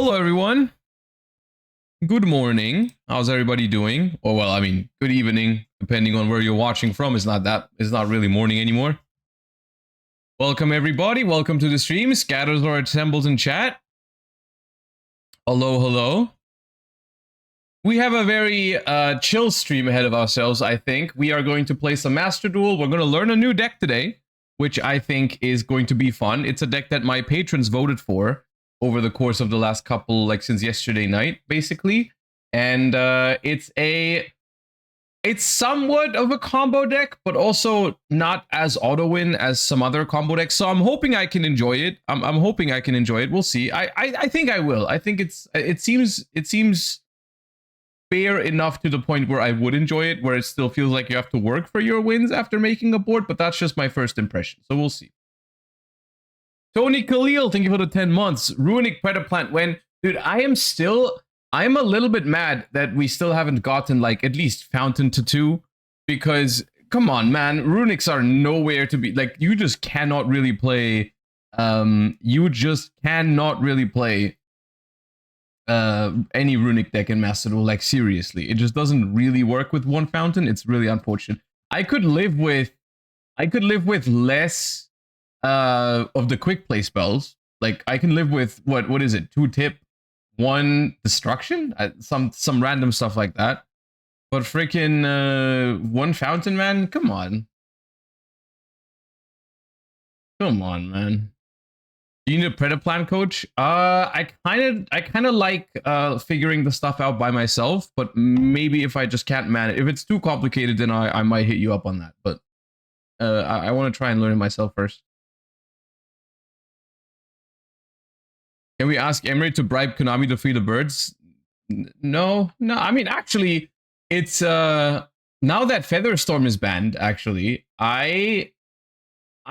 Hello, everyone. Good morning. How's everybody doing? Or well, I mean, good evening, depending on where you're watching from. It's not really morning anymore. Welcome, everybody. Welcome to the stream. Scatters are assembled in chat. Hello, hello. We have a very chill stream ahead of ourselves, I think. We are going to play some Master Duel. We're going to learn a new deck today, which I think is going to be fun. It's a deck that my patrons voted for over the course of the last couple, like since yesterday night, basically. And it's somewhat of a combo deck, but also not as auto-win as some other combo decks. So I'm hoping I can enjoy it. I'm hoping I can enjoy it. We'll see. I think I will. I think it seems fair enough to the point where I would enjoy it, where it still feels like you have to work for your wins after making a board, but that's just my first impression. So we'll see. Tony Khalil, thank you for the 10 months. Runic Predaplant, dude, I'm a little bit mad that we still haven't gotten like at least Fountain to 2, because come on, man, Runics are nowhere to be, like, you just cannot really play, any Runic deck in Master Duel, like seriously. It just doesn't really work with one Fountain. It's really unfortunate. I could live with less of the quick play spells. Like I can live with what is it, 2 tip, 1 destruction, some random stuff like that. But freaking 1 Fountain, man, come on, man. You need a Predaplant coach? I kind of like figuring the stuff out by myself, but maybe if I just can't manage, if it's too complicated, then I might hit you up on that. But I want to try and learn it myself first. Can we ask Emery to bribe Konami to free the birds? No. I mean, actually, it's now that Featherstorm is banned. Actually, I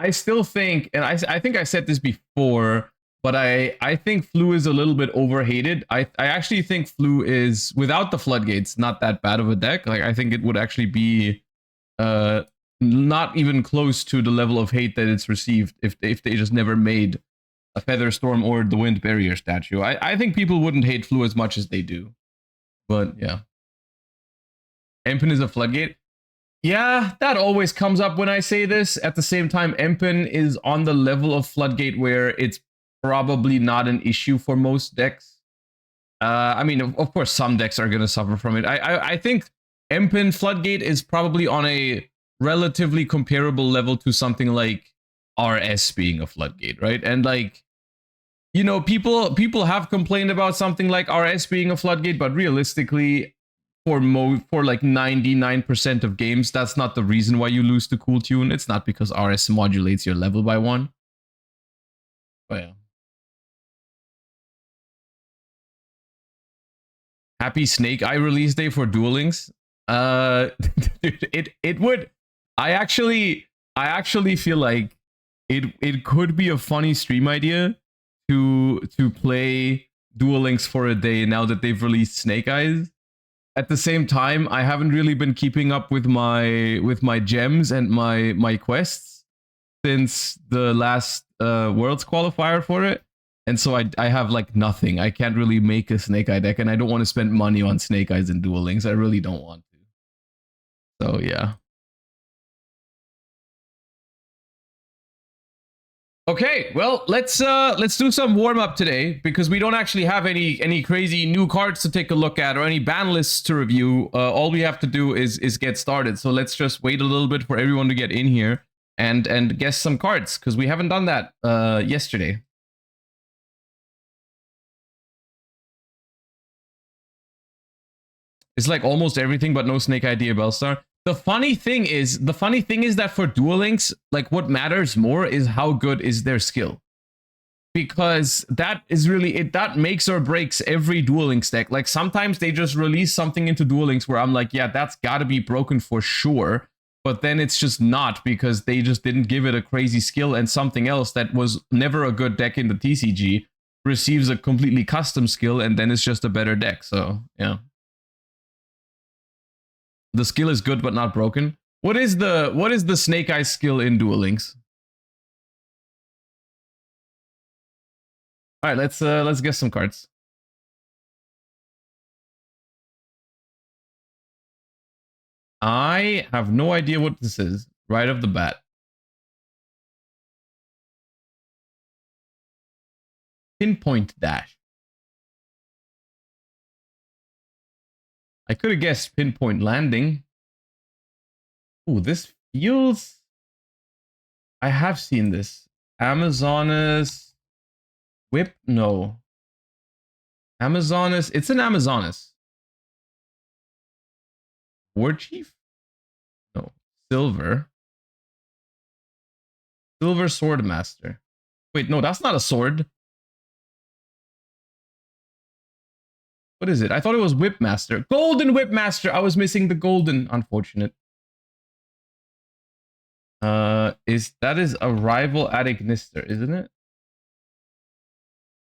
still think, and I think I said this before, but I think Flu is a little bit overhated. I actually think Flu is, without the floodgates, not that bad of a deck. Like I think it would actually be not even close to the level of hate that it's received if they just never made a Featherstorm or the Wind Barrier statue. I think people wouldn't hate Flu as much as they do. But yeah. Empen is a floodgate. Yeah, that always comes up when I say this. At the same time, Empen is on the level of floodgate where it's probably not an issue for most decks. I mean, of course, some decks are going to suffer from it. I think Empen floodgate is probably on a relatively comparable level to something like RS being a floodgate, right? And like, you know, people have complained about something like RS being a floodgate, but realistically, for like 99% of games, that's not the reason why you lose to Cool Tune. It's not because RS modulates your level by 1. But yeah. Happy Snake Eye release day for Duel Links. Dude, it would. I actually feel like it could be a funny stream idea to play Duel Links for a day now that they've released Snake Eyes. At the same time, I haven't really been keeping up with my gems and my quests since the last Worlds qualifier for it. And so I have like nothing. I can't really make a Snake Eye deck, and I don't want to spend money on Snake Eyes and Duel Links. I really don't want to. So yeah. Okay, well, let's do some warm up today, because we don't actually have any crazy new cards to take a look at or any ban lists to review. All we have to do is get started. So let's just wait a little bit for everyone to get in here and guess some cards, because we haven't done that yesterday. It's like almost everything, but no Snake Idea Bellstar. The funny thing is that for Duel Links, like what matters more is how good is their skill. Because that is really that makes or breaks every Duel Links deck. Like sometimes they just release something into Duel Links where I'm like, yeah, that's gotta be broken for sure. But then it's just not, because they just didn't give it a crazy skill, and something else that was never a good deck in the TCG receives a completely custom skill, and then it's just a better deck. So yeah. The skill is good but not broken. What is the Snake Eye skill in Duel Links? All right, let's get some cards. I have no idea what this is right off the bat. Pinpoint dash. I could have guessed pinpoint landing. Ooh, this feels... I have seen this. Amazonas... Whip? No. Amazonas... It's an Amazonas. War Chief? No. Silver. Silver Sword Master. Wait, no, that's not a sword. What is it? I thought it was Whip Master. Golden Whip Master! I was missing the golden. Unfortunate. That is a rival at Ignister, isn't it?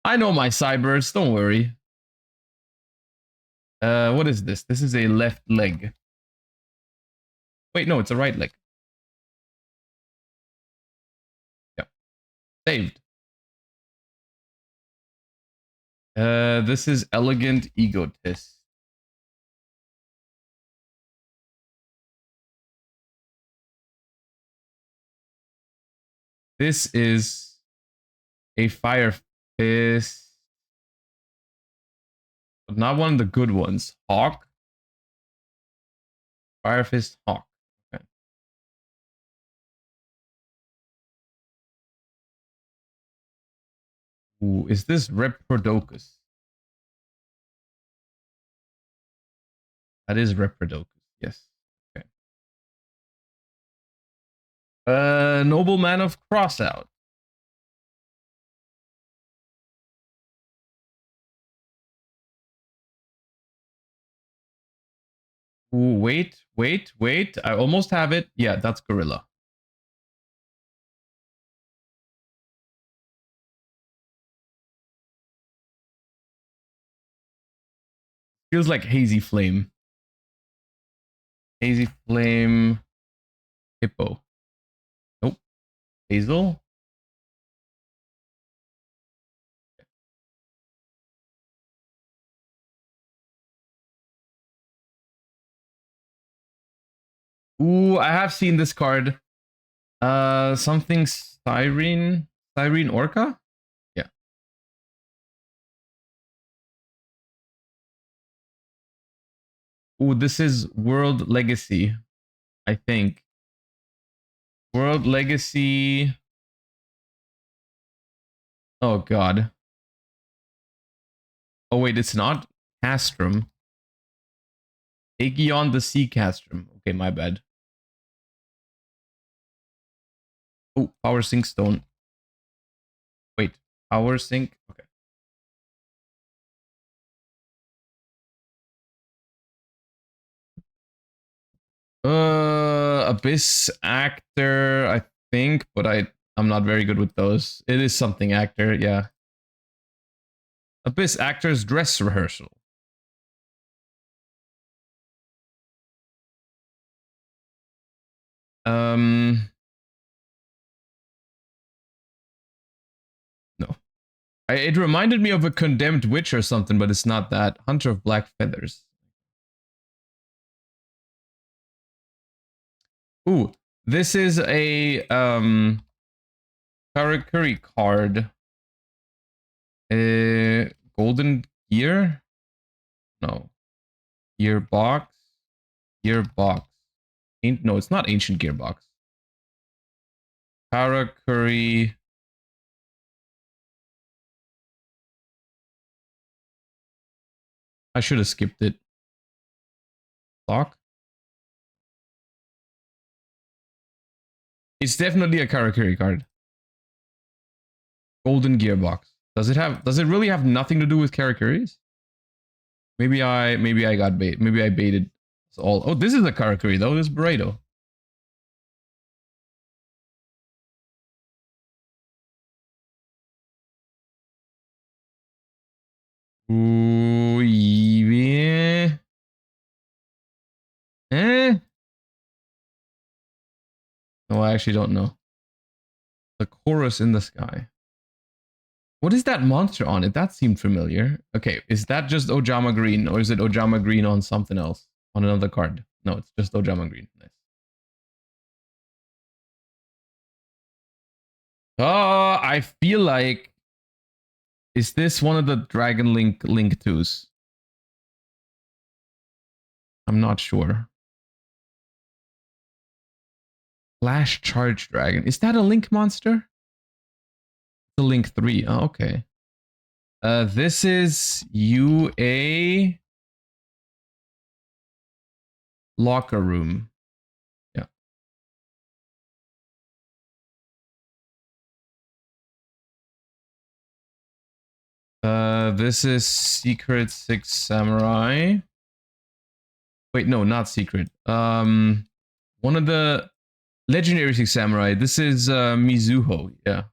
I know my cybers, don't worry. What is this? This is a left leg. Wait, no, it's a right leg. Yeah. Saved. This is Elegant Egotist. This is a Fire Fist. But not one of the good ones. Hawk. Fire Fist Hawk. Okay. Ooh, is this Reprodocus? That is Reprodocus, yes. Okay. Nobleman of Crossout. Ooh, wait. I almost have it. Yeah, that's Gorilla. Feels like Hazy Flame. Hazy Flame. Hippo. Nope. Hazel. Ooh, I have seen this card. Something Styrene. Styrene Orca? Yeah. Ooh, this is World Legacy, I think. World Legacy. Oh, God. Oh, wait, it's not. Castrum. Aegion the Sea Castrum. Okay, my bad. Oh, Power Sync Stone. Wait, Power Sync? Okay. Abyss Actor, I think, but I'm not very good with those. It is something actor, yeah. Abyss Actor's Dress Rehearsal. No. It reminded me of a Condemned Witch or something, but it's not that. Hunter of Black Feathers. Ooh, this is a Karakuri card. Golden Gear? No. Gearbox? Gearbox. No, it's not Ancient Gearbox. Karakuri. I should have skipped it. Lock? It's definitely a Karakuri card. Golden Gearbox. Does it really have nothing to do with Karakuris? Maybe I got bait. Maybe I baited us all. Oh, this is a Karakuri though. This is Burrito. Ooh, yeah. Eh? No, I actually don't know. The Chorus in the Sky. What is that monster on it? That seemed familiar. Okay, is that just Ojama Green, or is it Ojama Green on something else? On another card? No, it's just Dojama green. Nice. Oh, I feel like, is this one of the Dragon Link 2s? I'm not sure. Flash Charge Dragon. Is that a Link monster? The Link 3. Oh, okay. This is UA Locker Room. Yeah. This is Secret Six Samurai. Wait, no, not Secret. One of the Legendary Six Samurai. This is Mizuho. Yeah.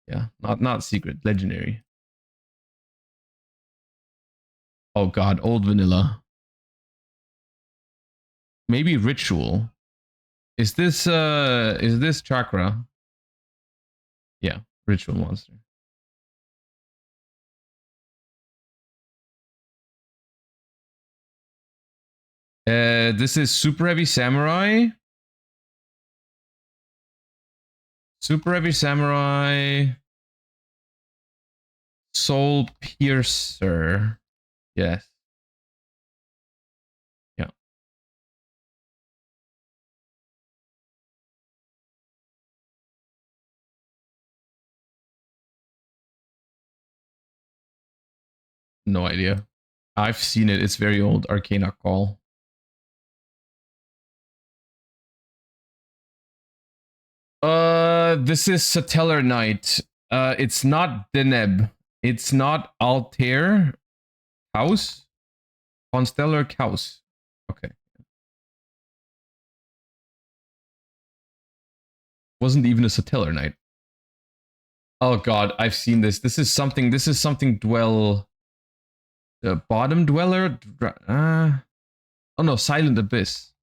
Yeah, not Secret, Legendary. Oh god, old vanilla. Maybe Ritual. Is this Chakra? Yeah, Ritual monster. This is Super Heavy Samurai. Super Heavy Samurai. Soul Piercer. Yes. Yeah. No idea. I've seen it. It's very old. Arcana Call. This is Satellar Knight. It's not Deneb. It's not Altair. House? Constellar House. Okay. Wasn't even a Satellar Knight. Oh god, I've seen this. This is something dwell. Bottom Dweller? Oh no, Silent Abyss.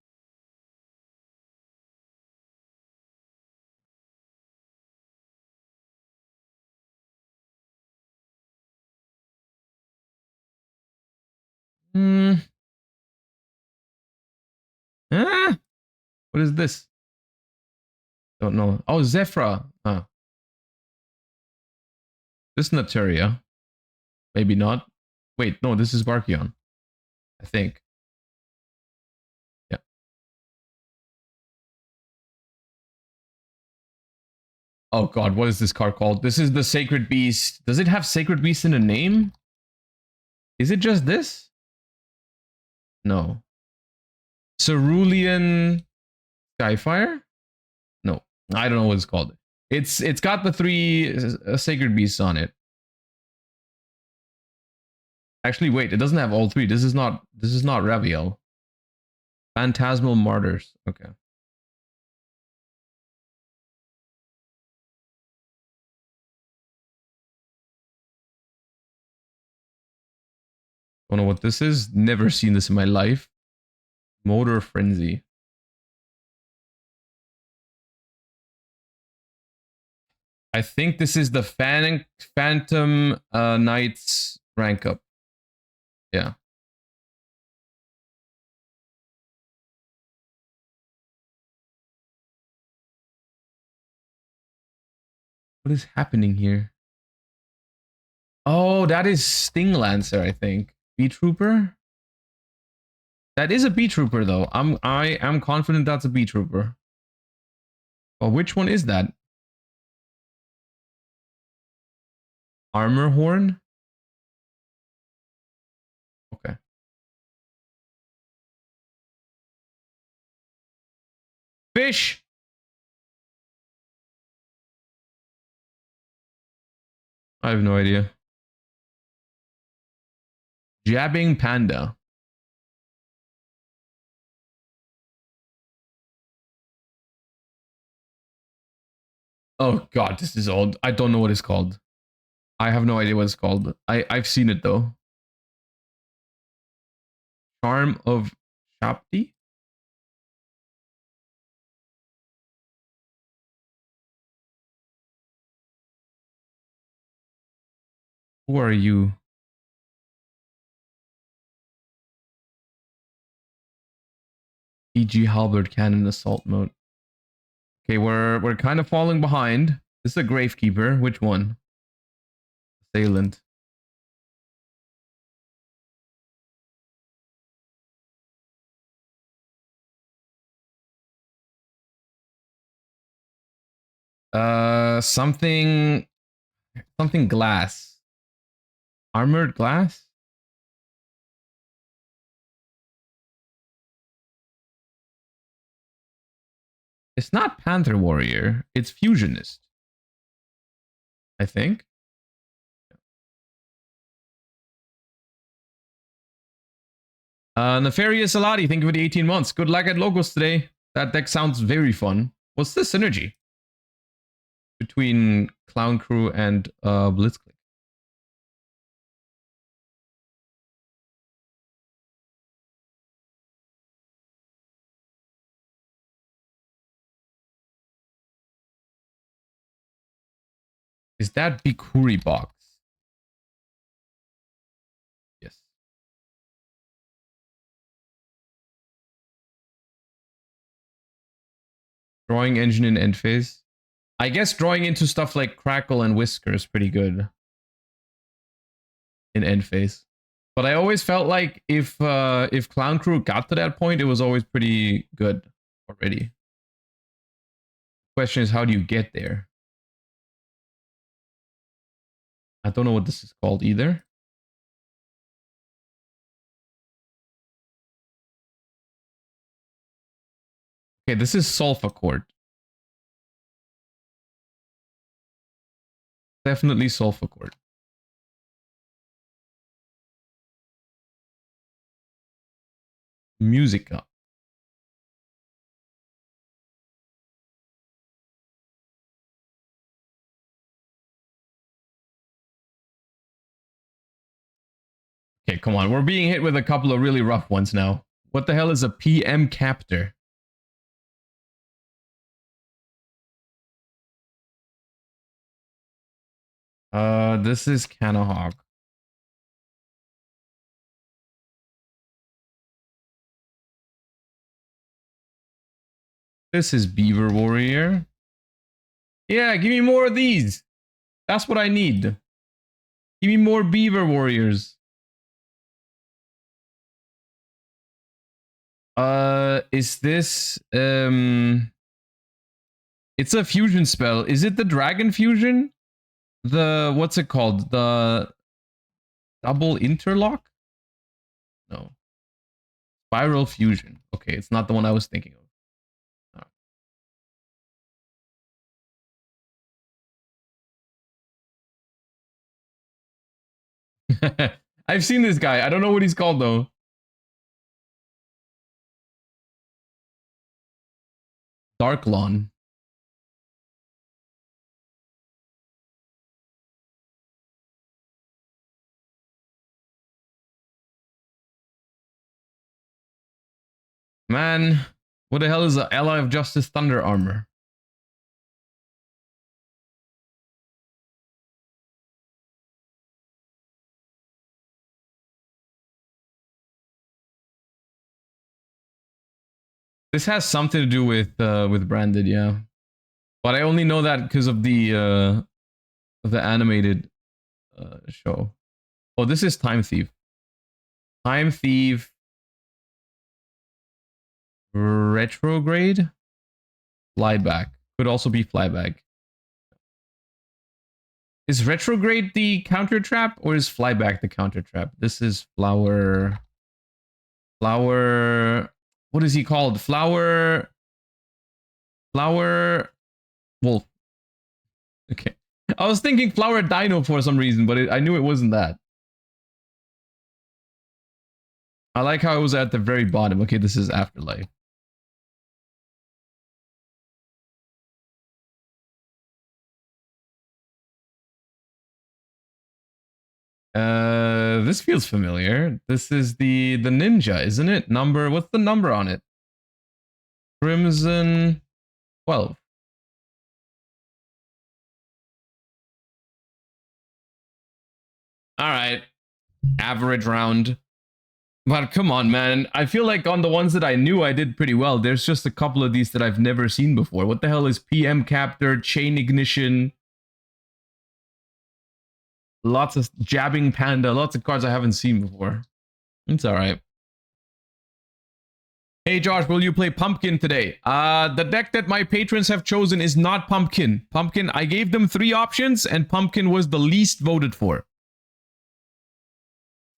Hmm. Ah, what is this? Don't know. Oh, Zephyra. This is Naturia. Maybe not. Wait, no, this is Barkion. I think. Yeah. Oh god, what is this card called? This is the Sacred Beast. Does it have Sacred Beast in a name? Is it just this? No. Cerulean Skyfire? No. I don't know what it's called. It's got the 3 Sacred Beasts on it. Actually, wait, it doesn't have all 3. This is not Raviel. Phantasmal Martyrs. Okay. Don't know what this is. Never seen this in my life. Motor Frenzy. I think this is the Phantom Knights rank up. Yeah. What is happening here? Oh, that is Sting Lancer, I think. B Trooper? That is a B Trooper though. I am confident that's a B Trooper. Oh, which one is that? Armor Horn? Okay. Fish! I have no idea. Jabbing Panda. Oh god, this is old. I don't know what it's called. I have no idea what it's called. I've seen it though. Charm of Shapti? Who are you? RPG halberd cannon assault mode. Okay, we're kind of falling behind. This is a Gravekeeper. Which one? Assailant. Something glass. Armored glass? It's not Panther Warrior. It's Fusionist. I think. Nefarious Aladi, thank you for the 18 months. Good luck at Logos today. That deck sounds very fun. What's the synergy between Clown Crew and Blitzkrieg? Is that Bikuri box? Yes. Drawing engine in end phase. I guess drawing into stuff like Crackle and Whisker is pretty good in end phase. But I always felt like if Clown Crew got to that point, it was always pretty good already. Question is, how do you get there? I don't know what this is called either. Okay, this is Sulfa Court. Definitely Sulfa Court. Musica. Okay, come on. We're being hit with a couple of really rough ones now. What the hell is a PM Captor? This is Canahawk. This is Beaver Warrior. Yeah, give me more of these. That's what I need. Give me more Beaver Warriors. Is this it's a fusion spell. Is it the Dragon Fusion? The what's it called? The Double Interlock? No. Spiral Fusion. Okay, it's not the one I was thinking of. I've seen this guy. I don't know what he's called though. Dark Lawn. Man, what the hell is the Ally of Justice Thunder Armor? This has something to do with Branded, yeah. But I only know that because of the animated show. Oh, this is Time Thief. Time Thief Retrograde Flyback. Could also be Flyback. Is Retrograde the counter trap or is Flyback the counter trap? This is Flower. What is he called? Flower Wolf. Okay. I was thinking Flower Dino for some reason, but I knew it wasn't that. I like how it was at the very bottom. Okay, this is Afterlife. This feels familiar. This is the ninja, isn't it? What's the number on it? Crimson 12. All right. Average round. But come on, man. I feel like on the ones that I knew, I did pretty well. There's just a couple of these that I've never seen before. What the hell is PM Captor, Chain Ignition? Lots of Jabbing Panda, lots of cards I haven't seen before. It's all right. Hey Josh, will you play Pumpkin today? The deck that my patrons have chosen is not Pumpkin. Pumpkin, I gave them 3 options and Pumpkin was the least voted for.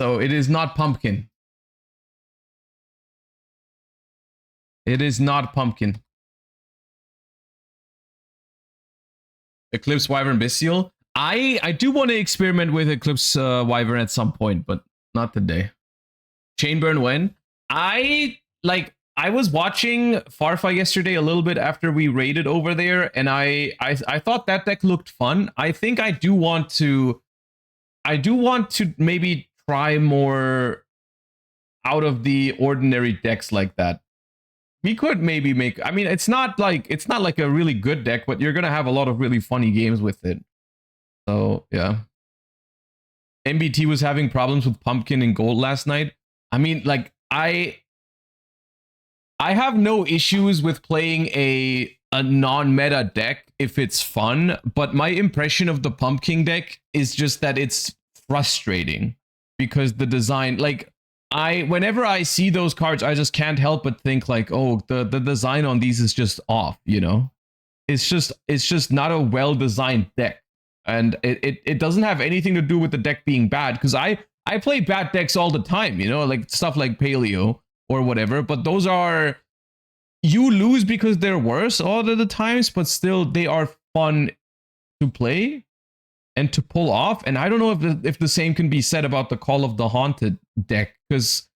So it is not Pumpkin. It is not Pumpkin. Eclipse Wyvern Bestial. I do want to experiment with Eclipse Wyvern at some point, but not today. Chainburn when? I was watching Farfa yesterday a little bit after we raided over there, and I thought that deck looked fun. I think I do want to maybe try more out of the ordinary decks like that. We could maybe make, I mean, it's not like a really good deck, but you're gonna have a lot of really funny games with it. So yeah. MBT was having problems with Pumpkin and Gold last night. I mean, like, I have no issues with playing a non-meta deck if it's fun, but my impression of the Pumpkin deck is just that it's frustrating because the design, like, whenever I see those cards, I just can't help but think like, oh, the design on these is just off, you know? It's just not a well-designed deck. And it doesn't have anything to do with the deck being bad, because I play bad decks all the time, you know, like stuff like Paleo or whatever, but those are, you lose because they're worse all of the times, but still they are fun to play and to pull off. And I don't know if the same can be said about the Call of the Haunted deck, because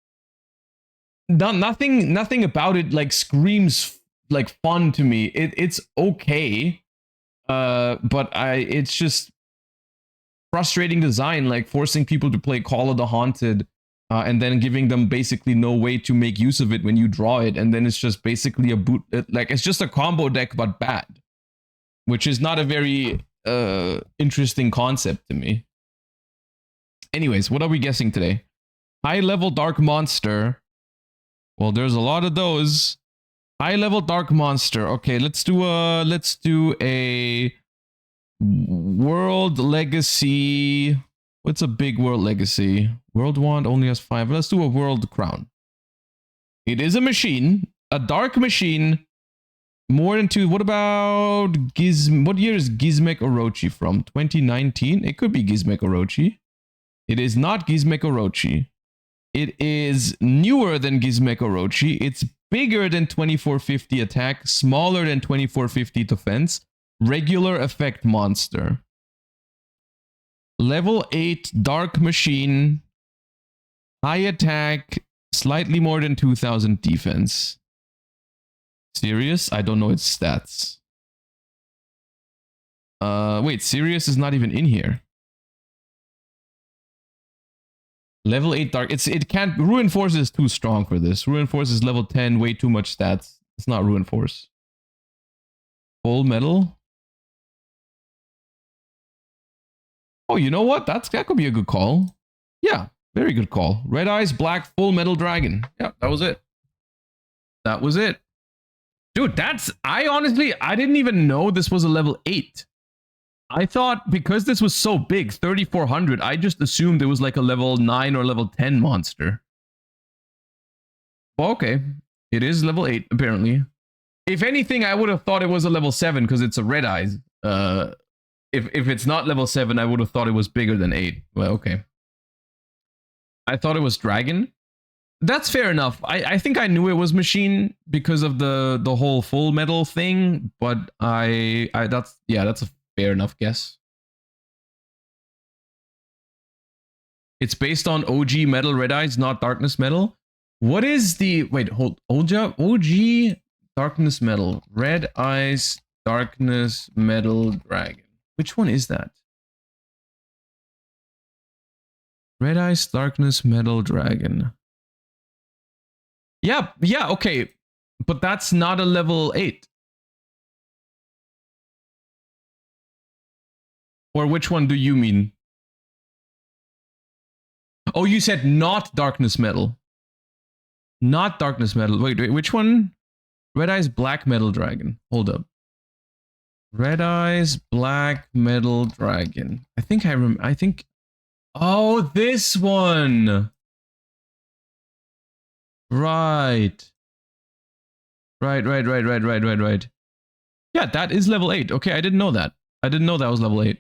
nothing about it like screams like fun to me. It's okay, but it's just frustrating design, like forcing people to play Call of the Haunted and then giving them basically no way to make use of it when you draw it, and then it's just basically a boot, like it's just a combo deck but bad, which is not a very interesting concept to me. Anyways, what are we guessing today? High level Dark Monster. Well, there's a lot of those. High level Dark Monster. Okay, let's do a World Legacy. What's a big World Legacy? World Wand only has 5. Let's do a World Crown. It is a machine, a dark machine. More than 2. What about what year is Gizmek Orochi from? 2019? It could be Gizmek Orochi. It is not Gizmek Orochi. It is newer than Gizmek Orochi. It's bigger than 2450 attack, smaller than 2450 defense. Regular effect monster. Level 8 dark machine. High attack, slightly more than 2000 defense. Sirius? I don't know its stats. Wait, Sirius is not even in here. Level 8 dark. It can't. Ruin Force is too strong for this. Ruin Force is level 10, way too much stats. It's not Ruin Force. Full metal. Oh, you know what? That could be a good call. Yeah, very good call. Red Eyes Black Full Metal Dragon. Yeah, that was it. That was it. Dude, I honestly didn't even know this was a level 8. I thought because this was so big, 3400, I just assumed it was like a level 9 or level 10 monster. Well, okay. It is level 8, apparently. If anything, I would have thought it was a level 7 because it's a Red Eyes. If it's not level 7, I would have thought it was bigger than 8. Well, okay. I thought it was Dragon. That's fair enough. I think I knew it was machine because of the whole full metal thing, but that's a fair enough guess. It's based on OG Metal Red Eyes, not Darkness Metal. What is the OG Darkness Metal Red Eyes Darkness Metal Dragon? Which one is that? Red Eyes Darkness Metal Dragon. Yeah, okay. But that's not a level 8. Or which one do you mean? Oh, you said not Darkness Metal. Not Darkness Metal. Wait, which one? Red Eyes Black Metal Dragon. Hold up. Red Eyes Black Metal Dragon. I think I think. Oh, this one. Right. Right. Yeah, that is level 8. Okay, I didn't know that. I didn't know that was level 8.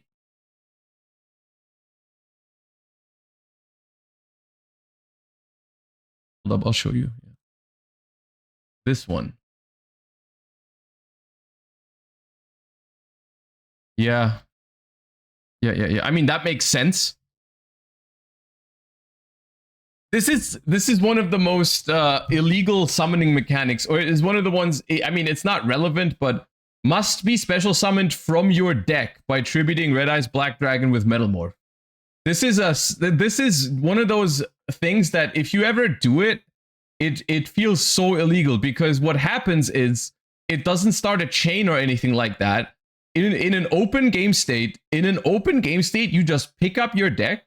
Hold up, I'll show you. This one. Yeah. Yeah. I mean, that makes sense. This is one of the most illegal summoning mechanics, or it is one of the ones. I mean, it's not relevant, but must be special summoned from your deck by tributing Red Eyes Black Dragon with Metal Morph. This is one of those things that if you ever do it, it feels so illegal, because what happens is it doesn't start a chain or anything like that. In an open game state, you just pick up your deck,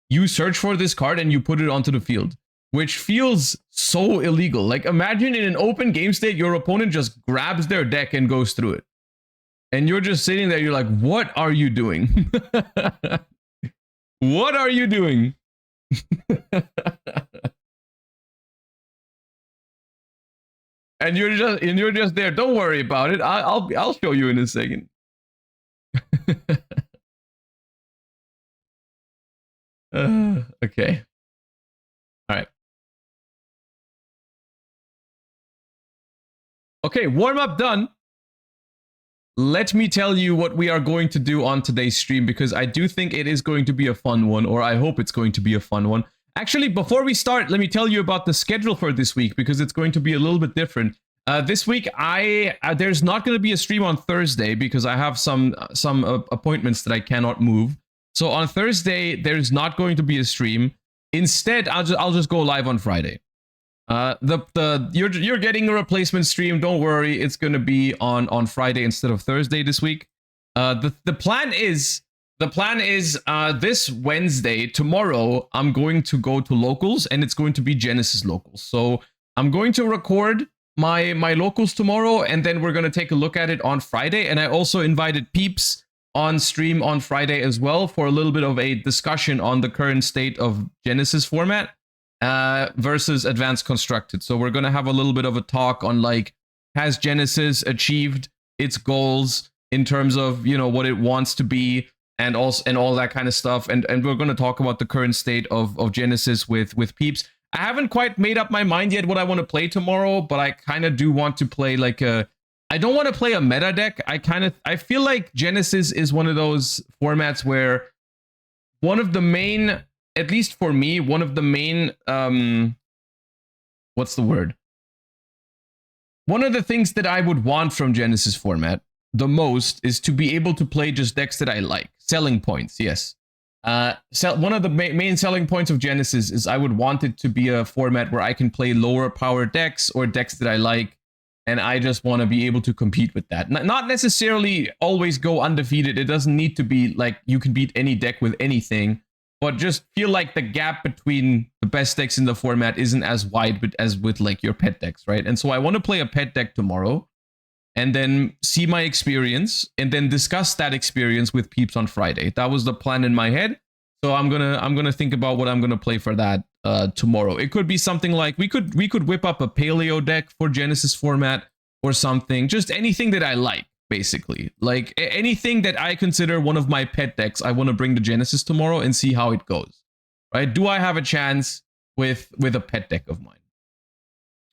you search for this card, and you put it onto the field, which feels so illegal. Like, imagine in an open game state, your opponent just grabs their deck and goes through it. And you're just sitting there, you're like, what are you doing? What are you doing? And you're just there. Don't worry about it. I'll show you in a second. Okay. All right. Okay, warm up done. Let me tell you what we are going to do on today's stream, because I do think it is going to be a fun one, or I hope it's going to be a fun one. Actually, before we start, let me tell you about the schedule for this week, because it's going to be a little bit different. This week, there's not going to be a stream on Thursday because I have some appointments that I cannot move. So on Thursday, there's not going to be a stream. Instead, I'll just go live on Friday. You're getting a replacement stream. Don't worry, it's going to be on Friday instead of Thursday this week. The plan is this Wednesday, tomorrow, I'm going to go to locals, and it's going to be Genesis locals. So I'm going to record my locals tomorrow, and then we're going to take a look at it on Friday. And I also invited peeps on stream on Friday as well for a little bit of a discussion on the current state of Genesis format versus Advanced Constructed. So we're going to have a little bit of a talk on, like, has Genesis achieved its goals in terms of, you know, what it wants to be, and all that kind of stuff. And we're going to talk about the current state of Genesis with peeps. I haven't quite made up my mind yet what I want to play tomorrow, but I kind of do want to play like I don't want to play a meta deck. I feel like Genesis is one of those formats where one of the main, at least for me, one of the main what's the word? One of the things that I would want from Genesis format the most is to be able to play just decks that I like. Selling points, yes. One of the main selling points of Genesis is I would want it to be a format where I can play lower power decks or decks that I like, and I just want to be able to compete with that. Not necessarily always go undefeated. It doesn't need to be like you can beat any deck with anything, but just feel like the gap between the best decks in the format isn't as wide as with like your pet decks, right? And so I want to play a pet deck tomorrow, and then see my experience, and then discuss that experience with peeps on Friday. That was the plan in my head. So I'm gonna think about what I'm gonna play for that tomorrow. It could be something like we could whip up a paleo deck for Genesis format or something. Just anything that I like, basically. Like anything that I consider one of my pet decks, I want to bring to Genesis tomorrow and see how it goes. Right? Do I have a chance with a pet deck of mine?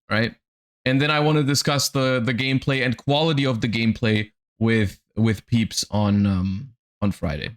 Right? And then I want to discuss the gameplay and quality of the gameplay with peeps on Friday.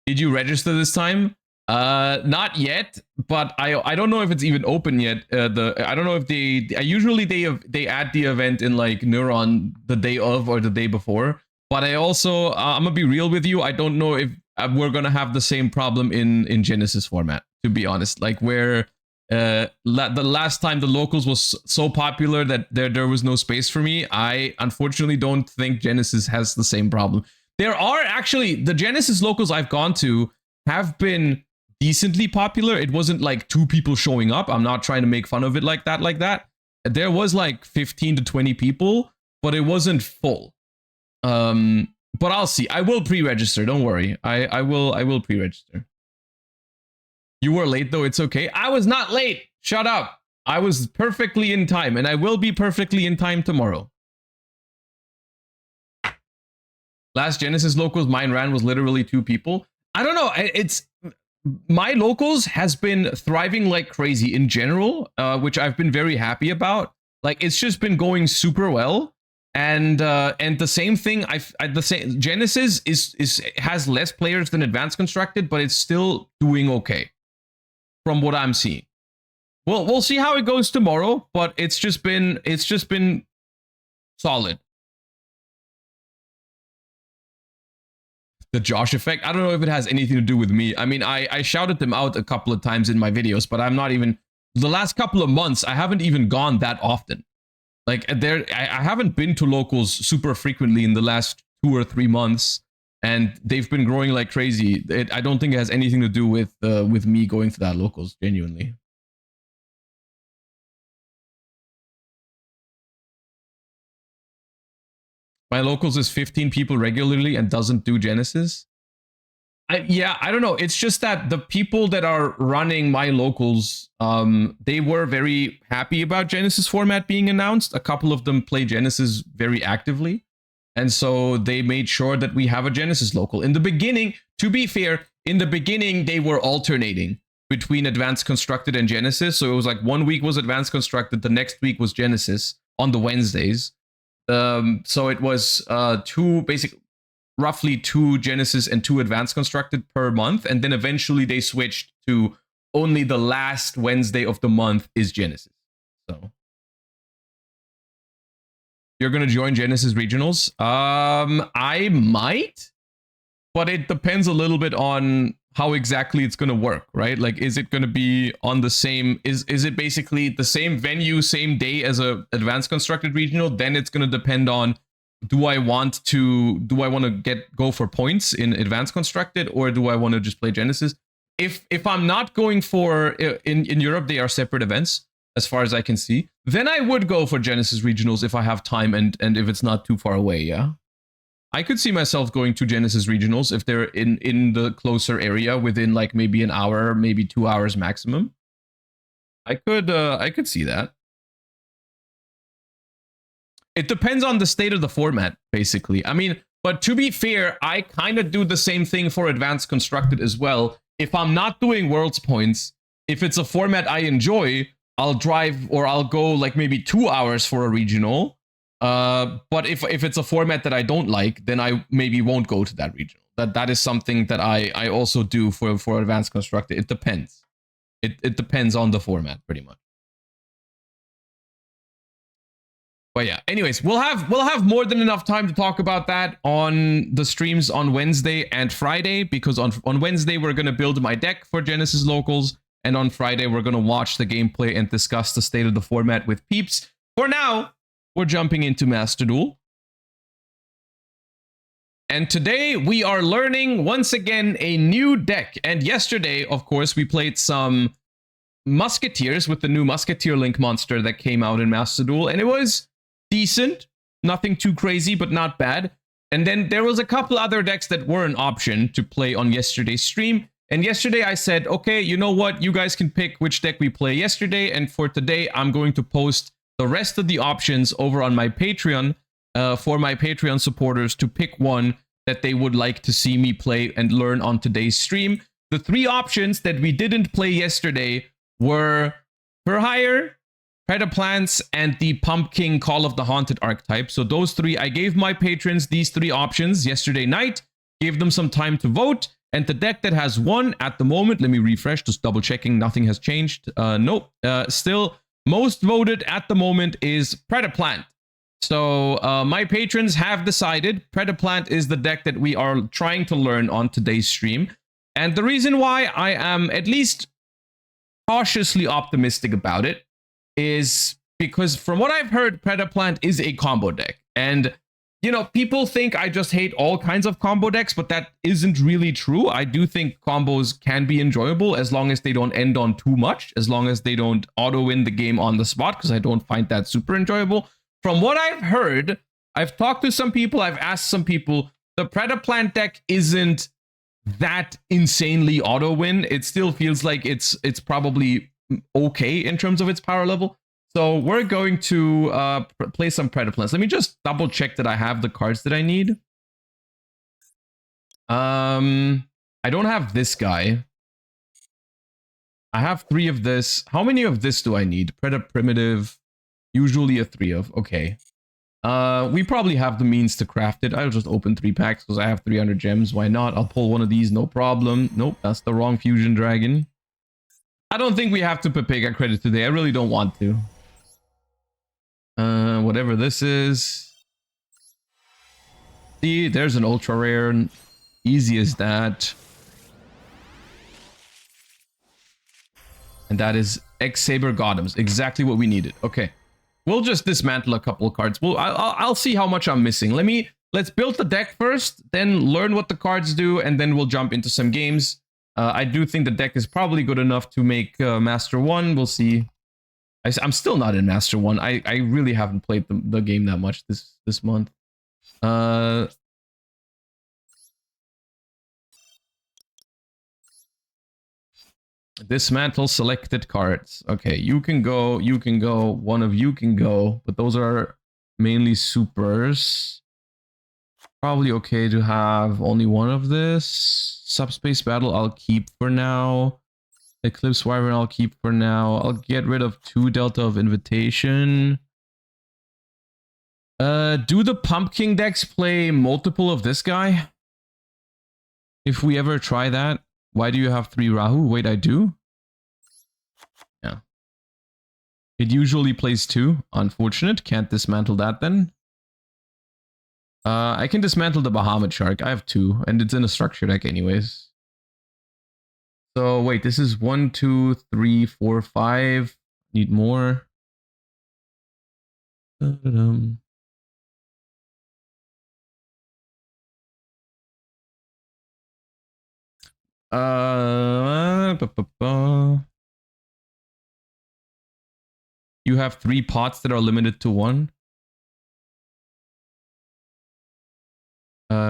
Did you register this time? Not yet, but I don't know if it's even open yet. I don't know if usually they add the event in like Neuron the day of or the day before. But I also I'm gonna be real with you. I don't know if we're gonna have the same problem in Genesis format, to be honest. Like where the last time the locals was so popular that there was no space for me. I unfortunately don't think Genesis has the same problem. There are actually the Genesis locals I've gone to have been decently popular. It wasn't like 2 people showing up. I'm not trying to make fun of it like that. There was like 15 to 20 people, but it wasn't full. But I'll see. I will pre-register. Don't worry. I will pre-register. You were late though. It's okay. I was not late. Shut up. I was perfectly in time, and I will be perfectly in time tomorrow. Last Genesis locals mine ran was literally 2 people. I don't know. It's my locals has been thriving like crazy in general, which I've been very happy about. Like it's just been going super well. And the same thing, the same Genesis has less players than Advanced Constructed, but it's still doing okay from what I'm seeing. Well, we'll see how it goes tomorrow, but it's just been solid. The Josh effect, I don't know if it has anything to do with me. I mean, I shouted them out a couple of times in my videos, but I'm not even, the last couple of months, I haven't even gone that often. Like I haven't been to locals super frequently in the last 2 or 3 months, and they've been growing like crazy. I don't think it has anything to do with me going to that locals, genuinely. My locals is 15 people regularly and doesn't do Genesis. Yeah, I don't know. It's just that the people that are running my locals, they were very happy about Genesis format being announced. A couple of them play Genesis very actively. And so they made sure that we have a Genesis local. In the beginning, to be fair, in the beginning, they were alternating between Advanced Constructed and Genesis. So it was like 1 week was Advanced Constructed, the next week was Genesis on the Wednesdays. So it was roughly 2 Genesis and 2 Advanced Constructed per month, and then eventually they switched to only the last Wednesday of the month is Genesis. So you're gonna join Genesis regionals? I might, but it depends a little bit on how exactly it's gonna work, right? Like, is it gonna be on the same? Is it basically the same venue, same day as a Advanced Constructed regional? Then it's gonna depend on, do I want to go for points in Advanced Constructed, or do I want to just play Genesis? If I'm not going for, in Europe they are separate events as far as I can see, then I would go for Genesis regionals if I have time and if it's not too far away. Yeah, I could see myself going to Genesis regionals if they're in the closer area within like maybe an hour, maybe 2 hours maximum. I could see that. It depends on the state of the format, basically. I mean, but to be fair, I kind of do the same thing for Advanced Constructed as well. If I'm not doing Worlds points, if it's a format I enjoy, I'll drive or I'll go like maybe 2 hours for a regional. But if it's a format that I don't like, then I maybe won't go to that regional. That is something that I also do for Advanced Constructed. It depends. It depends on the format, pretty much. But yeah, anyways, we'll have more than enough time to talk about that on the streams on Wednesday and Friday, because on Wednesday we're going to build my deck for Genesis locals, and on Friday we're going to watch the gameplay and discuss the state of the format with peeps. For now, we're jumping into Master Duel. And today we are learning once again a new deck. And yesterday, of course, we played some Musketeers with the new Musketeer Link monster that came out in Master Duel, and it was decent, nothing too crazy, but not bad. And then there was a couple other decks that were an option to play on yesterday's stream. And yesterday I said, okay, you know what? You guys can pick which deck we play yesterday. And for today, I'm going to post the rest of the options over on my Patreon for my Patreon supporters to pick one that they would like to see me play and learn on today's stream. The 3 options that we didn't play yesterday were Per Hire, Predaplants, and the Pumpkin Call of the Haunted archetype. So those 3, I gave my patrons these 3 options yesterday night, gave them some time to vote, and the deck that has won at the moment, let me refresh, just double checking, nothing has changed. Nope, still most voted at the moment is Predaplant. So my patrons have decided Predaplant is the deck that we are trying to learn on today's stream. And the reason why I am at least cautiously optimistic about it is because from what I've heard, Predaplant is a combo deck. And you know, people think I just hate all kinds of combo decks, but that isn't really true. I do think combos can be enjoyable as long as they don't end on too much, as long as they don't auto-win the game on the spot, because I don't find that super enjoyable. From what I've heard, I've talked to some people, I've asked some people, the Predaplant deck isn't that insanely auto-win. It still feels like it's probably okay in terms of its power level. So we're going to play some Predaplants. Let me just double check that I have the cards that I need. I don't have this guy. I have 3 of this. How many of this do I need? Preda Primitive, usually a 3 of. Okay. We probably have the means to craft it. I'll just open 3 packs because I have 300 gems. Why not? I'll pull one of these, no problem. Nope, that's the wrong fusion dragon. I don't think we have to Pepega credit today. I really don't want to. Whatever this is. See, there's an ultra rare. Easy as that. And that is X-Saber Godems. Exactly what we needed. Okay. We'll just dismantle a couple of cards. I'll see how much I'm missing. Let's build the deck first, then learn what the cards do, and then we'll jump into some games. I do think the deck is probably good enough to make Master 1. We'll see. I'm still not in Master 1. I really haven't played the game that much this month. Dismantle selected cards. Okay, you can go, one of you can go, but those are mainly supers. Probably okay to have only one of this. Subspace Battle I'll keep for now. Eclipse Wyvern I'll keep for now. I'll get rid of 2 Delta of Invitation. Do the Pumpkin decks play multiple of this guy? If we ever try that. Why do you have 3 Rahu? Wait, I do? Yeah. It usually plays 2. Unfortunate. Can't dismantle that then. I can dismantle the Bahamut Shark. I have 2, and it's in a structure deck anyways. So wait, this is 1, 2, 3, 4, 5. Need more. You have 3 pots that are limited to 1.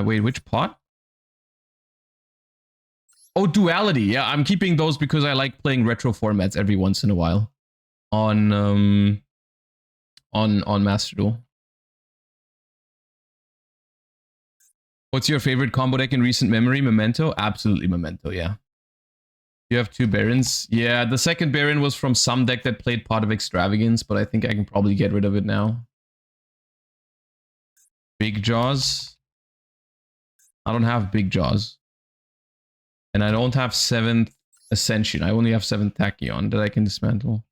Wait, which pot? Oh, Duality. Yeah, I'm keeping those because I like playing retro formats every once in a while on Master Duel. What's your favorite combo deck in recent memory? Memento? Absolutely Memento, yeah. You have 2 Barons? Yeah, the second Baron was from some deck that played Pot of Extravagance, but I think I can probably get rid of it now. Big Jaws? I don't have Big Jaws. And I don't have 7th Ascension. I only have 7th Tachyon that I can dismantle.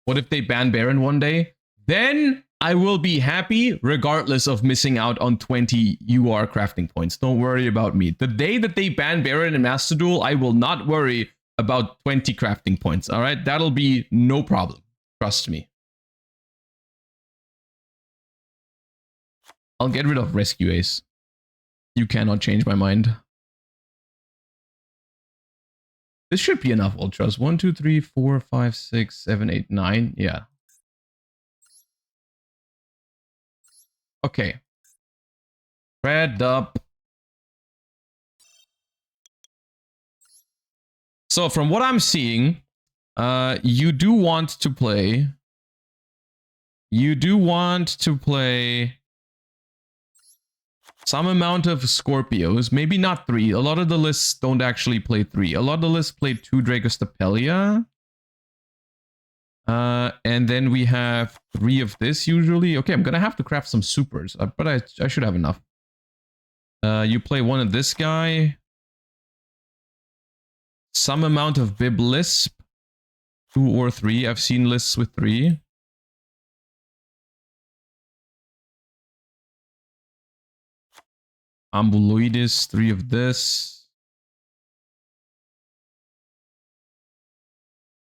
What if they ban Baron one day? Then I will be happy regardless of missing out on 20 UR crafting points. Don't worry about me. The day that they ban Baron in Master Duel, I will not worry about 20 crafting points. All right? That'll be no problem. Trust me. I'll get rid of Rescue Ace. You cannot change my mind. This should be enough ultras. 1, 2, 3, 4, 5, 6, 7, 8, 9. Yeah. Okay. Red up. So from what I'm seeing, you do want to play. Some amount of Scorpios, maybe not 3. A lot of the lists don't actually play 3. A lot of the lists play 2 Dragostapelia. And then we have 3 of this usually. Okay, I'm gonna have to craft some supers, but I should have enough. You play 1 of this guy. Some amount of Bib Lisp. 2 or 3. I've seen lists with 3. Ambuloidis, 3 of this.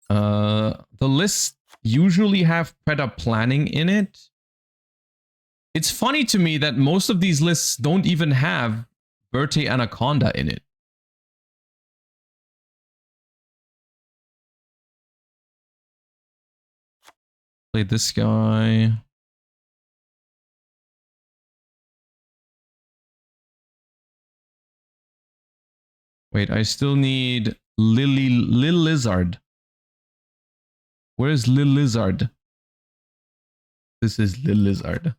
The lists usually have Predaplanning in it. It's funny to me that most of these lists don't even have Verte Anaconda in it. Play this guy. Wait, I still need Lil Lizard. Where's Lil Lizard? This is Lil Lizard.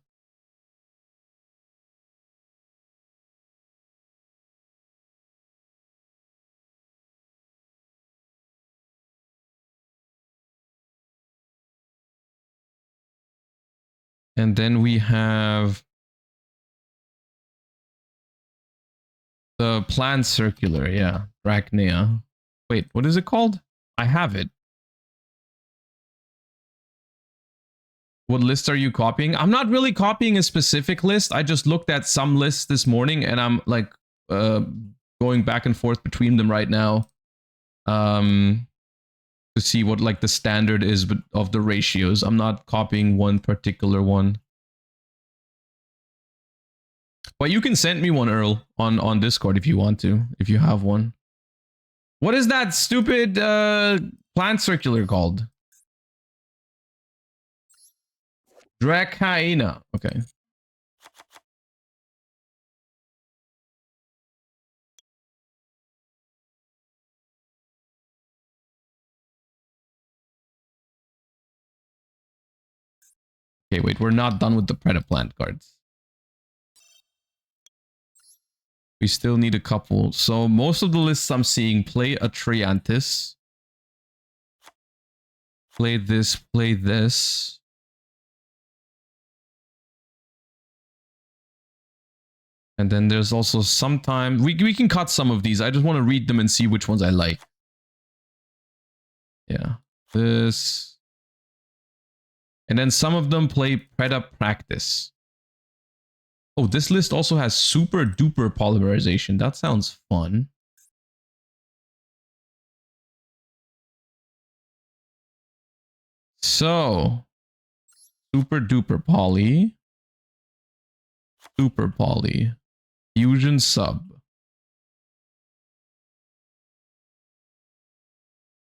And then we have the plant circular, yeah. Drachnea. Wait, what is it called? I have it. What list are you copying? I'm not really copying a specific list. I just looked at some lists this morning and I'm like going back and forth between them right now. To see what like the standard is of the ratios. I'm not copying one particular one. But you can send me one, Earl, on Discord if you want to, if you have one. What is that stupid plant circular called? Drachyena. Okay. Okay, wait, we're not done with the Predaplant cards. We still need a couple. So most of the lists I'm seeing play a Triantis. Play this, play this. And then there's also sometimes we can cut some of these. I just want to read them and see which ones I like. Yeah. This. And then some of them play Practice. Oh, this list also has super duper polymerization. That sounds fun. So, super duper poly. Super poly. Fusion sub.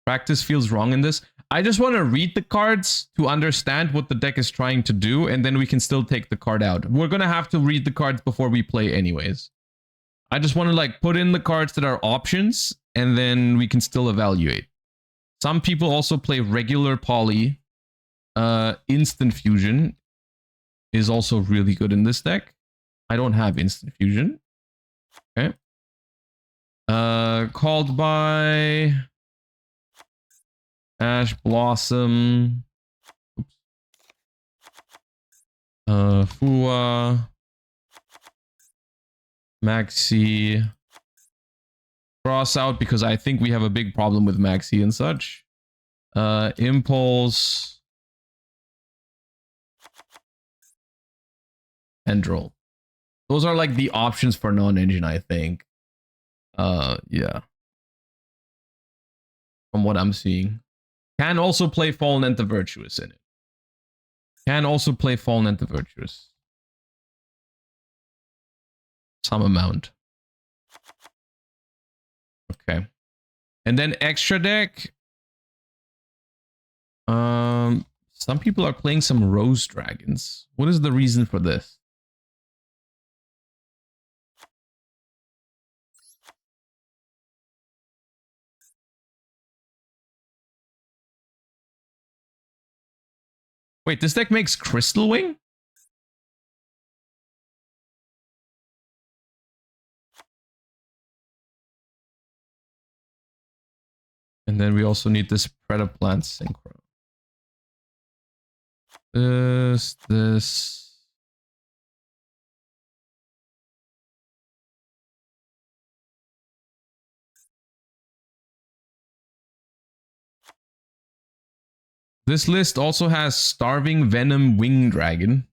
Practice feels wrong in this. I just want to read the cards to understand what the deck is trying to do, and then we can still take the card out. We're going to have to read the cards before we play anyways. I just want to like put in the cards that are options, and then we can still evaluate. Some people also play regular poly. Instant fusion is also really good in this deck. I don't have instant fusion. Okay. Called by Ash Blossom. Oops. Fua. Maxi. Cross out because I think we have a big problem with Maxi and such. Impulse. Tendril. Those are like the options for non-engine, I think. Yeah. From what I'm seeing. Can also play Fallen and the Virtuous in it. Can also play Fallen and the Virtuous. Some amount. Okay. And then extra deck. Some people are playing some Rose Dragons. What is the reason for this? Wait, this deck makes Crystal Wing? And then we also need this Predaplant Synchro. This. This list also has Starving Venom Wing Dragon.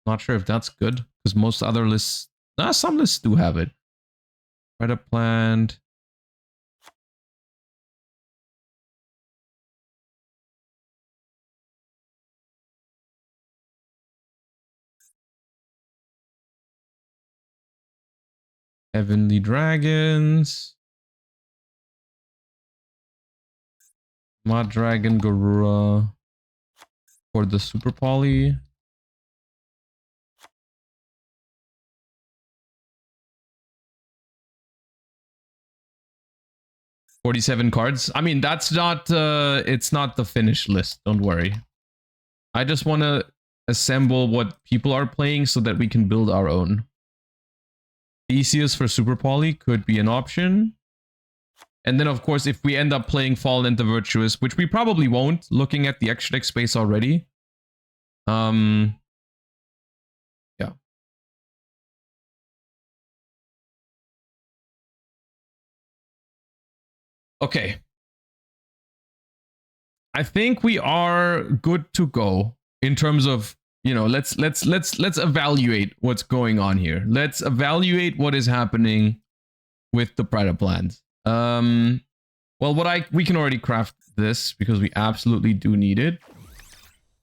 Not sure if that's good, because most other lists... some lists do have it. Predaplant. Heavenly Dragons. Mod Dragon Garura for the Super Poly. $47 cards. I mean, that's not, it's not the finished list. Don't worry. I just want to assemble what people are playing so that we can build our own. Theseus for Super Poly could be an option. And then, of course, if we end up playing Fallen and the Virtuous, which we probably won't, looking at the extra deck space already. Yeah. Okay. I think we are good to go in terms of, you know, let's evaluate what's going on here. Let's evaluate what is happening with the Predaplant. Well, we can already craft this because we absolutely do need it.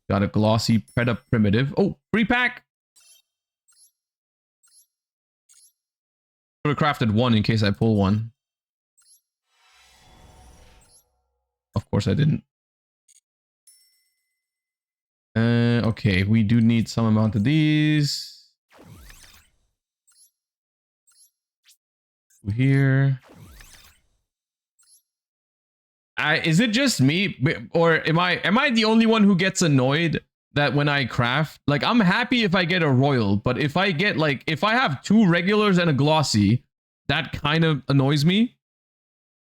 Got a glossy Preda primitive. Oh, free pack. Should have crafted one in case I pull one. Of course I didn't. Okay, we do need some amount of these. Here. Is it just me, or am I the only one who gets annoyed that when I craft, like, I'm happy if I get a royal, but if I get, like, if I have 2 regulars and a glossy, that kind of annoys me.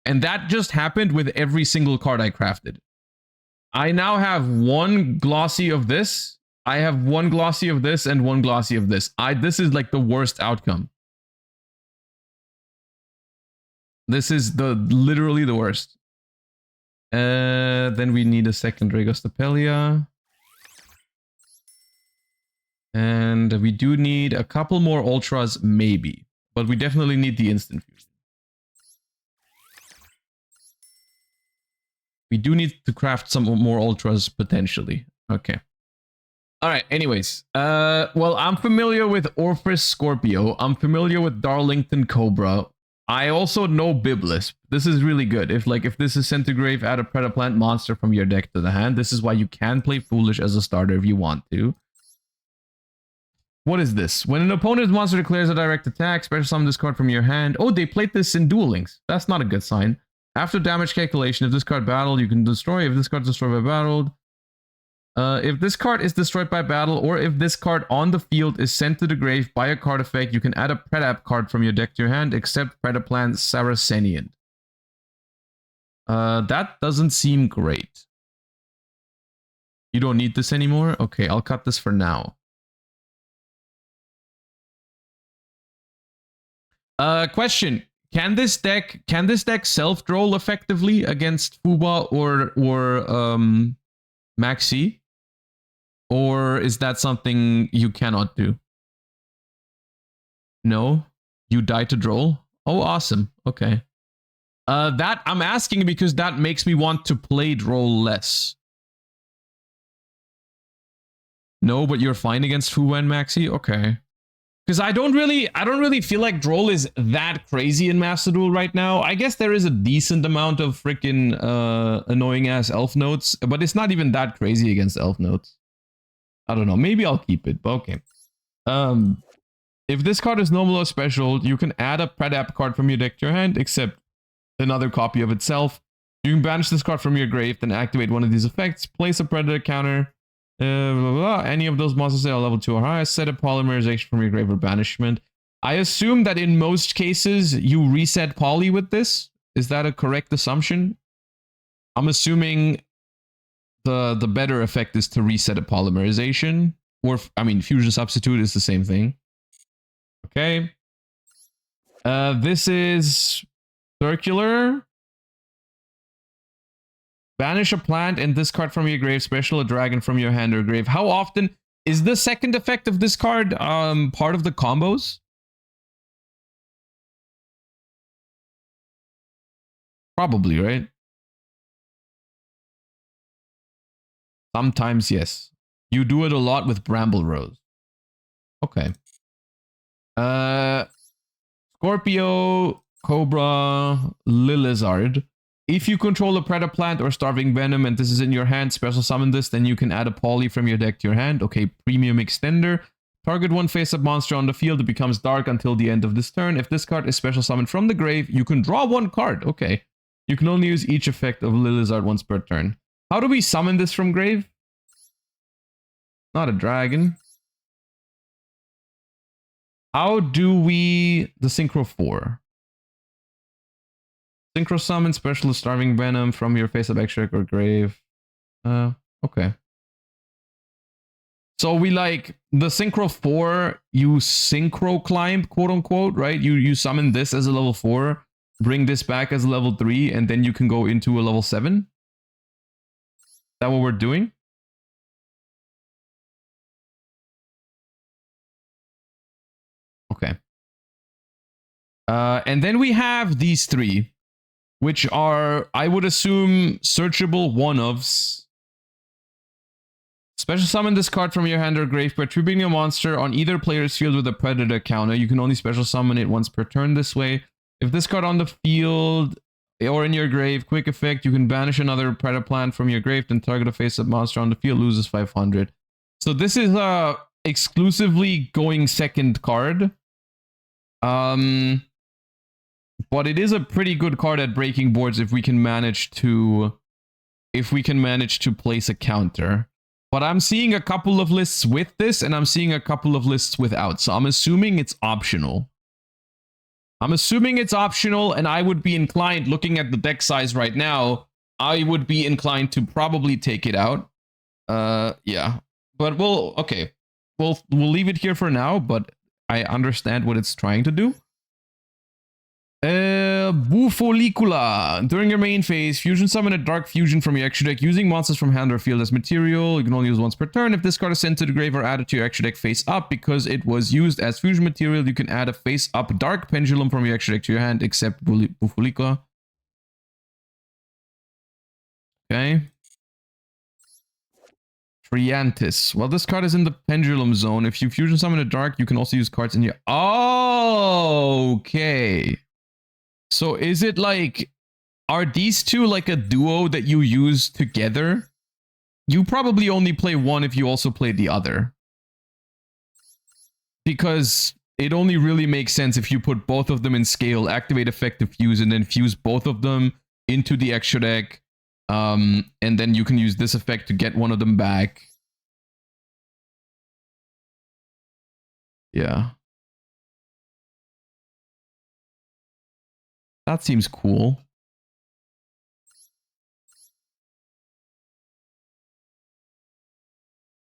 And that just happened with every single card I crafted. I now have 1 glossy of this. I have 1 glossy of this and 1 glossy of this. This is like the worst outcome. This is literally the worst. Then we need a second Dragostapelia. And we do need a couple more ultras, maybe. But we definitely need the instant fusion. We do need to craft some more ultras, potentially. Okay. Alright, anyways. Well, I'm familiar with Orpheus Scorpio. I'm familiar with Darlington Cobra. I also know Biblis. This is really good. If this is Centigrave, add a Predaplant monster from your deck to the hand. This is why you can play Foolish as a starter if you want to. What is this? When an opponent's monster declares a direct attack, special summon this card from your hand. Oh, they played this in Duel Links. That's not a good sign. After damage calculation, if this card battled, you can destroy. If this card is destroyed by battle, if this card is destroyed by battle, or if this card on the field is sent to the grave by a card effect, you can add a Predap card from your deck to your hand, except Predaplant Saracenian. That doesn't seem great. You don't need this anymore? Okay, I'll cut this for now. Question. Can this deck self-droll effectively against Fuba or Maxi? Or is that something you cannot do? No? You die to droll? Oh, awesome. Okay. That I'm asking because that makes me want to play droll less. No, but you're fine against Fuba and Maxi? Okay. Because I don't really feel like droll is that crazy in Master Duel right now. I guess there is a decent amount of freaking annoying ass elf notes, but it's not even that crazy against elf notes. I don't know. Maybe I'll keep it, but okay. If this card is normal or special, you can add a Predap card from your deck to your hand, except another copy of itself. You can banish this card from your grave, then activate one of these effects. Place a Predator counter. Blah, blah, blah. Any of those monsters that are level 2 or higher, set a polymerization from your grave or banishment. I assume that in most cases you reset poly with this. Is that a correct assumption? I'm assuming the better effect is to reset a polymerization, or I mean fusion substitute is the same thing. Okay. This is circular. Banish a plant and discard from your grave, special a dragon from your hand or grave. How often is the second effect of this card part of the combos? Probably, right? Sometimes, yes. You do it a lot with Bramble Rose. Okay. Scorpio, Cobra, Lilizard. If you control a Predaplant or Starving Venom and this is in your hand, special summon this, then you can add a Poly from your deck to your hand. Okay, Premium Extender. Target one face-up monster on the field. It becomes dark until the end of this turn. If this card is special summoned from the grave, you can draw one card. Okay. You can only use each effect of Lilizard once per turn. How do we summon this from grave? Not a dragon. How do we... the Synchro 4. Synchro summon special Starving Venom from your face-up extra or grave. Okay. So we like the Synchro 4, you Synchro climb, quote unquote, right? You summon this as a level 4, bring this back as a level 3, and then you can go into a level 7. Is that what we're doing? Okay. And then we have these 3, which are, I would assume, searchable one-ofs. Special summon this card from your hand or grave by tributing a monster on either player's field with a Predator counter. You can only special summon it once per turn this way. If this card on the field or in your grave, quick effect, you can banish another Predaplant from your grave, then target a face-up monster on the field, loses 500. So this is exclusively going second card. But it is a pretty good card at breaking boards if we can manage to place a counter. But I'm seeing a couple of lists with this, and I'm seeing a couple of lists without. So I'm assuming it's optional. And I would be inclined, looking at the deck size right now, I would be inclined to probably take it out. Yeah. But we'll leave it here for now, but I understand what it's trying to do. Bufolicula. During your main phase, fusion summon a dark fusion from your extra deck using monsters from hand or field as material. You can only use once per turn. If this card is sent to the grave or added to your extra deck face up because it was used as fusion material, you can add a face up dark pendulum from your extra deck to your hand, except Bufolicula. Okay. Triantis. Well, this card is in the pendulum zone. If you fusion summon a dark, you can also use cards in your... Oh, okay. So is it like, are these two like a duo that you use together? You probably only play one if you also play the other. Because it only really makes sense if you put both of them in scale, activate effective fuse, and then fuse both of them into the extra deck. And then you can use this effect to get one of them back. Yeah. That seems cool.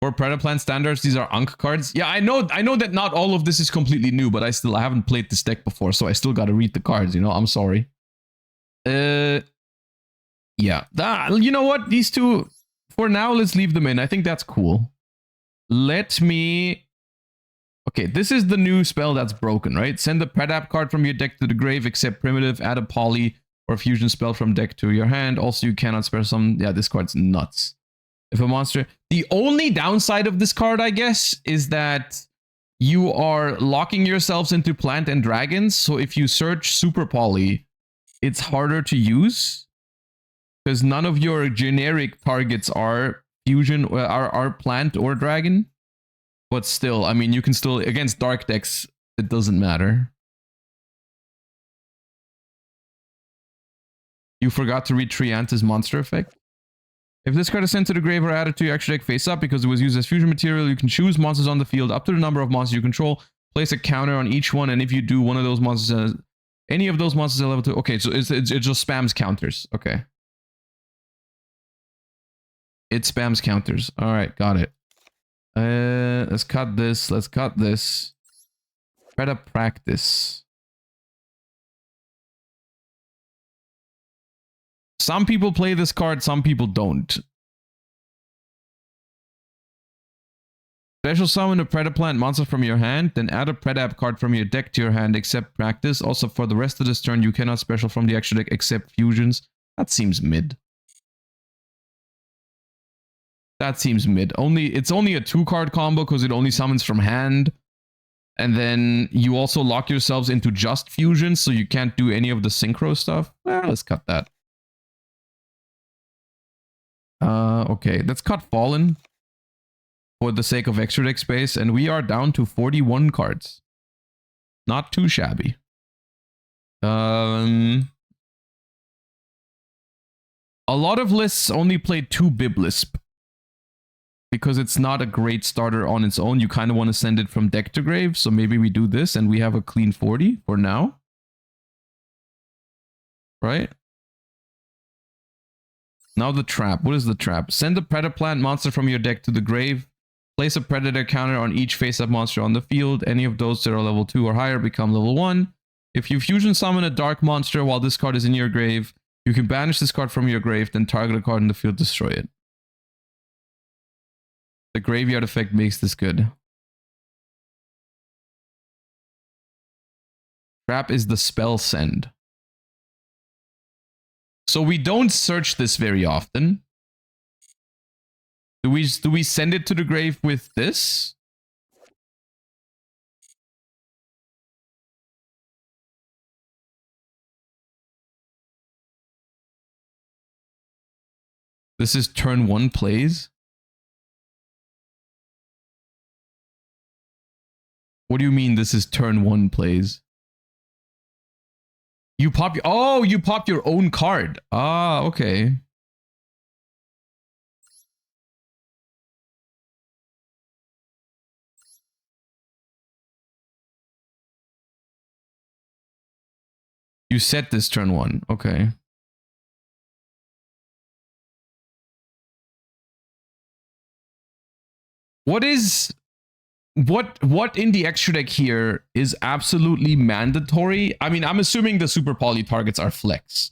For Predaplant standards, these are Ankh cards. Yeah, I know that not all of this is completely new, but I haven't played this deck before, so I still gotta read the cards, you know? I'm sorry. Yeah. You know what? These two, for now, let's leave them in. I think that's cool. Let me... Okay, this is the new spell that's broken, right? Send a Predap card from your deck to the grave, except primitive, add a poly or fusion spell from deck to your hand. Also, you cannot special summon... Yeah, this card's nuts. If a monster... The only downside of this card, I guess, is that you are locking yourselves into plant and dragons. So if you search Super Poly, it's harder to use. Because none of your generic targets are fusion, are plant or dragon. But still, I mean, you can still, against dark decks, it doesn't matter. You forgot to read Triantis monster effect. If this card is sent to the grave or added to your extra deck face up because it was used as fusion material, you can choose monsters on the field up to the number of monsters you control. Place a counter on each one, and if you do one of those monsters, any of those monsters at level 2. Okay, so it just spams counters. Okay. It spams counters. All right, got it. Let's cut this. Let's cut this. Try to practice. Some people play this card, some people don't. Special summon a Predaplant monster from your hand, then add a Predap card from your deck to your hand, except practice. Also, for the rest of this turn, you cannot special from the extra deck except fusions. That seems mid. That seems mid. It's only a 2-card combo because it only summons from hand. And then you also lock yourselves into just fusion, so you can't do any of the synchro stuff. Well, let's cut that. Okay, let's cut Fallen for the sake of extra deck space, and we are down to 41 cards. Not too shabby. A lot of lists only play 2 Biblisp. Because it's not a great starter on its own. You kind of want to send it from deck to grave. So maybe we do this and we have a clean 40 for now. Right? Now the trap. What is the trap? Send a Predaplant monster from your deck to the grave. Place a Predator counter on each face-up monster on the field. Any of those that are level 2 or higher become level 1. If you fusion summon a dark monster while this card is in your grave, you can banish this card from your grave, then target a card in the field, destroy it. The graveyard effect makes this good. Trap is the spell send. So we don't search this very often. Do we send it to the grave with this? This is turn 1 plays. What do you mean this is turn 1 plays? You pop your... Oh, you pop your own card. Ah, okay. You set this turn 1. Okay. What is... What in the extra deck here is absolutely mandatory? I mean, I'm assuming the super poly targets are flex.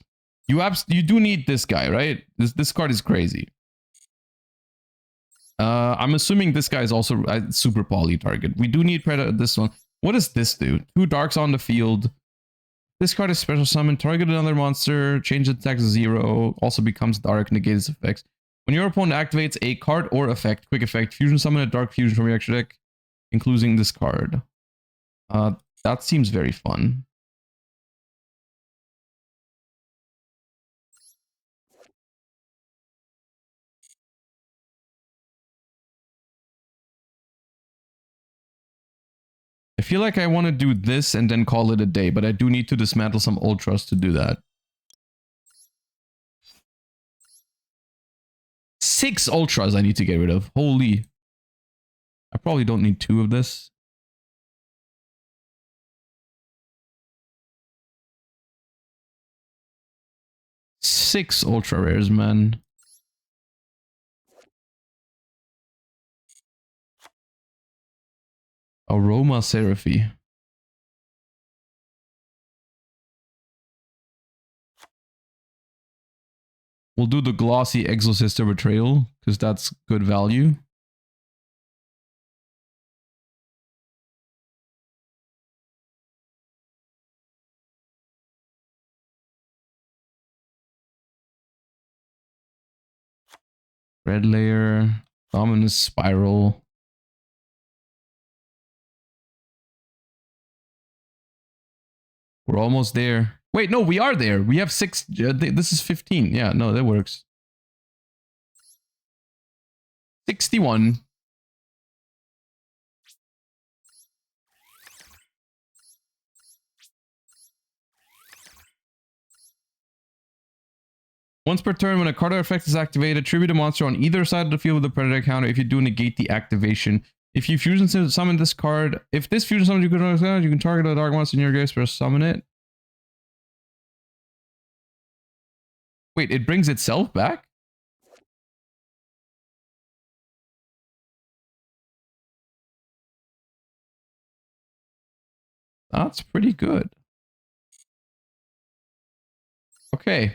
You do need this guy, right? This card is crazy. I'm assuming this guy is also a super poly target. We do need this one. What does this do? 2 darks on the field. This card is special summon. Target another monster. Change the attack to 0. Also becomes dark. Negate its effects. When your opponent activates a card or effect, quick effect, fusion summon a dark fusion from your extra deck, including this card. That seems very fun. I feel like I want to do this and then call it a day, but I do need to dismantle some ultras to do that. 6 ultras I need to get rid of. Holy. I probably don't need 2 of this. Six ultra rares, man. Aroma Seraphie. We'll do the glossy Exorcist Betrayal, because that's good value. Red Layer, Ominous Spiral. We're almost there. Wait, no, we are there. We have 6. This is 15. Yeah, no, that works. 61. Once per turn, when a card or effect is activated, tribute a monster on either side of the field with a Predator counter. If you do, negate the activation. If you fusion summon this card, if this fusion summons you can target a dark monster in your grave, summon it. Wait, it brings itself back? That's pretty good. Okay.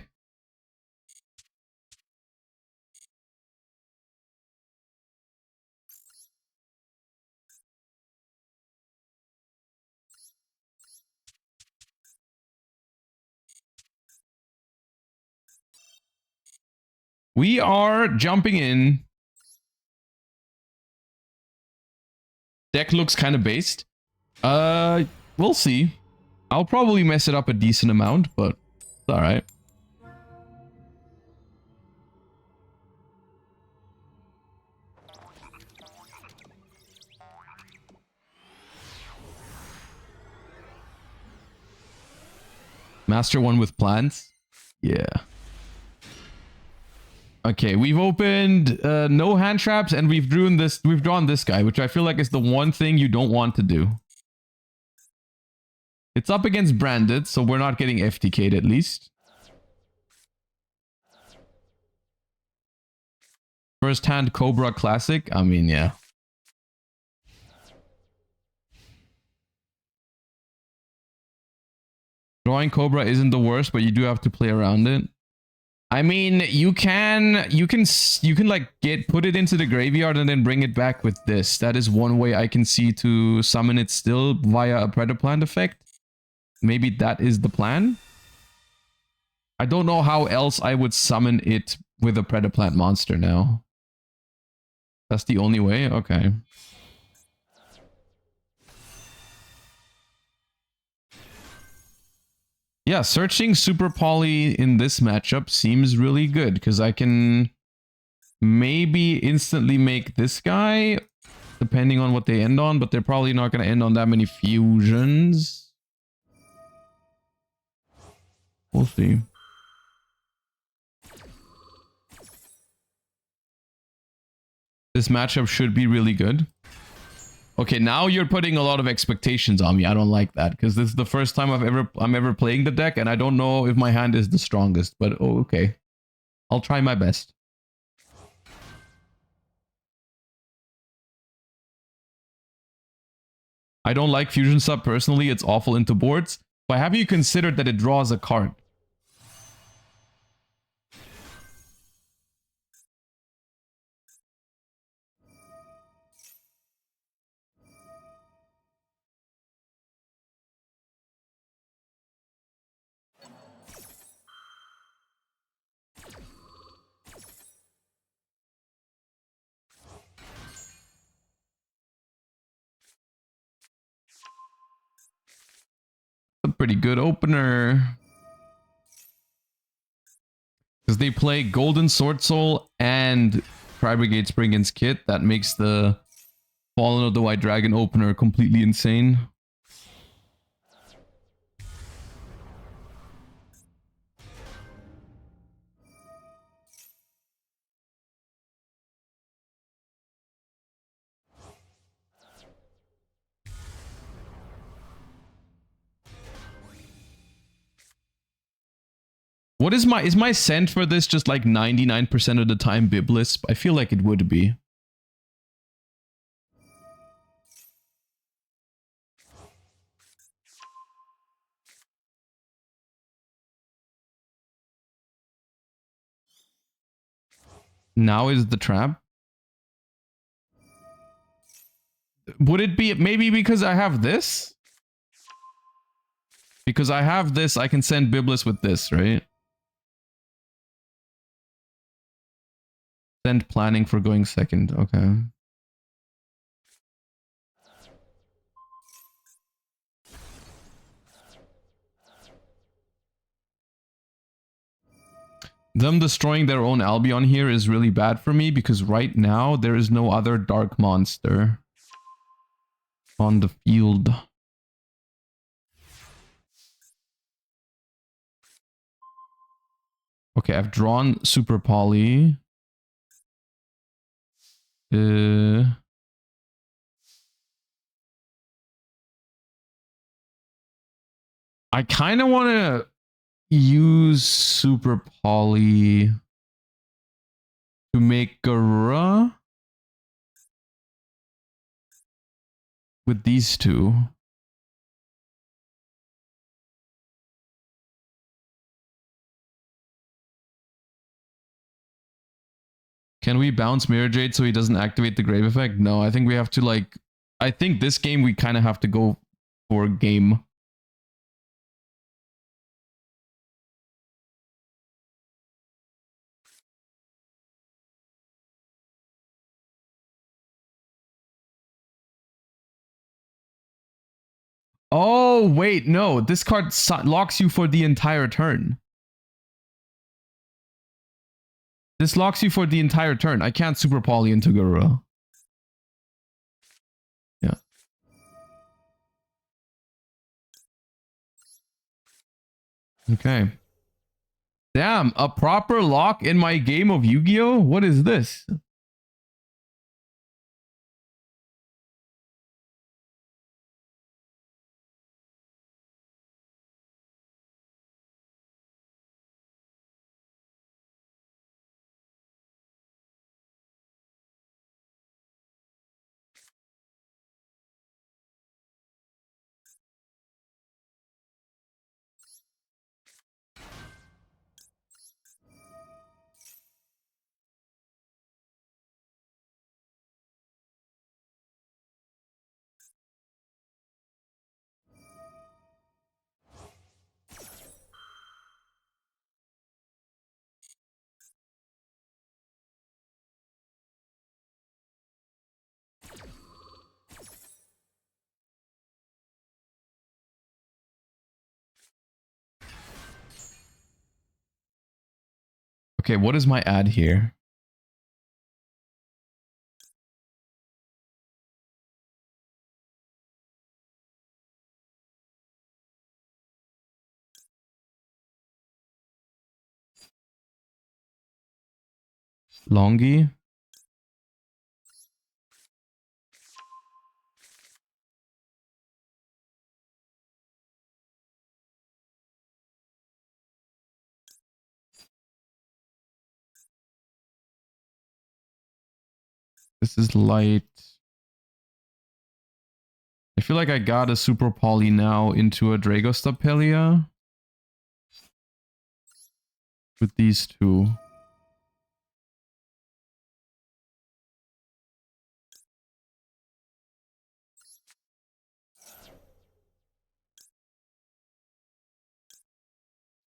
We are jumping in. Deck looks kind of based. We'll see. I'll probably mess it up a decent amount, but it's alright. Master one with plants? Yeah. Okay, we've opened no hand traps and we've drawn this guy, which I feel like is the one thing you don't want to do. It's up against branded, so we're not getting FTK'd at least. First hand Cobra Classic. I mean, yeah. Drawing Cobra isn't the worst, but you do have to play around it. I mean, you can like put it into the graveyard and then bring it back with this. That is one way I can see to summon it still via a Predaplant effect. Maybe that is the plan. I don't know how else I would summon it with a Predaplant monster now. That's the only way? Okay. Yeah, searching Super Poly in this matchup seems really good because I can maybe instantly make this guy depending on what they end on, but they're probably not going to end on that many fusions. We'll see. This matchup should be really good. Okay, now you're putting a lot of expectations on me. I don't like that because this is the first time I'm ever playing the deck and I don't know if my hand is the strongest, but oh, okay. I'll try my best. I don't like Fusion Sub personally. It's awful into boards. But have you considered that it draws a card? A pretty good opener. Because they play Golden Sword Soul and Tri Brigade Spriggan's Kit. That makes the Fallen of the White Dragon opener completely insane. What is my scent for this just like 99% of the time Biblisp? I feel like it would be. Now is the trap. Would it be maybe because I have this? Because I have this, I can send Biblis with this, right? Send planning for going second. Okay. Them destroying their own Albion here is really bad for me because right now there is no other dark monster on the field. Okay, I've drawn Super Poly. I kind of want to use Super Poly to make Garura with these two. Can we bounce Mirror Jade so he doesn't activate the Grave effect? No, I think we have to like... I think this game we kind of have to go for game. Oh, wait, no. This card locks you for the entire turn. This locks you for the entire turn. I can't super poly into Garura. Yeah. Okay. Damn, a proper lock in my game of Yu-Gi-Oh? What is this? Okay, what is my ad here? Longi? This is light. I feel like I got a super poly now into a Dragostapelia with these two.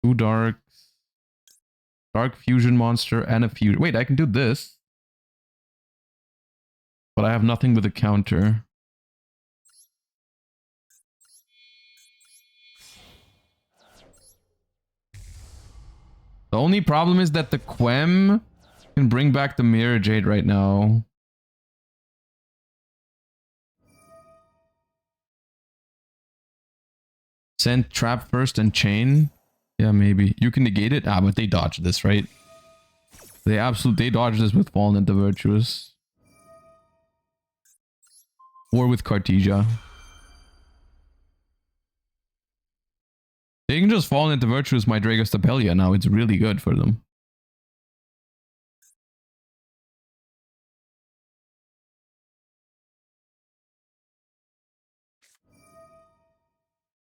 Two darks. Dark fusion monster and a fusion. Wait, I can do this. But I have nothing with a counter. The only problem is that the Quem can bring back the Mirror Jade right now. Send trap first and chain. Yeah, maybe. You can negate it. Ah, but they dodge this, right? They dodge this with Fallen and the Virtuous. Or with Cartesia. They can just Fallen into Virtuous my Dragostapelia now. It's really good for them.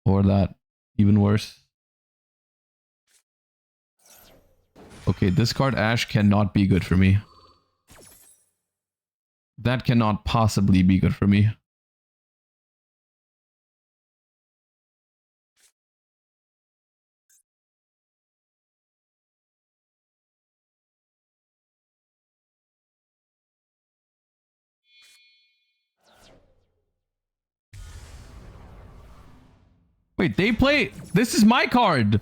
Or that. Even worse. Okay, this card Ash cannot be good for me. That cannot possibly be good for me. Wait, they play... This is my card!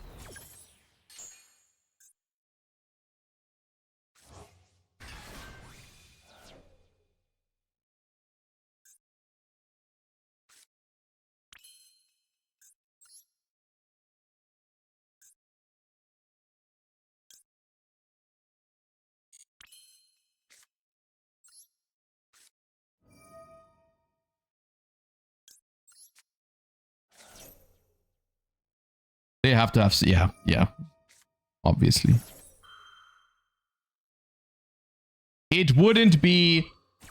They have to have... Yeah. Obviously. It wouldn't be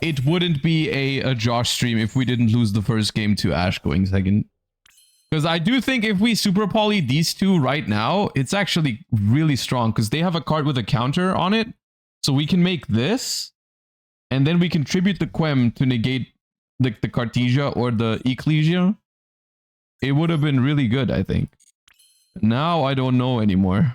a Josh stream if we didn't lose the first game to Ash going second. Because I do think if we super poly these two right now, it's actually really strong because they have a card with a counter on it. So we can make this, and then we can tribute the Quem to negate the Cartesia or the Ecclesia. It would have been really good, I think. Now I don't know anymore.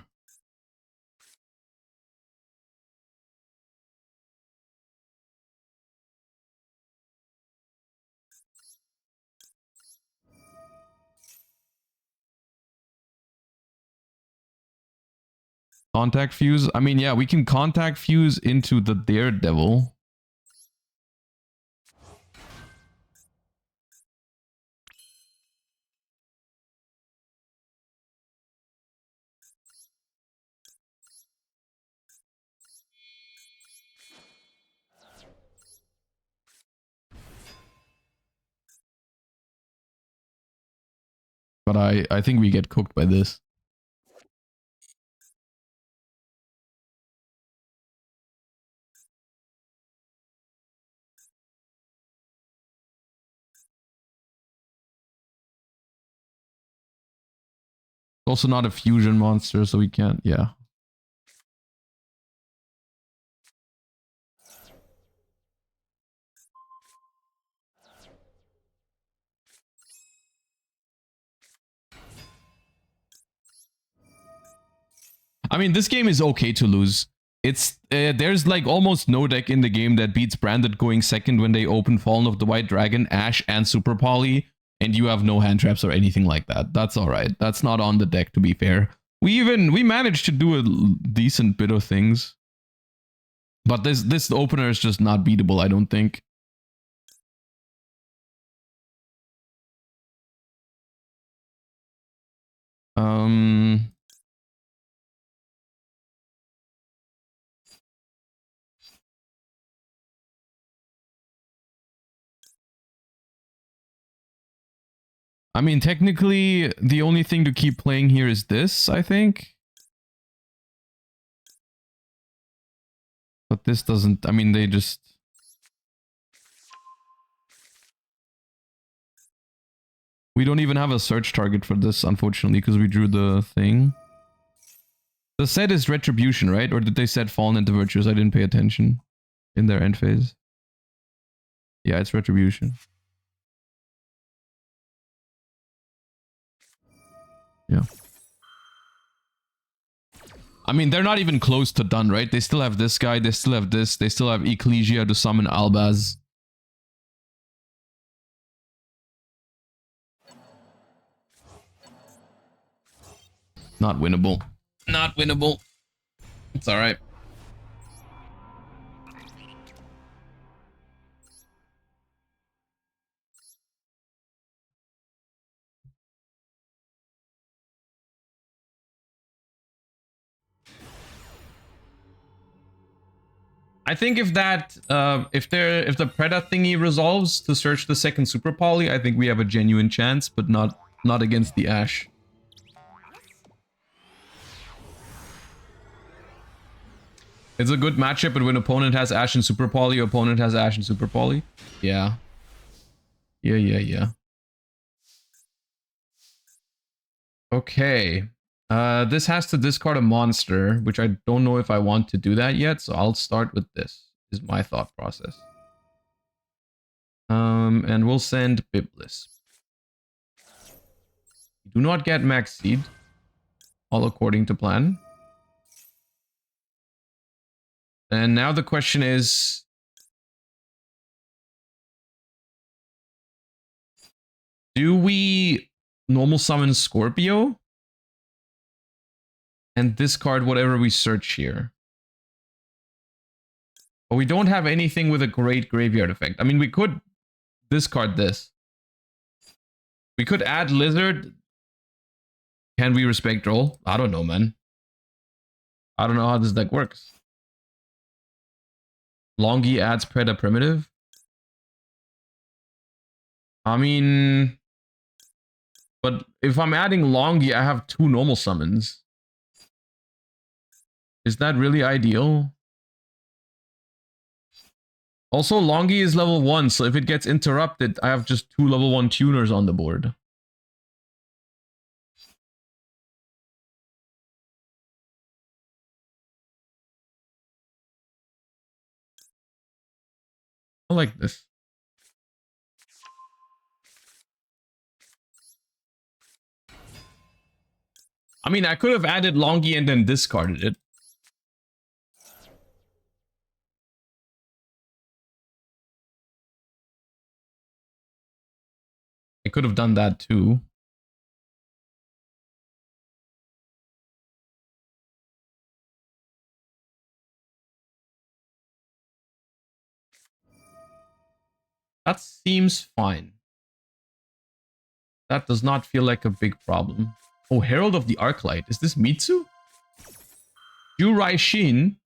Contact Fuse. I mean, yeah, we can Contact Fuse into the Daredevil. But I think we get cooked by this. Also not a fusion monster, so we can't, yeah. I mean, this game is okay to lose. It's there's like almost no deck in the game that beats Branded going second when they open Fallen of the White Dragon, Ash, and Super Poly, and you have no hand traps or anything like that. That's all right. That's not on the deck, to be fair. We managed to do a decent bit of things, but this opener is just not beatable, I don't think. I mean, technically, the only thing to keep playing here is this, I think. But this doesn't, I mean, they just... We don't even have a search target for this, unfortunately, because we drew the thing. The set is Retribution, right? Or did they set Fallen into Virtues? I didn't pay attention in their end phase. Yeah, it's Retribution. Yeah. I mean, they're not even close to done, right? They still have this guy, they still have this, they still have Ecclesia to summon Albaz. Not winnable. Not winnable. It's alright. I think if that if the Preda thingy resolves to search the second Super Poly, I think we have a genuine chance, but not against the Ash. It's a good matchup, but when opponent has Ash and Super Poly, opponent has Ash and Super Poly. Yeah. Yeah. Okay. This has to discard a monster, which I don't know if I want to do that yet, so I'll start with this, is my thought process. And we'll send Biblis. Do not get Max Seed. All according to plan. And now the question is... Do we normal summon Scorpio? And discard whatever we search here? But we don't have anything with a great graveyard effect. I mean, we could discard this. We could add Lizard. Can we respect roll? I don't know, man. I don't know how this deck works. Longi adds Preda Primitive. I mean... But if I'm adding Longi, I have 2 normal summons. Is that really ideal? Also, Longi is level 1, so if it gets interrupted, I have just 2 level 1 tuners on the board. I like this. I mean, I could have added Longi and then discarded it. I could have done that too. That seems fine. That does not feel like a big problem. Oh, Herald of the Arclight. Is this Mitsu? Jurai Shin.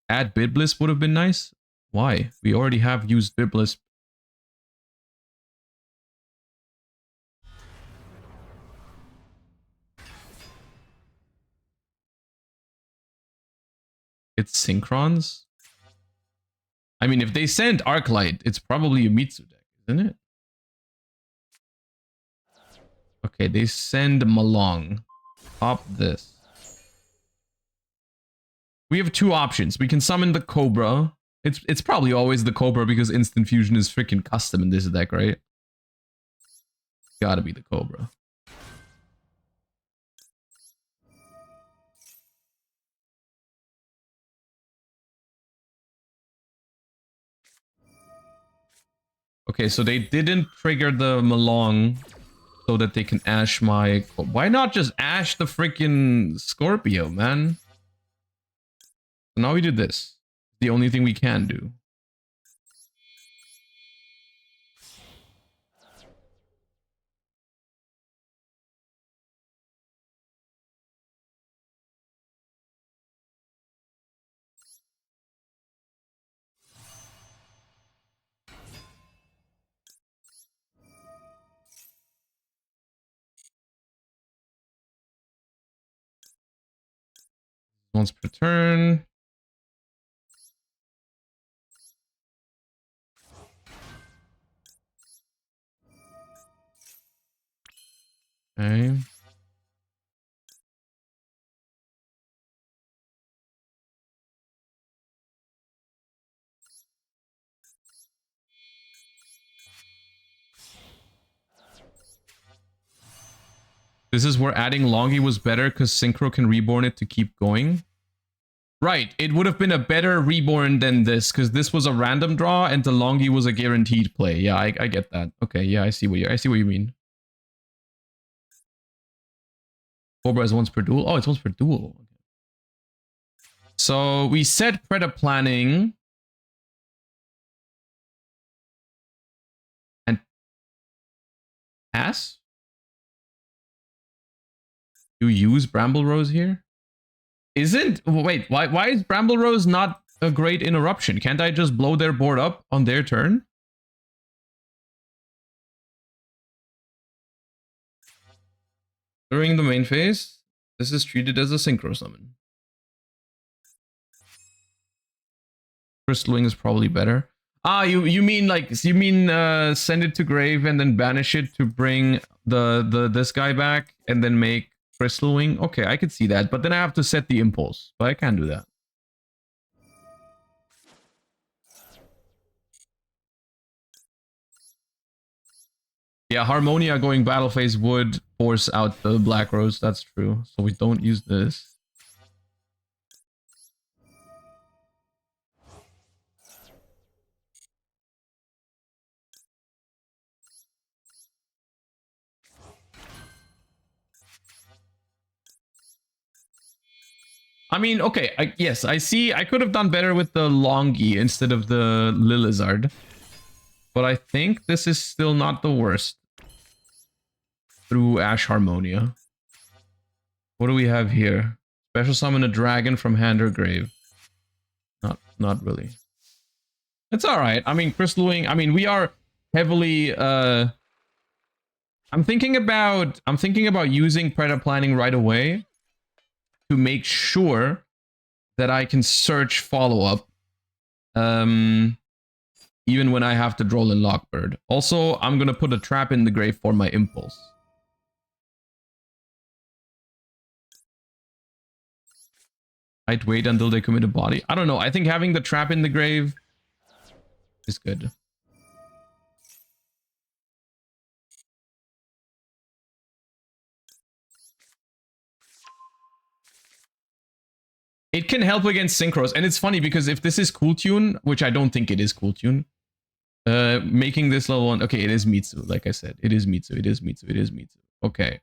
Add Biblis would have been nice. Why? We already have used Biblis. It's Synchrons. I mean, if they send Arclight, it's probably a Mitsu deck, isn't it? Okay, they send Malong. Pop this. We have two options. We can summon the Cobra. It's probably always the Cobra because Instant Fusion is freaking custom in this deck, right? Gotta be the Cobra. Okay, so they didn't trigger the Malong so that they can Ash my... Why not just Ash the freaking Scorpio, man? So now we do this. The only thing we can do. Once per turn. Okay. This is where adding Longi was better because Synchro can reborn it to keep going. Right, it would have been a better reborn than this because this was a random draw and the Longi was a guaranteed play. Yeah, I get that. Okay, yeah, I see what you mean. Cobra is once per duel. Oh, it's once per duel. So we said Predaplanting and pass. You use Bramble Rose here? Wait, why is Bramble Rose not a great interruption? Can't I just blow their board up on their turn? During the main phase, this is treated as a synchro summon. Crystal Wing is probably better. Ah, you mean send it to grave and then banish it to bring this guy back and then make Crystal Wing? Okay, I could see that, but then I have to set the impulse, but I can't do that. Yeah, Harmonia going battle phase would force out the Black Rose, that's true. So we don't use this. I mean, okay, yes, I see. I could have done better with the Longi instead of the Lilizard. But I think this is still not the worst. Through Ash Harmonia. What do we have here? Special summon a dragon from hand or grave. Not really. It's alright. I mean, Crystal Wing, I mean, we are heavily I'm thinking about using Predaplanting right away to make sure that I can search follow-up. Even when I have to draw in Lockbird. Also, I'm gonna put a trap in the grave for my impulse. I'd wait until they commit a body. I don't know. I think having the trap in the grave is good. It can help against synchros, and it's funny because if this is Cool Tune, which I don't think it is Cool Tune, making this level 1, okay, it is Mitsu, like I said, it is Mitsu, it is Mitsu, it is Mitsu. Okay,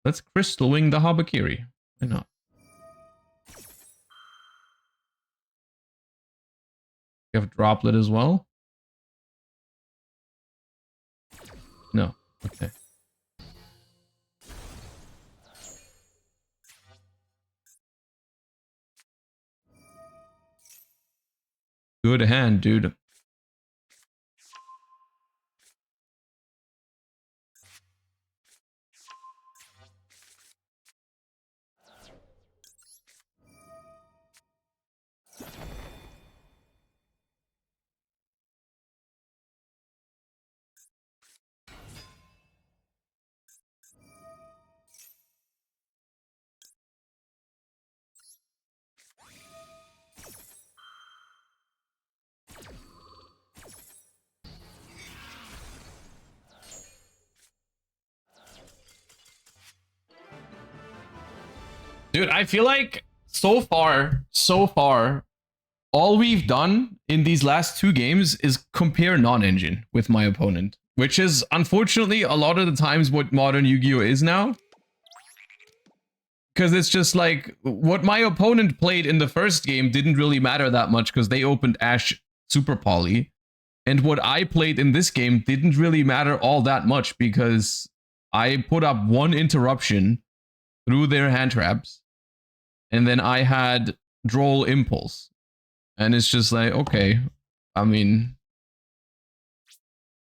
let's Crystal Wing the Habakiri. Why not? You have Droplet as well? No. Okay. Good hand, dude. Dude, I feel like so far, all we've done in these last two games is compare non-engine with my opponent, which is unfortunately a lot of the times what modern Yu-Gi-Oh is now. Because it's just like what my opponent played in the first game didn't really matter that much because they opened Ash Super Poly. And what I played in this game didn't really matter all that much because I put up one interruption through their hand traps. And then I had Droll Impulse. And it's just like, okay, I mean,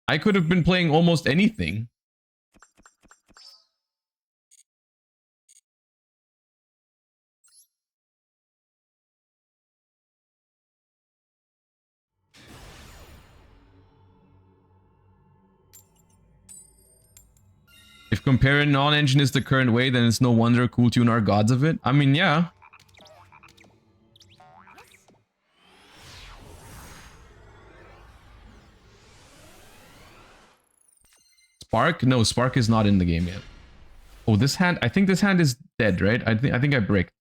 I could have been playing almost anything. If comparing non-engine is the current way, then it's no wonder Cool Tune are gods of it. I mean, yeah. Spark? No, Spark is not in the game yet. Oh, this hand, I think this hand is dead, right? I think I bricked.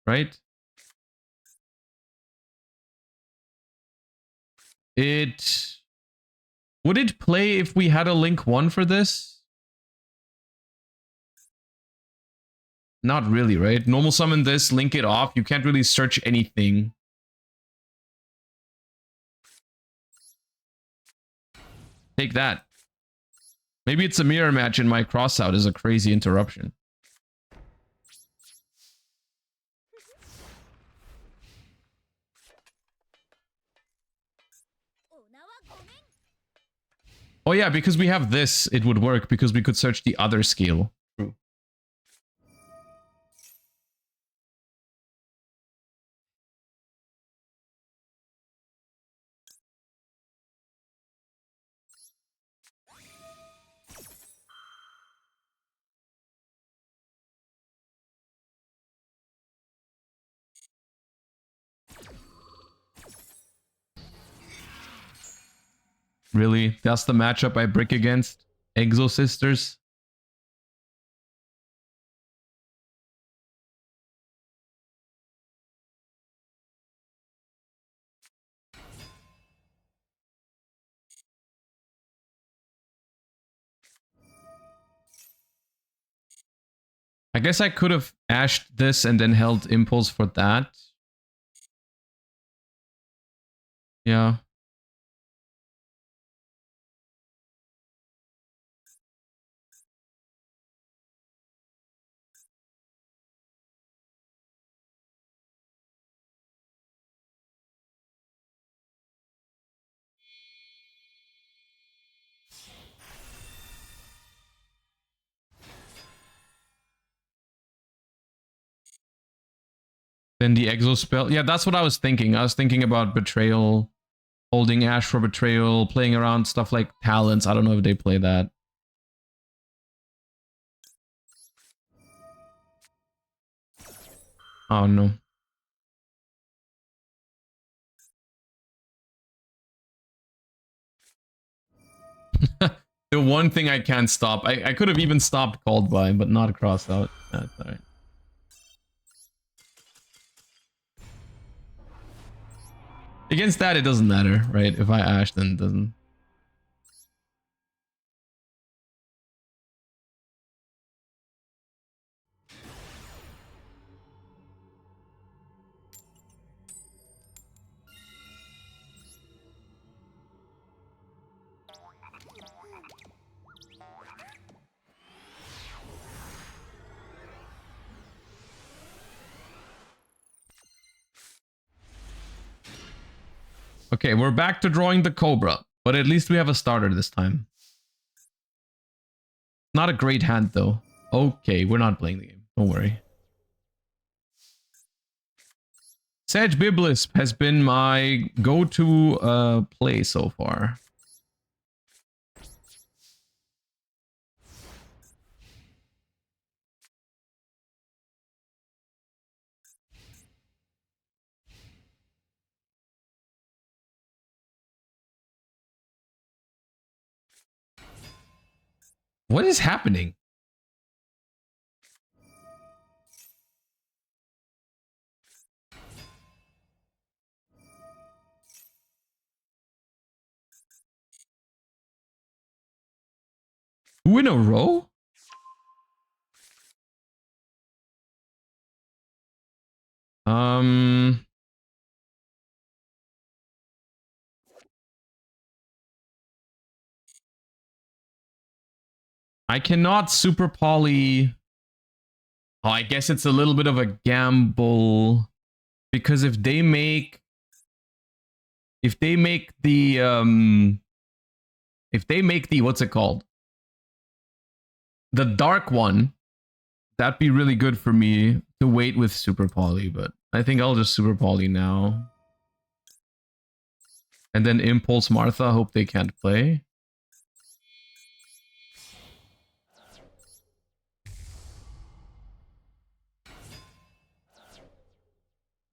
Right? Would it play if we had a Link 1 for this? Not really, right? Normal summon this, link it off. You can't really search anything. Take that. Maybe it's a mirror match and my crossout is a crazy interruption. Oh yeah, because we have this, it would work because we could search the other skill. True. Really? That's the matchup I brick against? Exo Sisters? I guess I could have ashed this and then held Impulse for that. Yeah. Then the Exo spell. Yeah, that's what I was thinking. I was thinking about Betrayal, holding Ash for Betrayal, playing around stuff like Talents. I don't know if they play that. Oh no. The one thing I can't stop. I could have even stopped Called By, but not crossed out. That's alright. Against that, it doesn't matter, right? If I ash, then it doesn't. Okay, we're back to drawing the Cobra, but at least we have a starter this time. Not a great hand, though. Okay, we're not playing the game. Don't worry. Sedge Biblisp has been my go-to play so far. What is happening? Two in a row? I cannot super poly. Oh, I guess it's a little bit of a gamble because if they make the what's it called? The dark one, that'd be really good for me to wait with super poly, but I think I'll just super poly now. And then Impulse Martha, hope they can't play.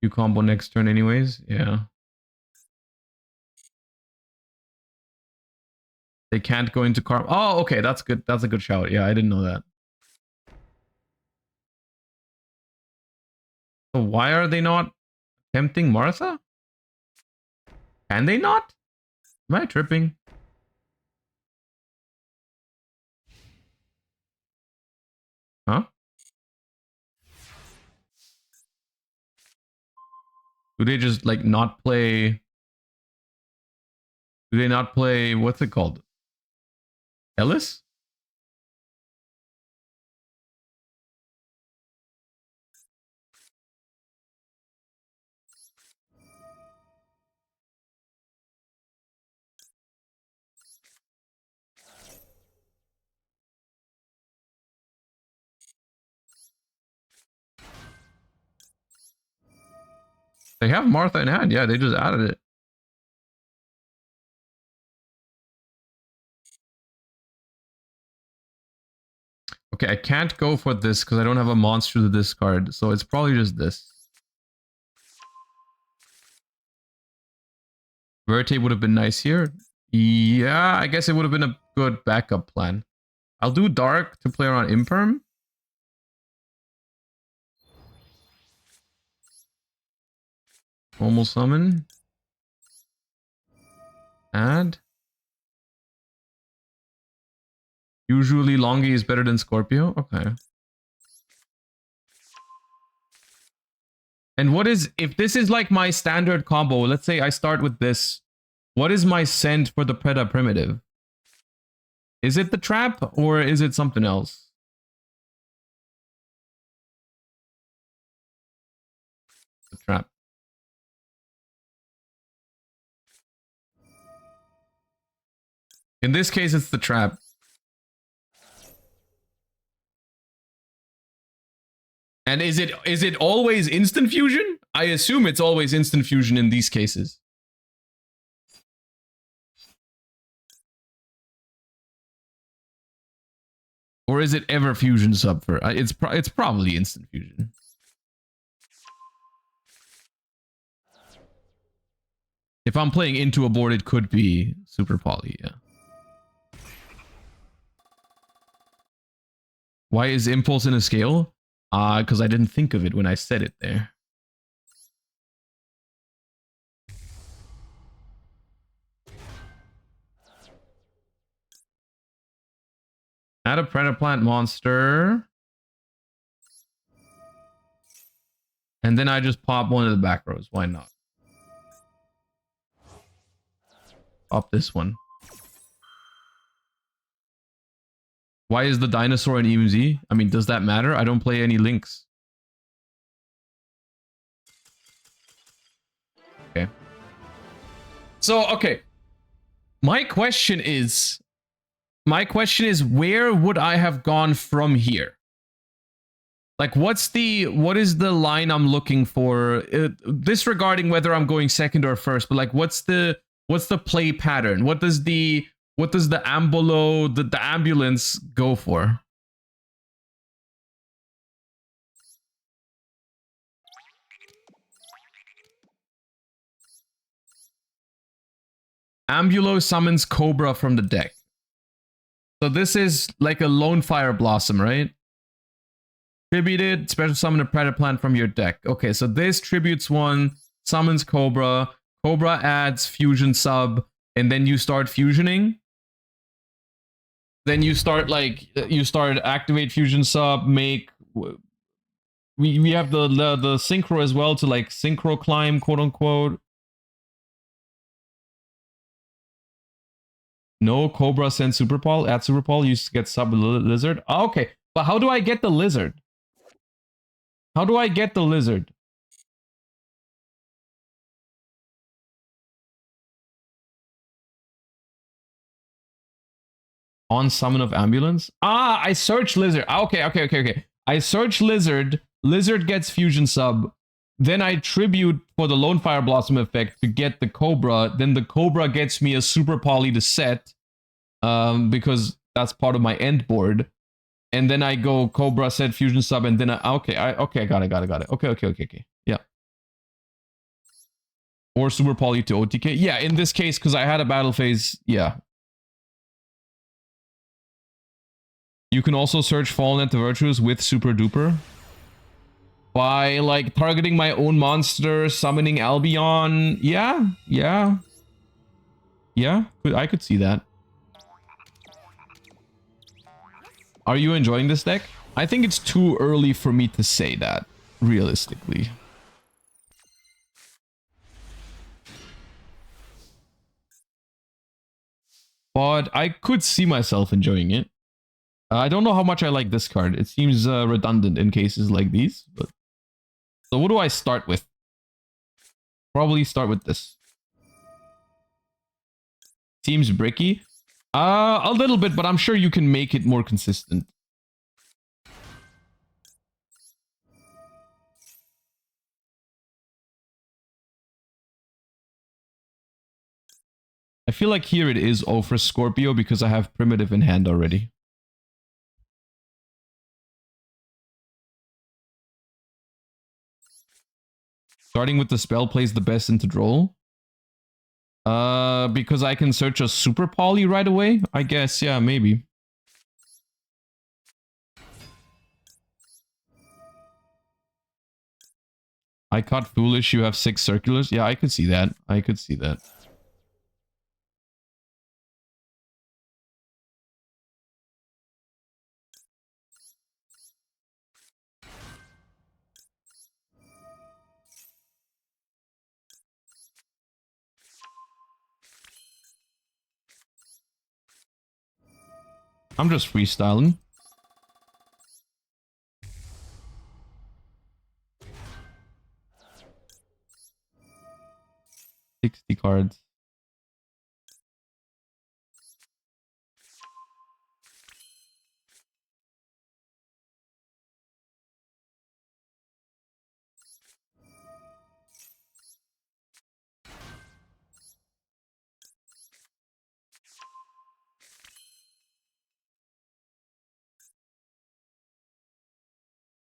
You combo next turn anyways, yeah. They can't go into car. Oh, okay, that's good. That's a good shout. Yeah, I didn't know that. So why are they not tempting Martha? Can they not? Am I tripping? Huh? Do they just like not play? Do they not play? What's it called? Ellis? They have Martha in hand. Yeah, they just added it. Okay, I can't go for this because I don't have a monster to discard. So it's probably just this. Verte would have been nice here. Yeah, I guess it would have been a good backup plan. I'll do Dark to play around Imperm. Normal summon. Add. Usually Longi is better than Scorpio. Okay. And what is, if this is like my standard combo, let's say I start with this, what is my send for the Preda primitive? Is it the trap or is it something else? The trap. In this case, it's the trap. And is it always instant fusion? I assume it's always instant fusion in these cases. Or is it ever fusion sub for? It's probably instant fusion. If I'm playing into a board, it could be super poly, yeah. Why is Impulse in a scale? Because I didn't think of it when I said it there. Add a Predaplant monster. And then I just pop one of the back rows. Why not? Pop this one. Why is the dinosaur in EMZ? I mean, does that matter? I don't play any links. Okay. So, okay. My question is, where would I have gone from here? Like, what is the line I'm looking for? Disregarding whether I'm going second or first, but like, what's the play pattern? What does the the ambulance go for? Ambulo summons Cobra from the deck. So this is like a Lone Fire Blossom, right? Tributed, special summon a Predaplant from your deck. Okay, so this tributes one, summons Cobra. Cobra adds fusion sub, and then you start fusioning. Then you start activate fusion sub, make. We have the synchro as well to like synchro climb, quote unquote. No, Cobra sends Super Paul. Add Super Paul, you get sub lizard. Oh, okay, but how do I get the lizard? How do I get the lizard? On summon of ambulance? Ah, I search lizard. Okay. I search lizard. Lizard gets fusion sub. Then I tribute for the Lone Fire Blossom effect to get the Cobra. Then the Cobra gets me a Super Poly to set. Because that's part of my end board. And then I go Cobra set fusion sub, and then I got it. Okay. Yeah. Or Super Poly to OTK. Yeah, in this case, because I had a battle phase, yeah. You can also search Fallen at the Virtues with Super Duper. By, like, targeting my own monster, summoning Albion. Yeah. I could see that. Are you enjoying this deck? I think it's too early for me to say that, realistically. But I could see myself enjoying it. I don't know how much I like this card. It seems redundant in cases like these. But so what do I start with? Probably start with this. Seems bricky. A little bit, but I'm sure you can make it more consistent. I feel like here it is O for Scorpio because I have Primitive in hand already. Starting with the spell plays the best into draw. Because I can search a Super Poly right away? I guess, yeah, maybe. I caught Foolish, you have 6 circulars. Yeah, I could see that. I'm just freestyling. 60 cards.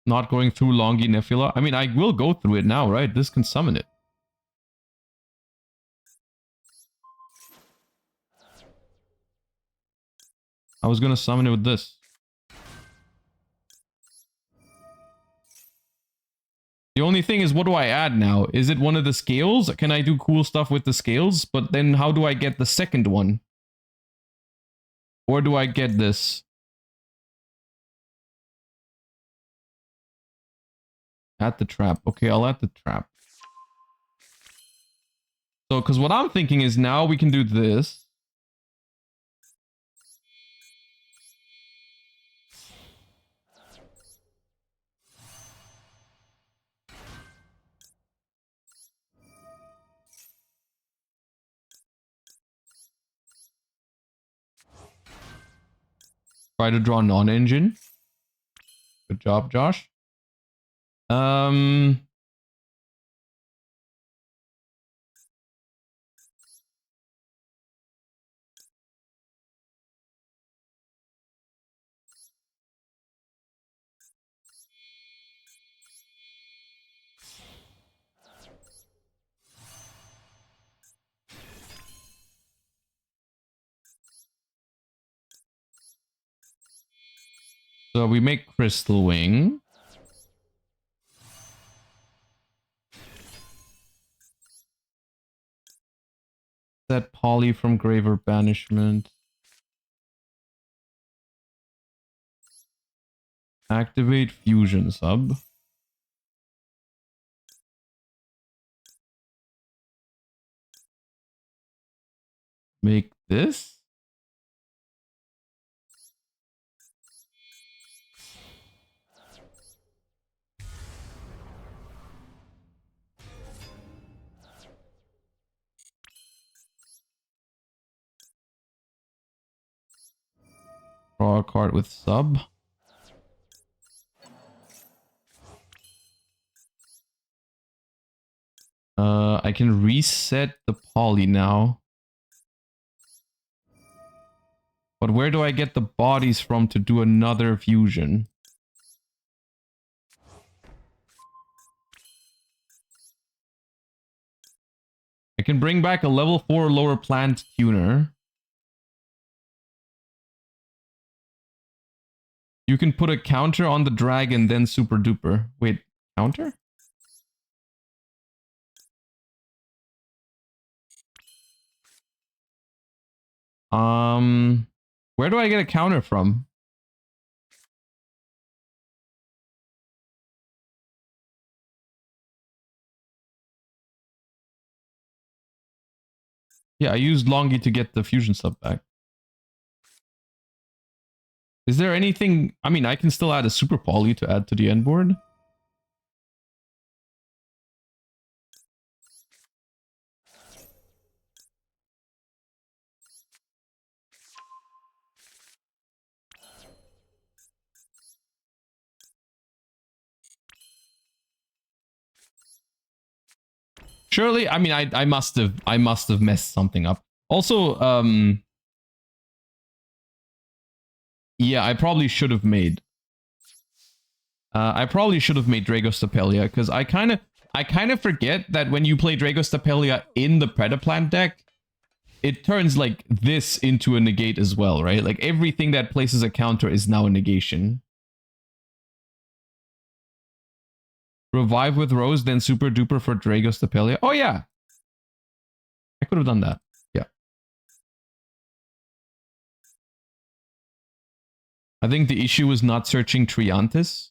Not going through Longi Nephila. I mean, I will go through it now, right? This can summon it. I was gonna summon it with this. The only thing is, what do I add now? Is it one of the scales? Can I do cool stuff with the scales? But then how do I get the second one? Or do I get this? Add the trap. Okay, I'll add the trap. So, because what I'm thinking is now we can do this. Try to draw non-engine. Good job, Josh. So we make Crystal Wing. Set Poly from Graver Banishment. Activate Fusion Sub. Make this. Draw a card with sub. I can reset the poly now. But where do I get the bodies from to do another fusion? I can bring back a level 4 lower plant tuner. You can put a counter on the dragon, then super duper. Wait, counter? Where do I get a counter from? Yeah, I used Longi to get the fusion sub back. Is there anything... I mean, I can still add a super poly to add to the end board. Surely, I mean, I must have messed something up. Also, yeah, I probably should have made Dragostapelia, because I kind of forget that when you play Dragostapelia in the Predaplant deck, it turns like this into a negate as well, right? Like everything that places a counter is now a negation. Revive with Rose, then Super Duper for Dragostapelia. Oh yeah, I could have done that. Yeah. I think the issue was not searching Triantis.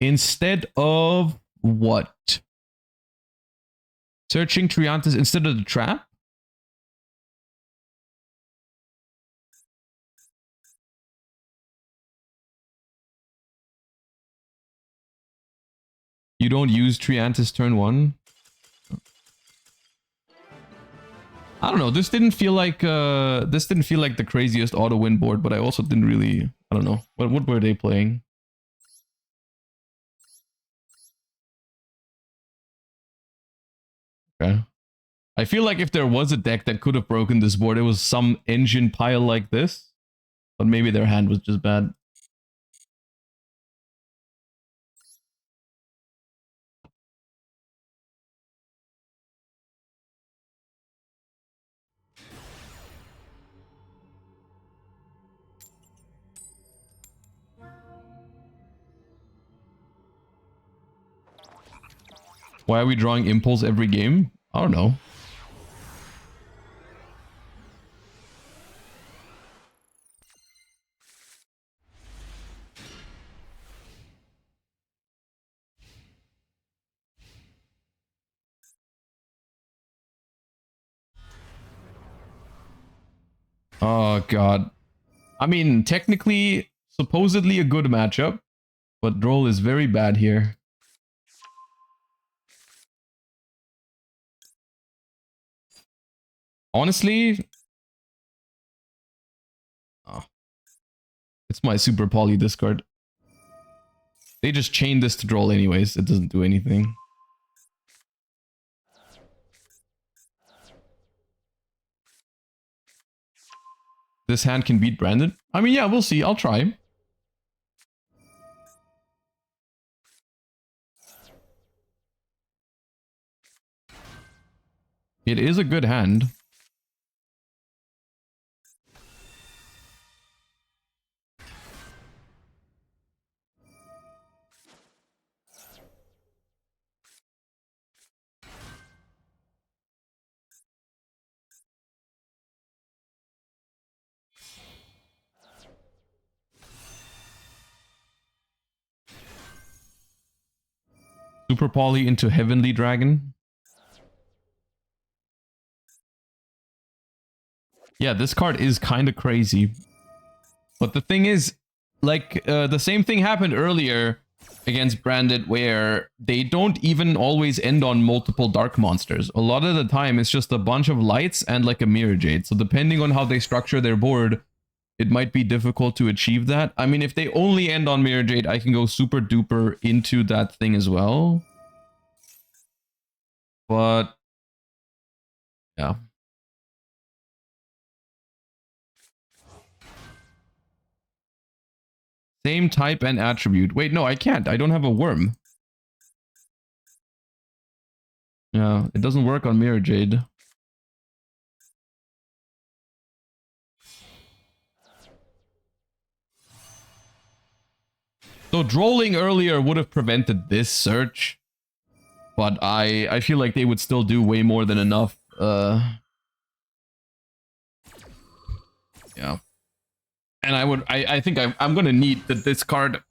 Instead of what? Searching Triantis instead of the trap? You don't use Triantis turn 1? I don't know. This didn't feel like the craziest auto win board, but I also didn't really... I don't know. What were they playing? Okay. I feel like if there was a deck that could have broken this board, it was some engine pile like this. But maybe their hand was just bad. Why are we drawing Impulse every game? I don't know. Oh god. I mean, technically, supposedly a good matchup, but Droll is very bad here. Honestly... Oh. It's my super poly discard. They just chain this to draw anyways. It doesn't do anything. This hand can beat Branded. I mean, yeah, we'll see. I'll try. It is a good hand. Super Poly into Heavenly Dragon. Yeah, this card is kind of crazy. But the thing is, like, the same thing happened earlier against Branded where they don't even always end on multiple dark monsters. A lot of the time, it's just a bunch of lights and like a Mirror Jade. So depending on how they structure their board, it might be difficult to achieve that. I mean, if they only end on Mirror Jade, I can go super duper into that thing as well. But yeah. Same type and attribute. Wait, no, I can't. I don't have a worm. Yeah, it doesn't work on Mirror Jade. So drolling earlier would have prevented this search. But I feel like they would still do way more than enough. Yeah. And I think I'm gonna need this card.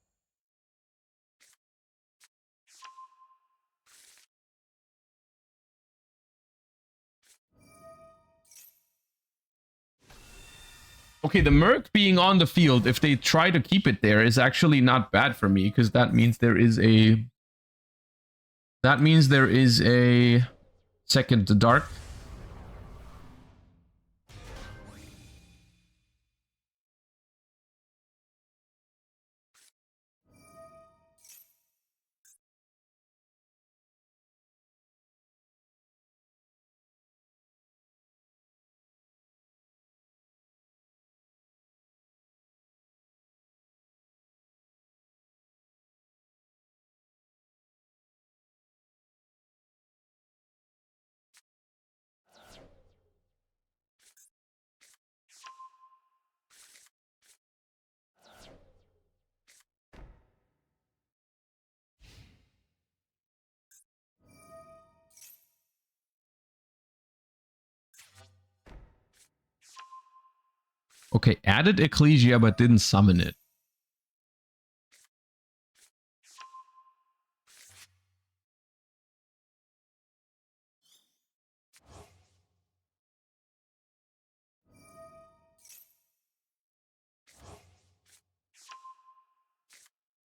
Okay, the Merc being on the field, if they try to keep it there, is actually not bad for me, because that means there is a... That means there is a second Dark. Okay, added Ecclesia but didn't summon it.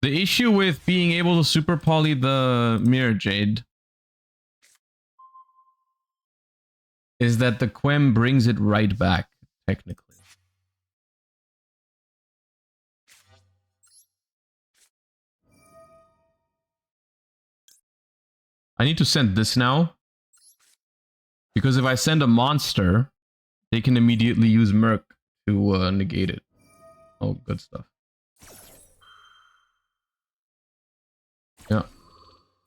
The issue with being able to super poly the Mirror Jade is that the Quem brings it right back, technically. I need to send this now. Because if I send a monster, they can immediately use Merc to negate it. Oh, good stuff. Yeah.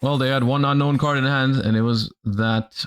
Well, they had one unknown card in hand, and it was that.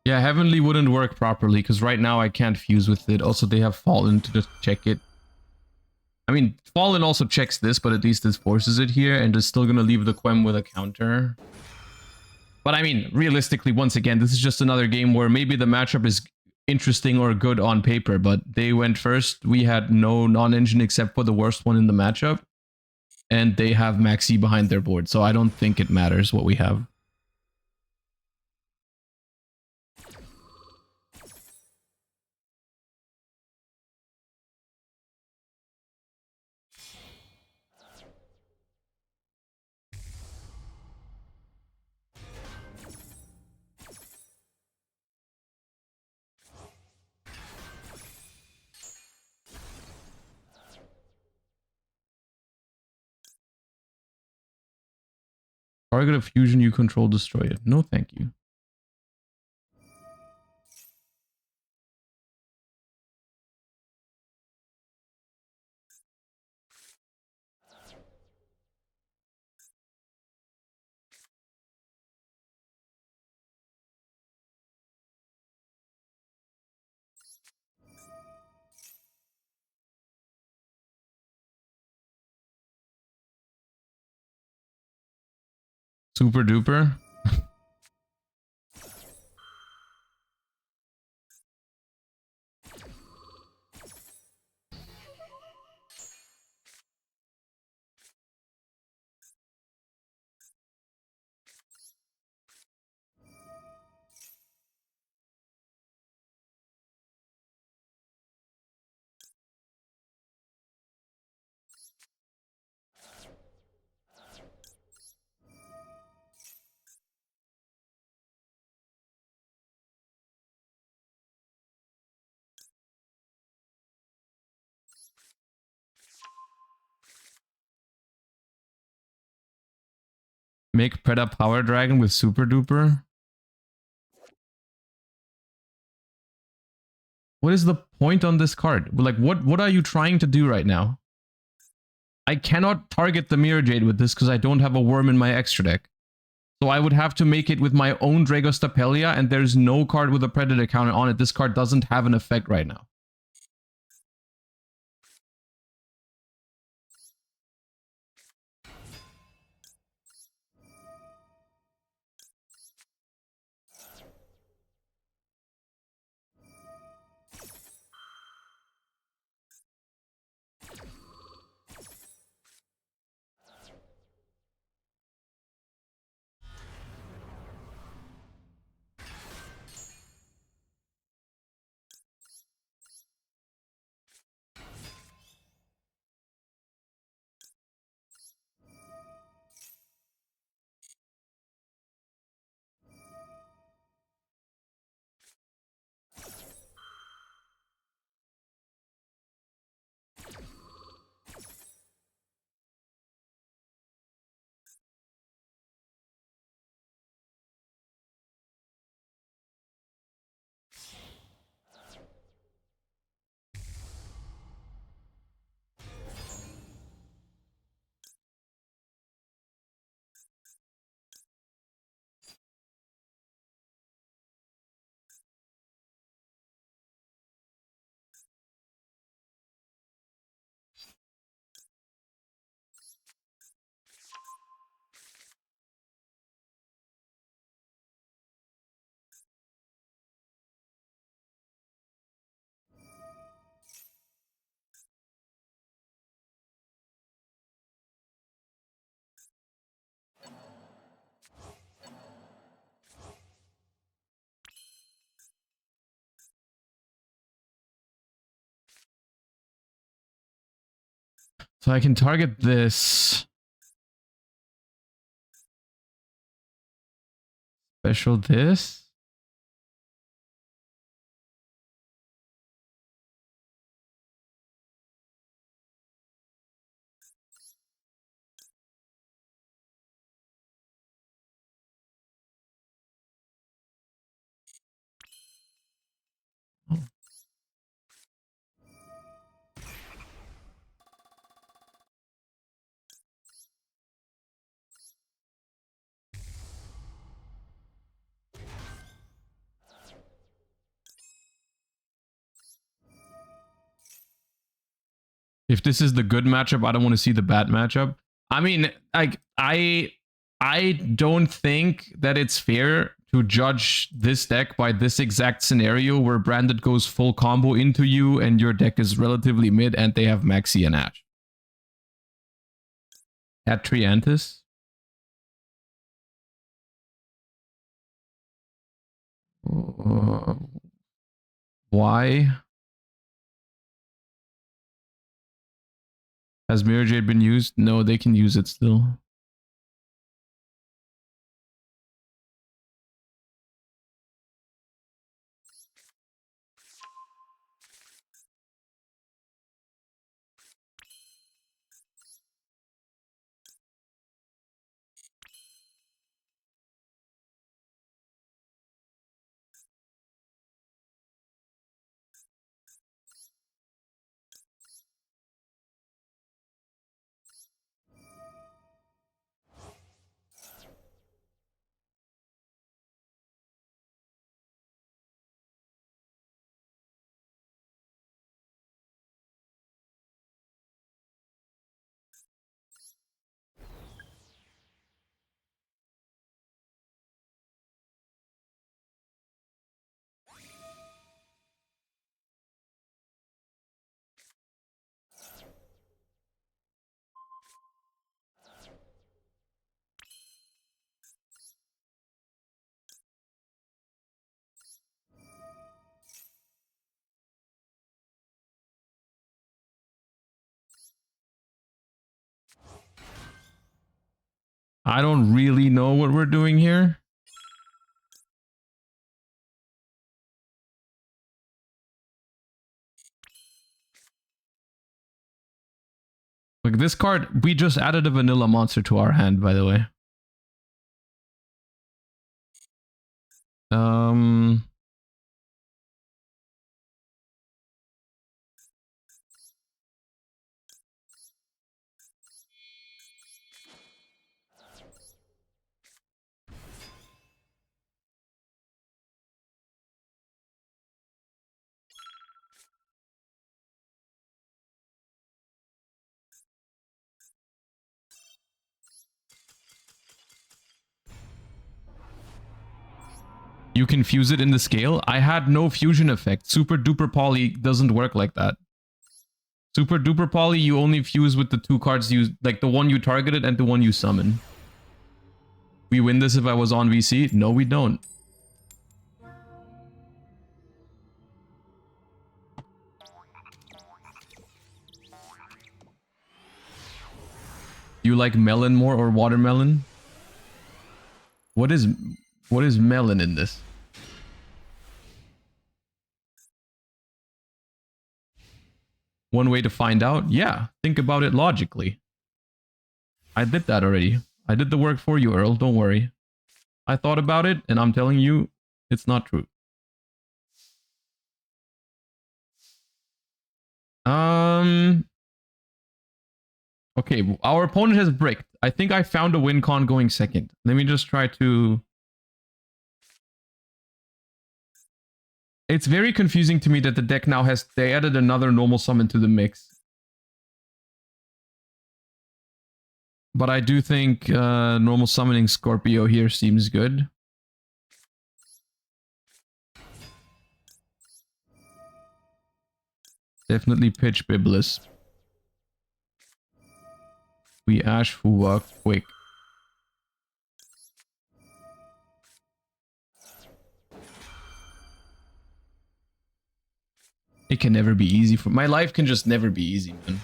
Yeah, Heavenly wouldn't work properly because right now I can't fuse with it. Also, they have Fallen to just check it. I mean, Fallen also checks this, but at least this forces it here, and it's still gonna leave the Quem with a counter. But I mean, realistically, once again, this is just another game where maybe the matchup is interesting or good on paper, but they went first. We had no non-engine except for the worst one in the matchup, and they have Maxi behind their board, so I don't think it matters what we have. Target of fusion you control, destroy it. No, thank you. Super duper. Make Preda Power Dragon with Super Duper. What is the point on this card? Like, what are you trying to do right now? I cannot target the Mirror Jade with this because I don't have a worm in my extra deck. So I would have to make it with my own Dragostapelia, and there's no card with a Predator counter on it. This card doesn't have an effect right now. So I can target this. Special this. If this is the good matchup, I don't want to see the bad matchup. I mean, like I don't think that it's fair to judge this deck by this exact scenario where Branded goes full combo into you and your deck is relatively mid and they have Maxi and Ash. At Triantis? Why? Has Mirror Jade been used? No, they can use it still. I don't really know what we're doing here. Like this card, we just added a vanilla monster to our hand, by the way. You can fuse it in the scale. I had no fusion effect. Super duper poly doesn't work like that. Super duper poly, you only fuse with the two cards you like, the one you targeted and the one you summon. We win this if I was on VC? No, we don't. You like melon more or watermelon? What is melon in this? One way to find out? Yeah, think about it logically. I did that already. I did the work for you, Earl. Don't worry. I thought about it, and I'm telling you, it's not true. Okay, our opponent has bricked. I think I found a win con going second. Let me just try to... It's very confusing to me that the deck now has... They added another normal summon to the mix. But I do think normal summoning Scorpio here seems good. Definitely pitch Biblis. We Ash Fuwa quick. It can never be easy for... My life can just never be easy, man.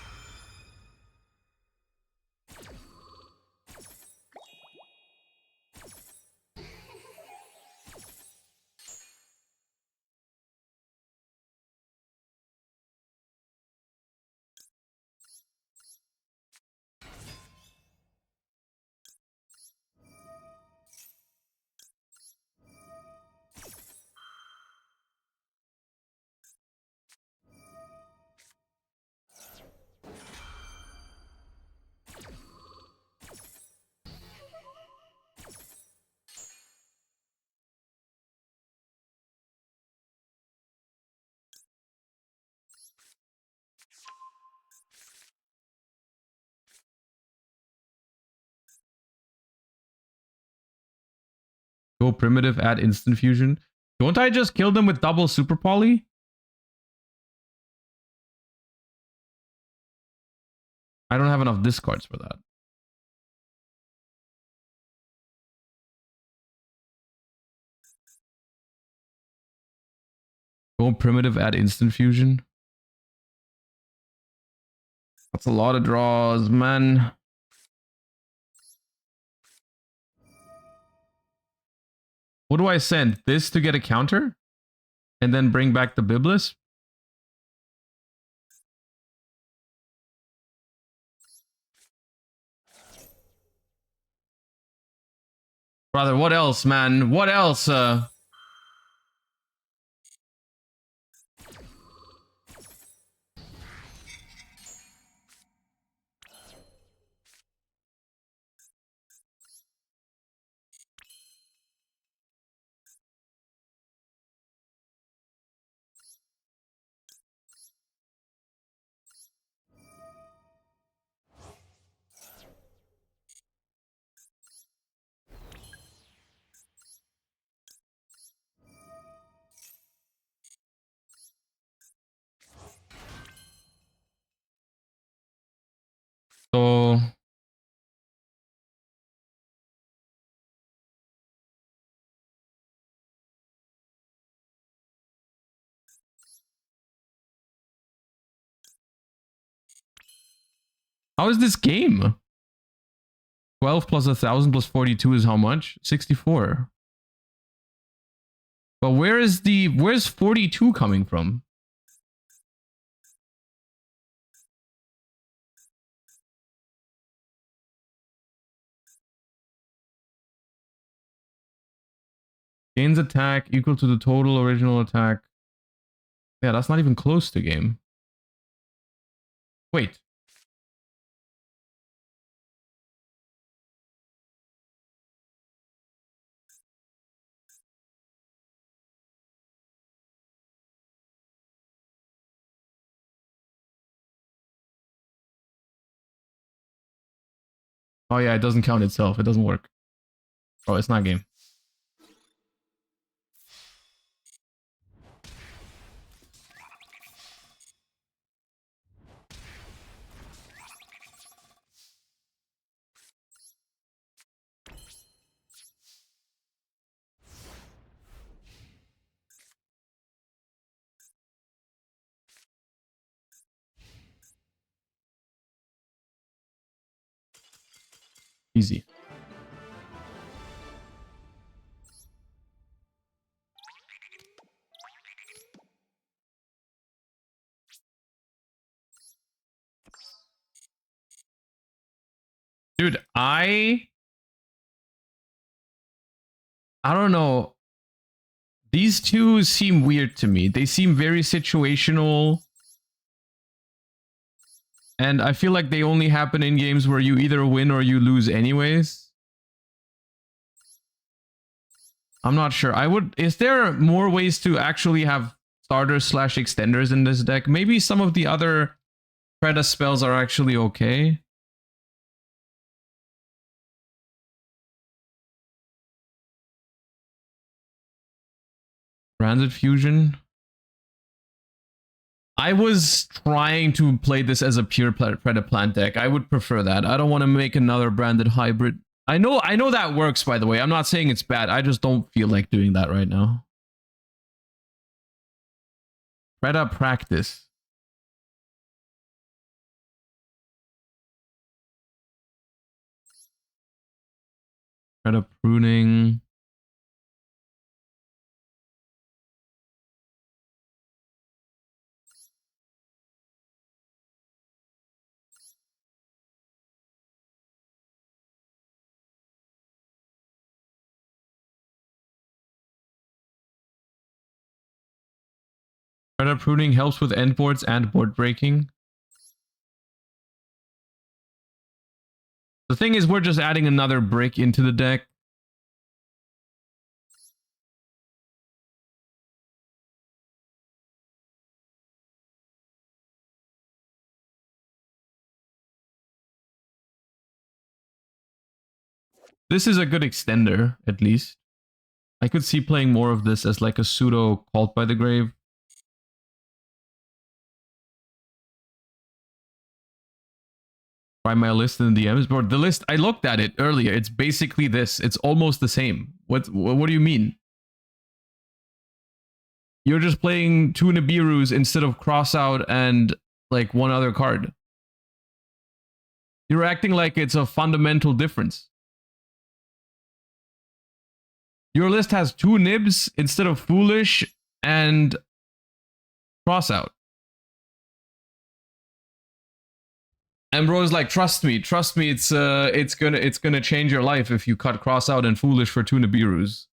Go primitive, add instant fusion. Don't I just kill them with double super poly? I don't have enough discards for that. Go primitive, add instant fusion. That's a lot of draws, man. What do I send? This to get a counter? And then bring back the Biblis? Brother, what else, man? What else? So how is this game? 12 plus 1,000 plus 42 is how much? 64. But where's 42 coming from? Gains attack equal to the total original attack. Yeah, that's not even close to game. Wait. Oh yeah, it doesn't count itself. It doesn't work. Oh, it's not game. Easy. Dude, I don't know. These two seem weird to me. They seem very situational. And I feel like they only happen in games where you either win or you lose anyways. I'm not sure. Is there more ways to actually have starters slash extenders in this deck? Maybe some of the other Preda spells are actually okay. Transit Fusion. I was trying to play this as a pure Predaplant deck. I would prefer that. I don't want to make another branded hybrid. I know that works, by the way. I'm not saying it's bad. I just don't feel like doing that right now. Preda Practice. Preda Pruning. Preda Pruning helps with endboards and board breaking. The thing is, we're just adding another brick into the deck. This is a good extender, at least. I could see playing more of this as like a pseudo Cult by the Grave. Try my list in the DMs, but the list, I looked at it earlier. It's basically this. It's almost the same. What do you mean? You're just playing two Nibiru's instead of Crossout and like one other card. You're acting like it's a fundamental difference. Your list has two Nibs instead of Foolish and Crossout. And Bro's like, trust me, it's gonna change your life if you cut Crossout and Foolish for two Nibiru's.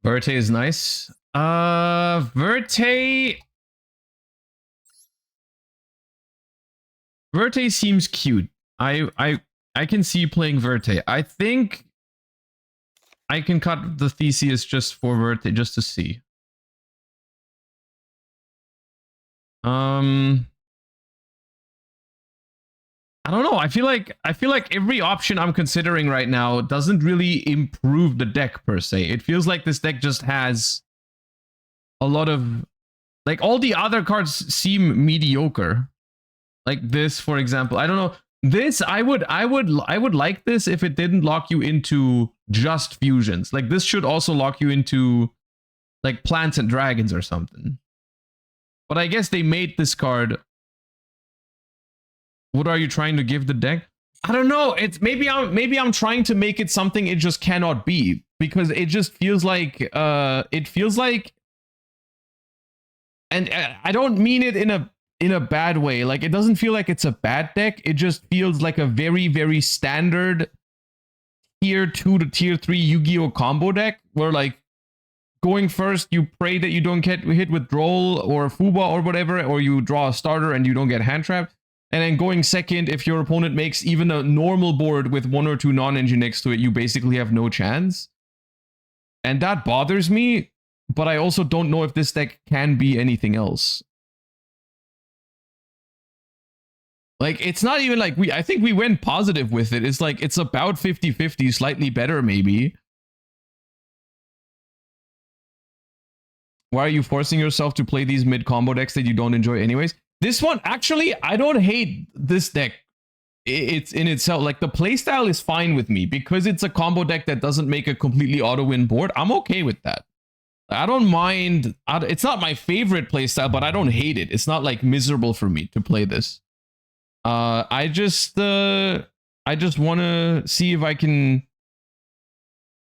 Verte is nice. Verte seems cute. I can see playing Verte. I think I can cut the Theseus just for Verte, just to see. I don't know. I feel like every option I'm considering right now doesn't really improve the deck per se. It feels like this deck just has a lot of, like, all the other cards seem mediocre. Like this, for example. I don't know. This I would like this if it didn't lock you into just fusions. Like this should also lock you into like plants and dragons or something. But I guess they made this card. What are you trying to give the deck? I don't know. It's maybe I'm trying to make it something it just cannot be, because it just feels like and I don't mean it in a bad way. Like, it doesn't feel like it's a bad deck. It just feels like a very, very standard tier 2 to tier 3 Yu-Gi-Oh combo deck, where like going first, you pray that you don't get hit with Droll or Fuba or whatever, or you draw a starter and you don't get hand trapped. And then going second, if your opponent makes even a normal board with one or two non-engine next to it, you basically have no chance. And that bothers me, but I also don't know if this deck can be anything else. Like, it's not even like I think we went positive with it. It's like, it's about 50-50, slightly better maybe. Why are you forcing yourself to play these mid-combo decks that you don't enjoy anyways? This one, actually, I don't hate this deck. It's in itself, like, the playstyle is fine with me because it's a combo deck that doesn't make a completely auto-win board. I'm okay with that. I don't mind. It's not my favorite playstyle, but I don't hate it. It's not like miserable for me to play this. I just want to see if I can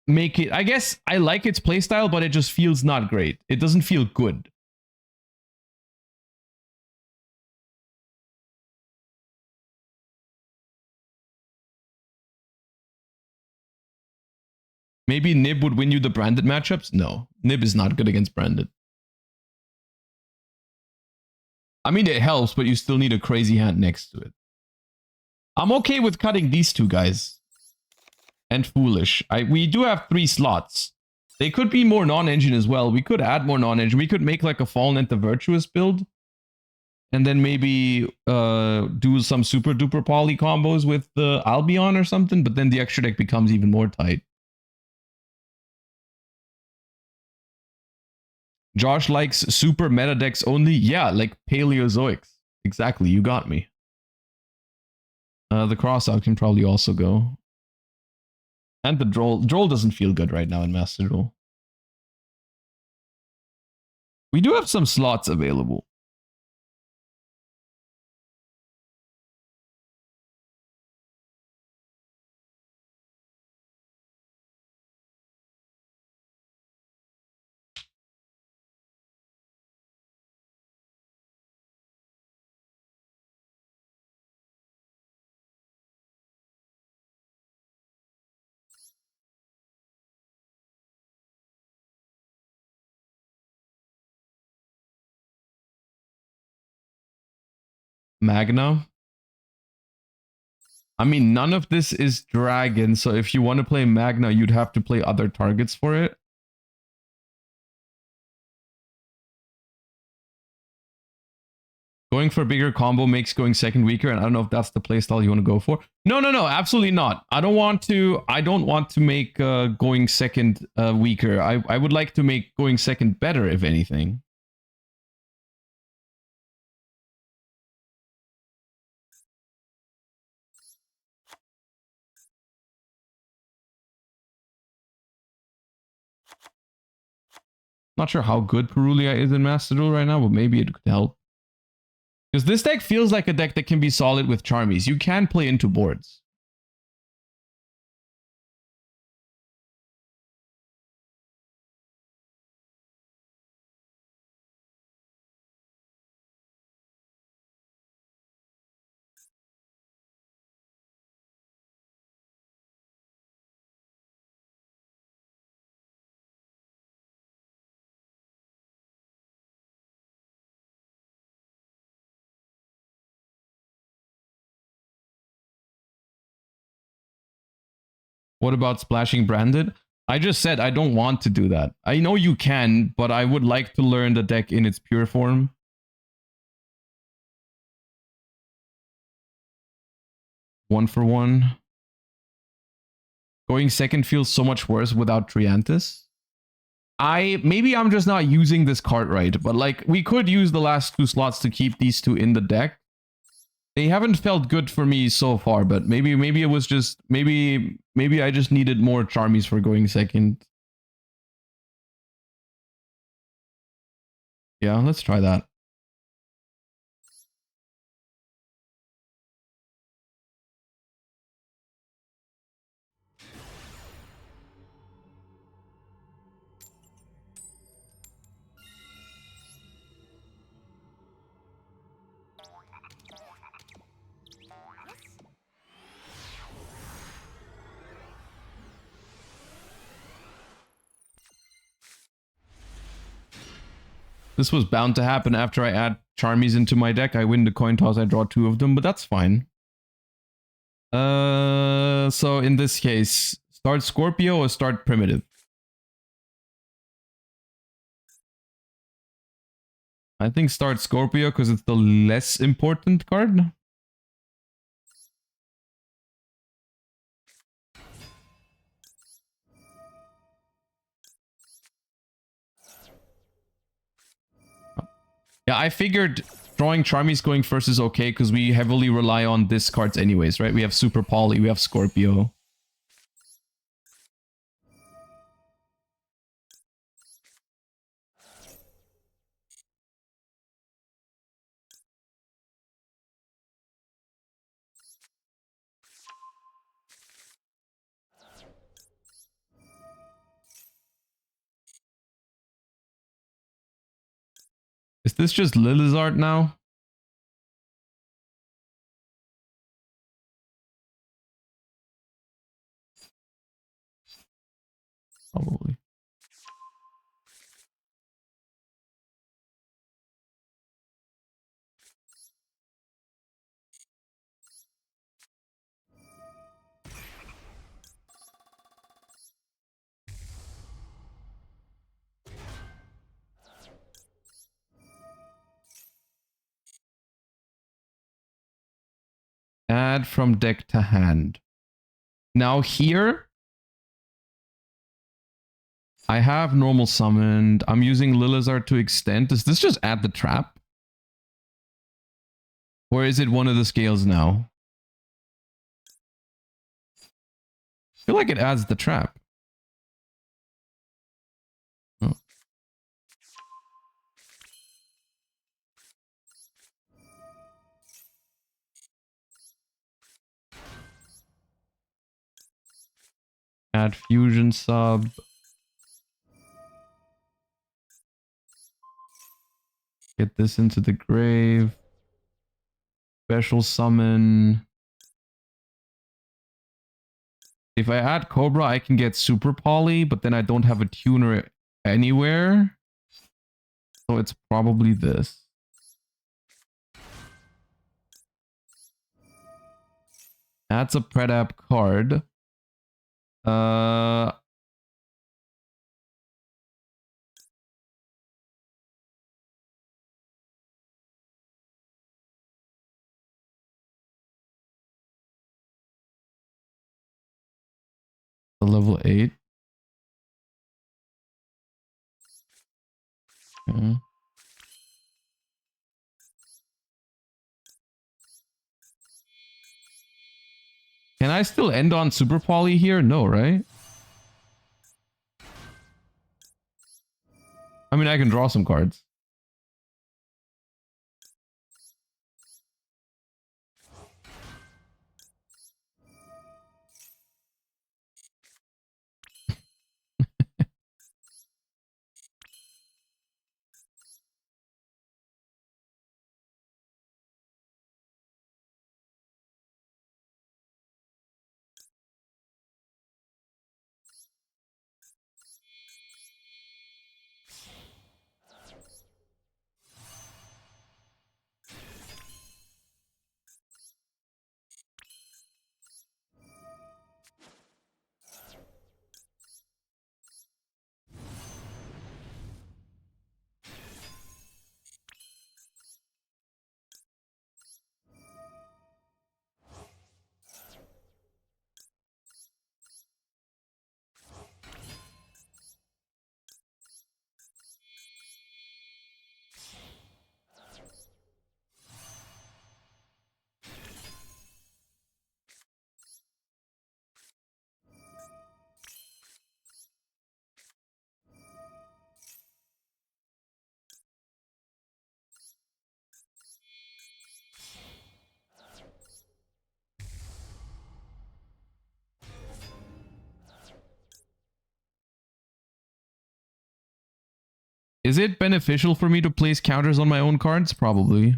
make it. I guess I like its playstyle, but it just feels not great. It doesn't feel good. Maybe Nib would win you the branded matchups? No, Nib is not good against branded. I mean, it helps, but you still need a crazy hand next to it. I'm okay with cutting these two guys. And Foolish. We do have 3 slots. They could be more non-engine as well. We could add more non-engine. We could make like a Fallen and the Virtuous build. And then maybe do some super duper poly combos with the Albion or something. But then the extra deck becomes even more tight. Josh likes super meta decks only. Yeah, like Paleozoics. Exactly, you got me. The Crossout can probably also go. And the Droll. Droll doesn't feel good right now in Master Duel. We do have some slots available. Magna. I mean, none of this is dragon, so if you want to play Magna, you'd have to play other targets for it. Going for a bigger combo makes going second weaker, and I don't know if that's the playstyle you want to go for. No, absolutely not. I don't want to make going second weaker. I would like to make going second better, if anything. Not sure how good Perulia is in Master Duel right now, but maybe it could help. Because this deck feels like a deck that can be solid with Charmies. You can play into boards. What about splashing branded? I just said I don't want to do that. I know you can, but I would like to learn the deck in its pure form. One for one. Going second feels so much worse without Triantis. Maybe I'm just not using this card right, but like we could use the last 2 slots to keep these 2 in the deck. They haven't felt good for me so far, but maybe it was just maybe I just needed more Charmies for going second. Yeah, let's try that. This was bound to happen after I add Charmies into my deck. I win the coin toss, I draw 2 of them, but that's fine. So in this case, start Scorpio or start Primitive? I think start Scorpio because it's the less important card. Yeah, I figured drawing Charmies going first is okay because we heavily rely on this cards anyways, right? We have Super Poly, we have Scorpio. Is this just Lilizard now? Probably. Add from deck to hand. Now here, I have normal summoned. I'm using Lilizard to extend. Does this just add the trap? Or is it one of the scales now? I feel like it adds the trap. Oh. Add fusion sub. Get this into the grave. Special summon. If I add Cobra, I can get Super Poly, but then I don't have a tuner anywhere. So it's probably this. That's a Predap card. Level 8. Okay. Can I still end on Super Poly here? No, right? I mean, I can draw some cards. Is it beneficial for me to place counters on my own cards? Probably.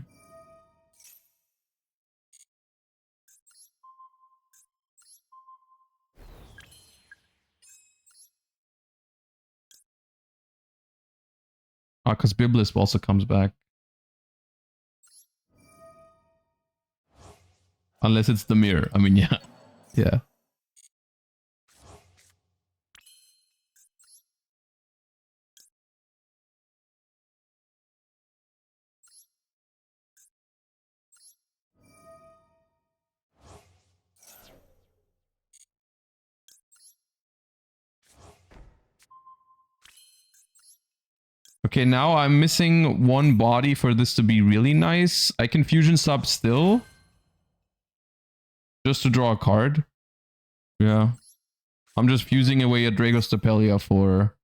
Because Biblisp also comes back. Unless it's the mirror. I mean, yeah. Yeah. Okay, now I'm missing one body for this to be really nice. I can fusion sub still. Just to draw a card. Yeah. I'm just fusing away a Dragostapelia for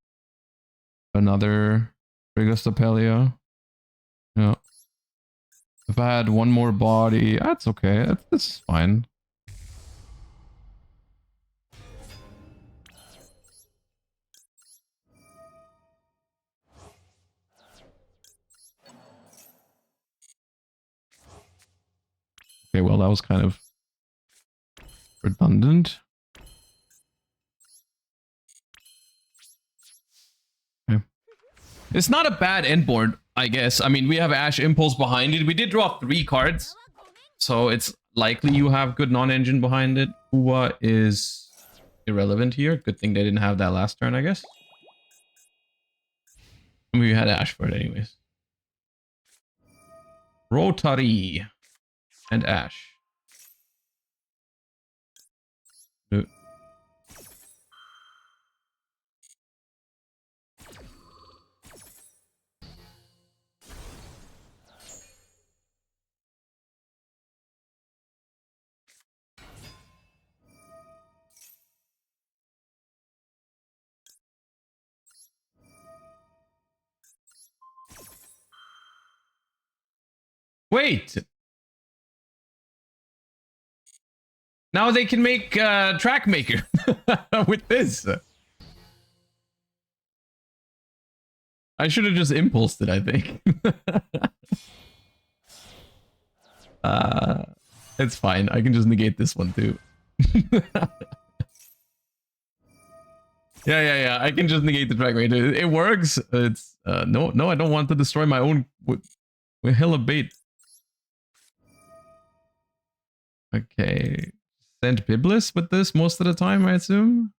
another Dragostapelia. Yeah. If I had one more body, that's okay. This is fine. Okay, well, that was kind of redundant. Okay. It's not a bad end board, I guess. I mean, we have Ash Impulse behind it. We did draw 3 cards, so it's likely you have good non-engine behind it. Ua is irrelevant here. Good thing they didn't have that last turn, I guess. We had Ash for it anyways. Rotary and Ash. No. Wait! Now they can make Track Maker with this. I should have just impulsed it, I think. It's fine. I can just negate this one too. Yeah. I can just negate the Track Maker. It works. It's no, I don't want to destroy my own with hella bait. Okay. Biblis with this most of the time, I assume.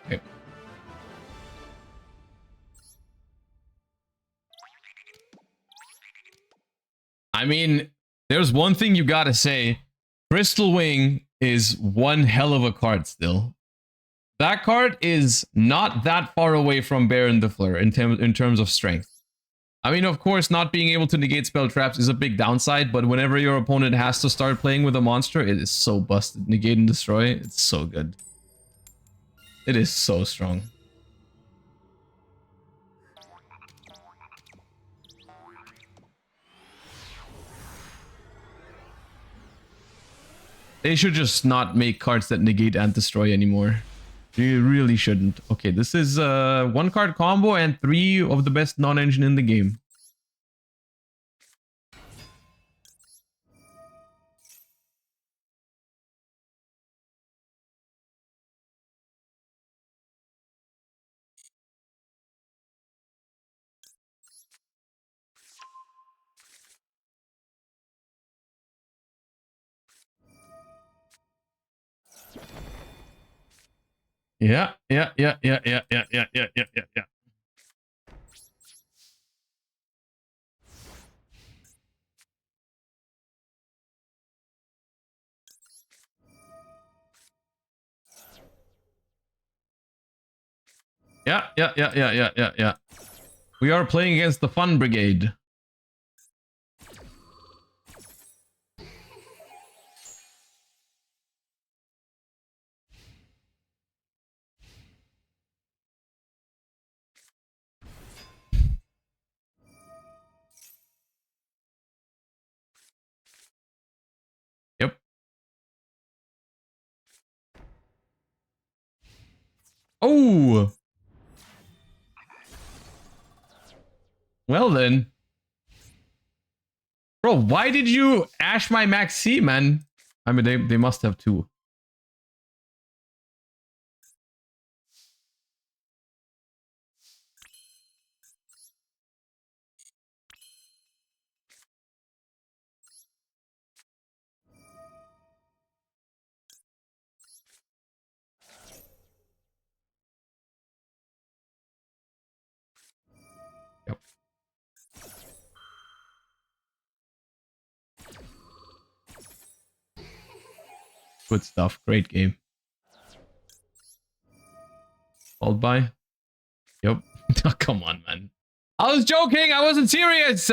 Okay. I mean, there's one thing you gotta say. Crystal Wing is one hell of a card still. That card is not that far away from Baron the Fleur in terms of strength. I mean, of course, not being able to negate spell traps is a big downside, but whenever your opponent has to start playing with a monster, it is so busted. Negate and destroy, it's so good. It is so strong. They should just not make cards that negate and destroy anymore. You really shouldn't. Okay, this is one card combo and 3 of the best non-engine in the game. Yeah. Yeah. Yeah. We are playing against the Fun Brigade. Yep. Oh! Well then. Bro, why did you ash my Max C, man? I mean, they must have 2. Yep. Good stuff. Great game. Followed by. Yep. Oh, come on, man. I was joking. I wasn't serious.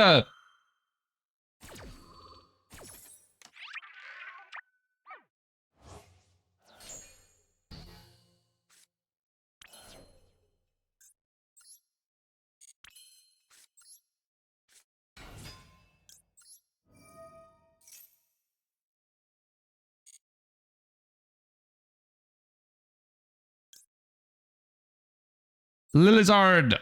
Lilizard.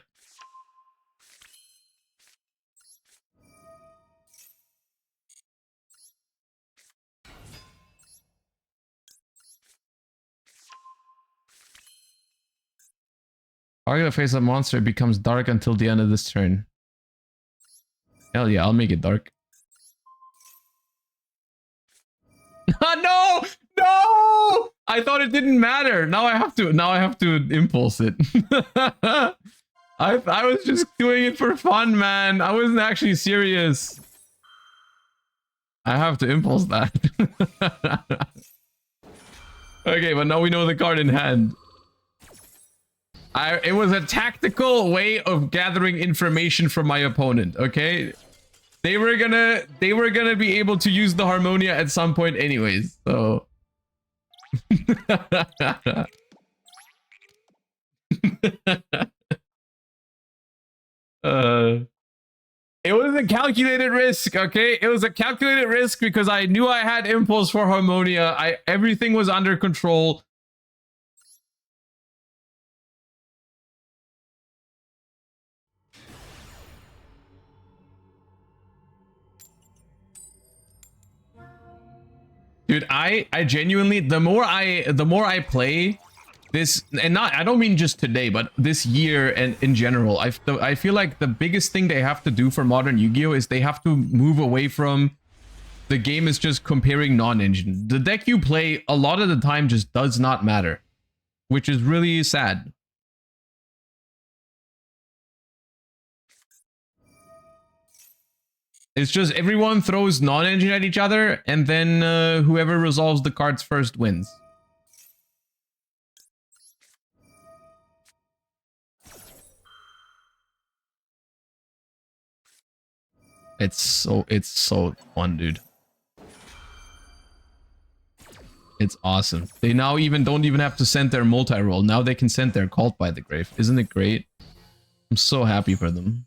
Target face a monster, it becomes dark until the end of this turn. Hell yeah, I'll make it dark. No! No! I thought it didn't matter. Now I have to impulse it. I was just doing it for fun, man. I wasn't actually serious. I have to impulse that. Okay, but now we know the card in hand. It was a tactical way of gathering information from my opponent, okay? They were gonna be able to use the Harmonia at some point anyways, so... It was was a calculated risk, okay? It was a calculated risk because I knew I had impulse for Harmonia. Everything was under control. Dude, I genuinely, the more I play this, and not, I don't mean just today, but this year and in general, I feel like the biggest thing they have to do for modern Yu-Gi-Oh is they have to move away from the game is just comparing non-engine. The deck you play a lot of the time just does not matter, which is really sad. It's just everyone throws non-engine at each other, and then whoever resolves the cards first wins. It's so fun, dude. It's awesome. They now don't even have to send their multi-roll. Now they can send their Cult by the Grave. Isn't it great? I'm so happy for them.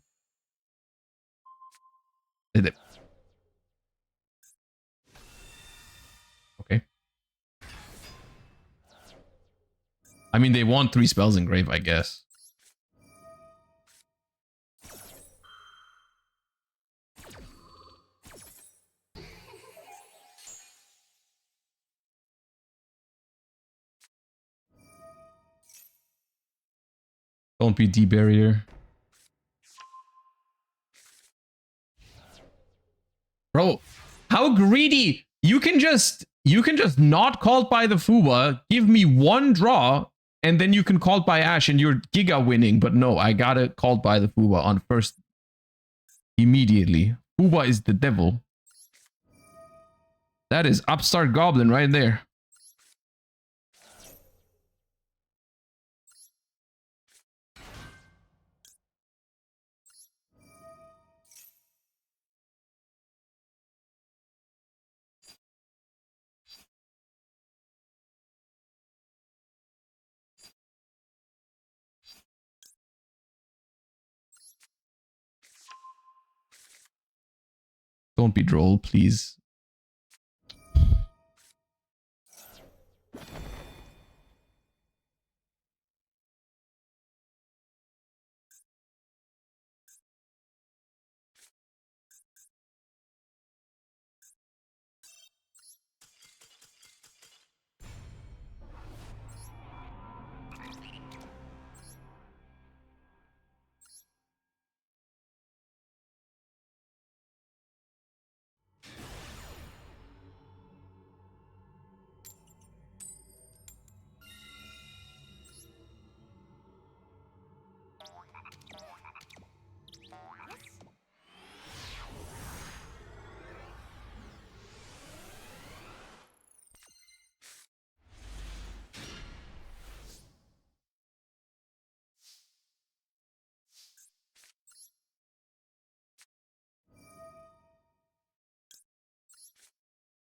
Did it? Okay. I mean, they want 3 spells in Grave, I guess. Don't be D-barrier. Bro, how greedy! You can just not Cult by the Fuba, give me 1 draw, and then you can Cult by Ash and you're Giga winning. But no, I gotta Cult by the Fuba on first immediately. Fuba is the devil. That is Upstart Goblin right there. Don't be droll, please.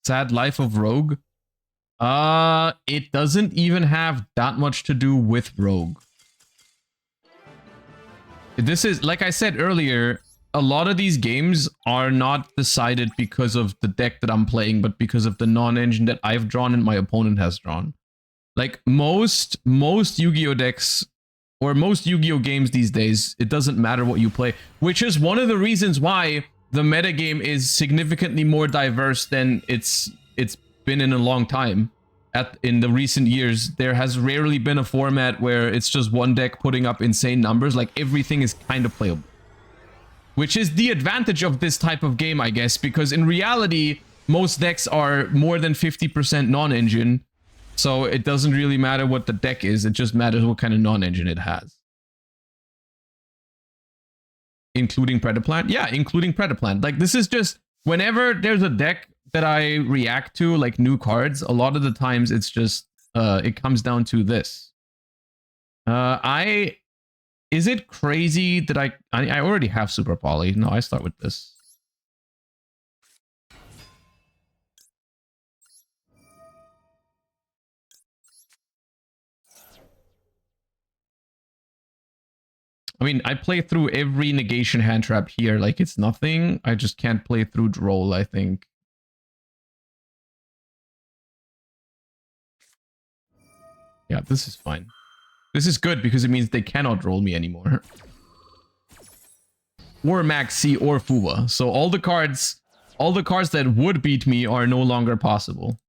Sad Life of Rogue. It doesn't even have that much to do with Rogue. This is, like I said earlier, a lot of these games are not decided because of the deck that I'm playing, but because of the non-engine that I've drawn and my opponent has drawn. Like most Yu-Gi-Oh decks or most Yu-Gi-Oh games these days, it doesn't matter what you play, which is one of the reasons why the metagame is significantly more diverse than it's been in a long time. In the recent years, there has rarely been a format where it's just one deck putting up insane numbers. Like everything is kind of playable, which is the advantage of this type of game, I guess, because in reality, most decks are more than 50% non-engine. So it doesn't really matter what the deck is. It just matters what kind of non-engine it has. Including Predaplant? Yeah, including Predaplant. Like, this is just, whenever there's a deck that I react to, like new cards, a lot of the times it's just, it comes down to this. Is it crazy that I already have Super Poly? No, I start with this. I mean, I play through every negation hand trap here like it's nothing. I just can't play through Droll, I think. Yeah, this is fine. This is good because it means they cannot roll me anymore. Or Maxi or Fuwa. So all the cards that would beat me are no longer possible.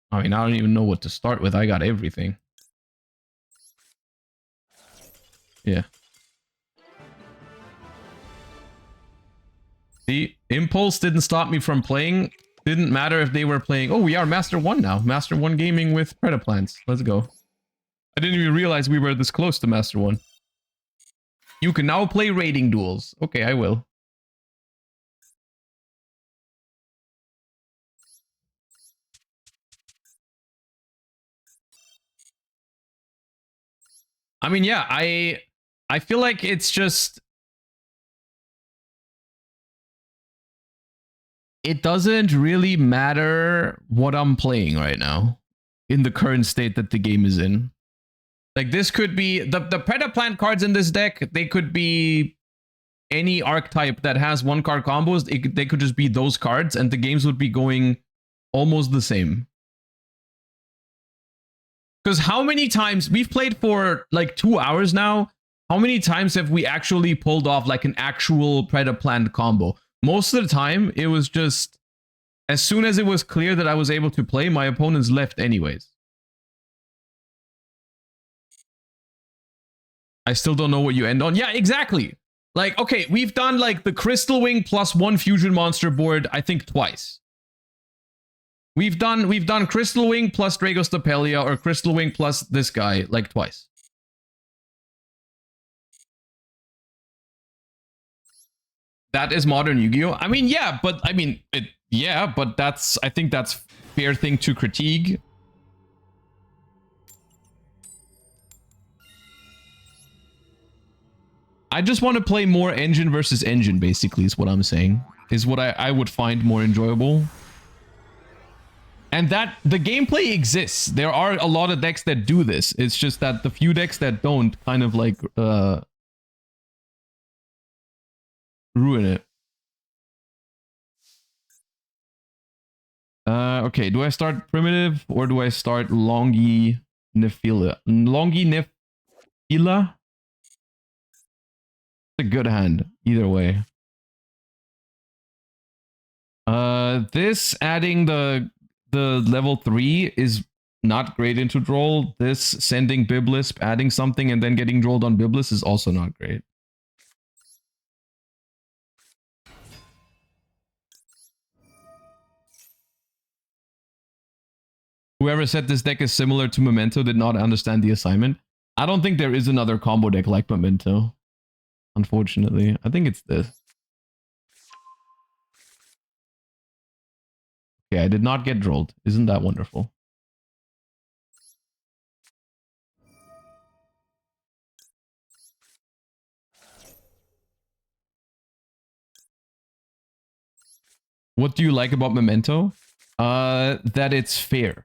I mean, I don't even know what to start with. I got everything. Yeah. The impulse didn't stop me from playing. Didn't matter if they were playing. Oh, we are Master 1 now. Master 1 gaming with Predaplants. Let's go. I didn't even realize we were this close to Master 1. You can now play raiding duels. Okay, I will. I mean, yeah, I feel like it's just... It doesn't really matter what I'm playing right now in the current state that the game is in. Like, this could be... The Predaplant cards in this deck, they could be any archetype that has one card combos. They could just be those cards, and the games would be going almost the same. Because how many times... We've played for like 2 hours now. How many times have we actually pulled off like an actual Predaplant combo? Most of the time, it was just... As soon as it was clear that I was able to play, my opponents left anyways. I still don't know what you end on. Yeah, exactly. Like, okay, we've done like the Crystal Wing plus 1 fusion monster board, I think twice. We've done Crystal Wing plus Dragostapelia or Crystal Wing plus this guy like twice. That is modern Yu-Gi-Oh! I mean, yeah, but I mean, but that's, I think that's fair thing to critique. I just want to play more engine versus engine, basically, is what I'm saying. Is what I would find more enjoyable. And that the gameplay exists. There are a lot of decks that do this. It's just that the few decks that don't kind of like ruin it. Okay, do I start primitive or do I start Longi Nephila? Longi Nephila? It's a good hand, either way. This adding the level 3 is not great into Droll. This sending Biblisp, adding something and then getting Drolled on Biblis is also not great. Whoever said this deck is similar to Memento did not understand the assignment. I don't think there is another combo deck like Memento. Unfortunately. I think it's this. Okay, I did not get Drolled. Isn't that wonderful? What do you like about Memento? That it's fair.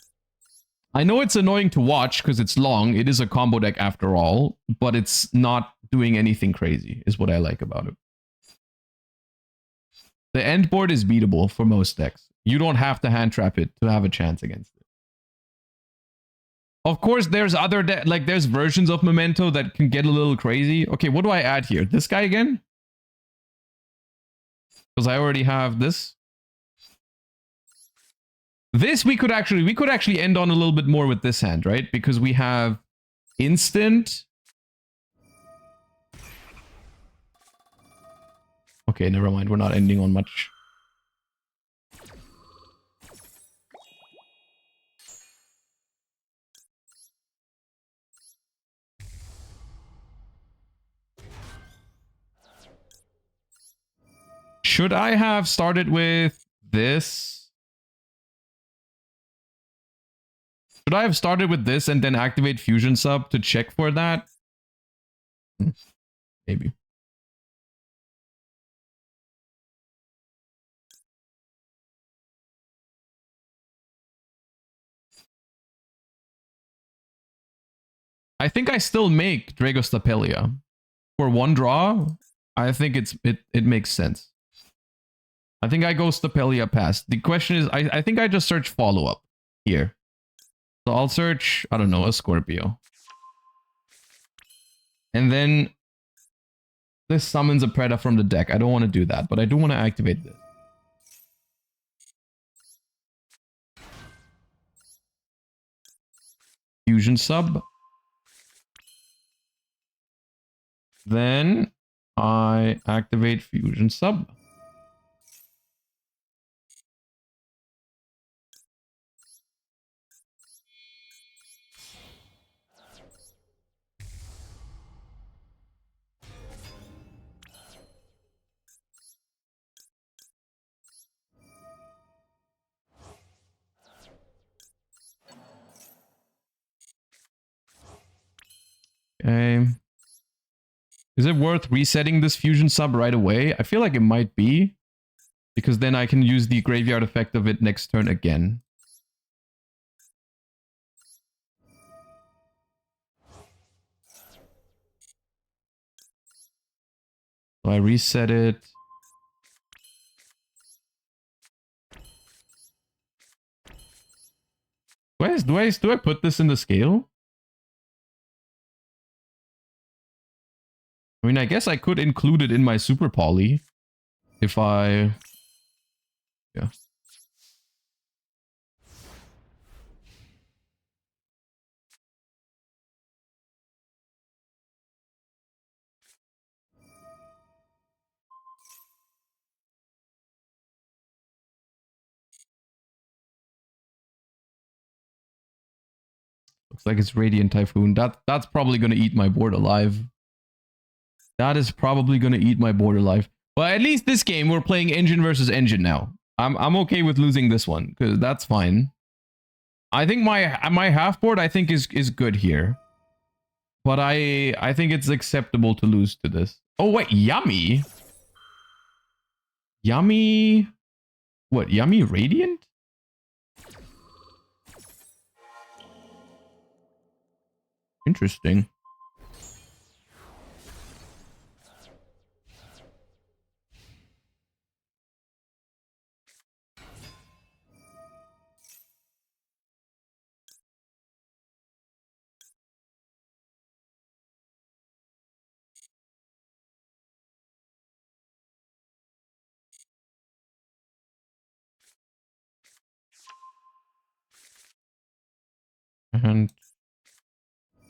I know it's annoying to watch because it's long. It is a combo deck after all, but it's not doing anything crazy, is what I like about it. The end board is beatable for most decks. You don't have to hand trap it to have a chance against it. Of course, there's other like there's versions of Memento that can get a little crazy. Okay, what do I add here? This guy again? Because I already have this. This we could actually end on a little bit more with this hand, right? Because we have instant. Okay, never mind. We're not ending on much. Should I have started with this? Should I have started with this and then activate Fusion Sub to check for that? Maybe. I think I still make Dragostapelia. For one draw, I think it makes sense. I think I go Stapelia past. The question is, I think I just search follow-up here. So I'll search, I don't know, a Scorpio. And then this summons a Preda from the deck. I don't want to do that, but I do want to activate this. Fusion sub. Then I activate Fusion sub. Okay. Is it worth resetting this fusion sub right away? I feel like it might be. Because then I can use the graveyard effect of it next turn again. So I reset it. Do I put this in the scale? I mean, I guess I could include it in my super poly. If I... Yeah. Looks like it's Radiant Typhoon. That's probably going to eat my board alive. That is probably going to eat my board alive. But at least this game, we're playing engine versus engine now. I'm okay with losing this one, because that's fine. I think my half board, I think, is good here. But I think it's acceptable to lose to this. Oh, wait, Yummy? Yummy... What, Yummy Radiant? Interesting. And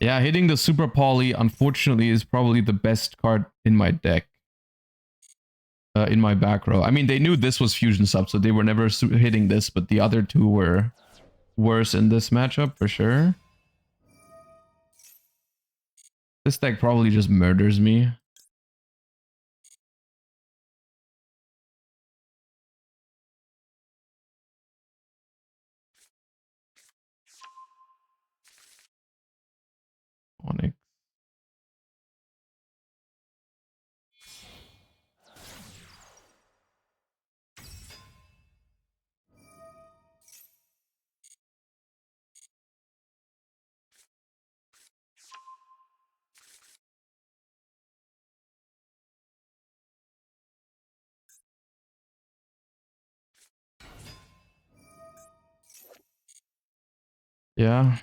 yeah, hitting the Super Poly, unfortunately, is probably the best card in my deck. In my back row. I mean, they knew this was Fusion Sub, so they were never hitting this, but the other two were worse in this matchup, for sure. This deck probably just murders me. Onyx. Yeah.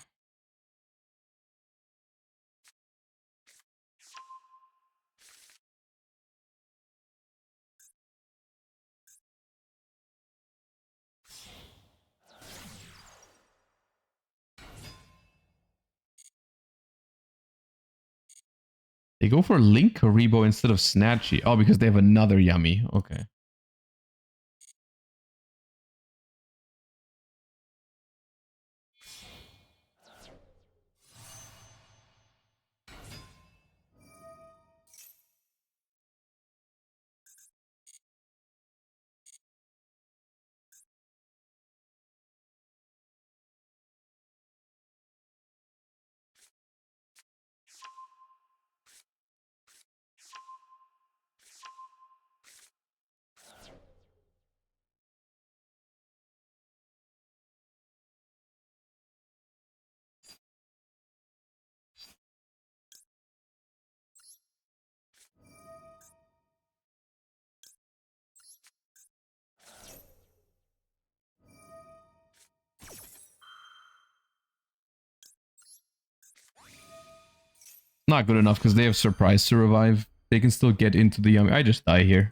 They go for Link Haribo instead of Snatchy. Oh, because they have another Yummy. Okay. Not good enough because they have surprise to revive. They can still get into the yummy. I just die here.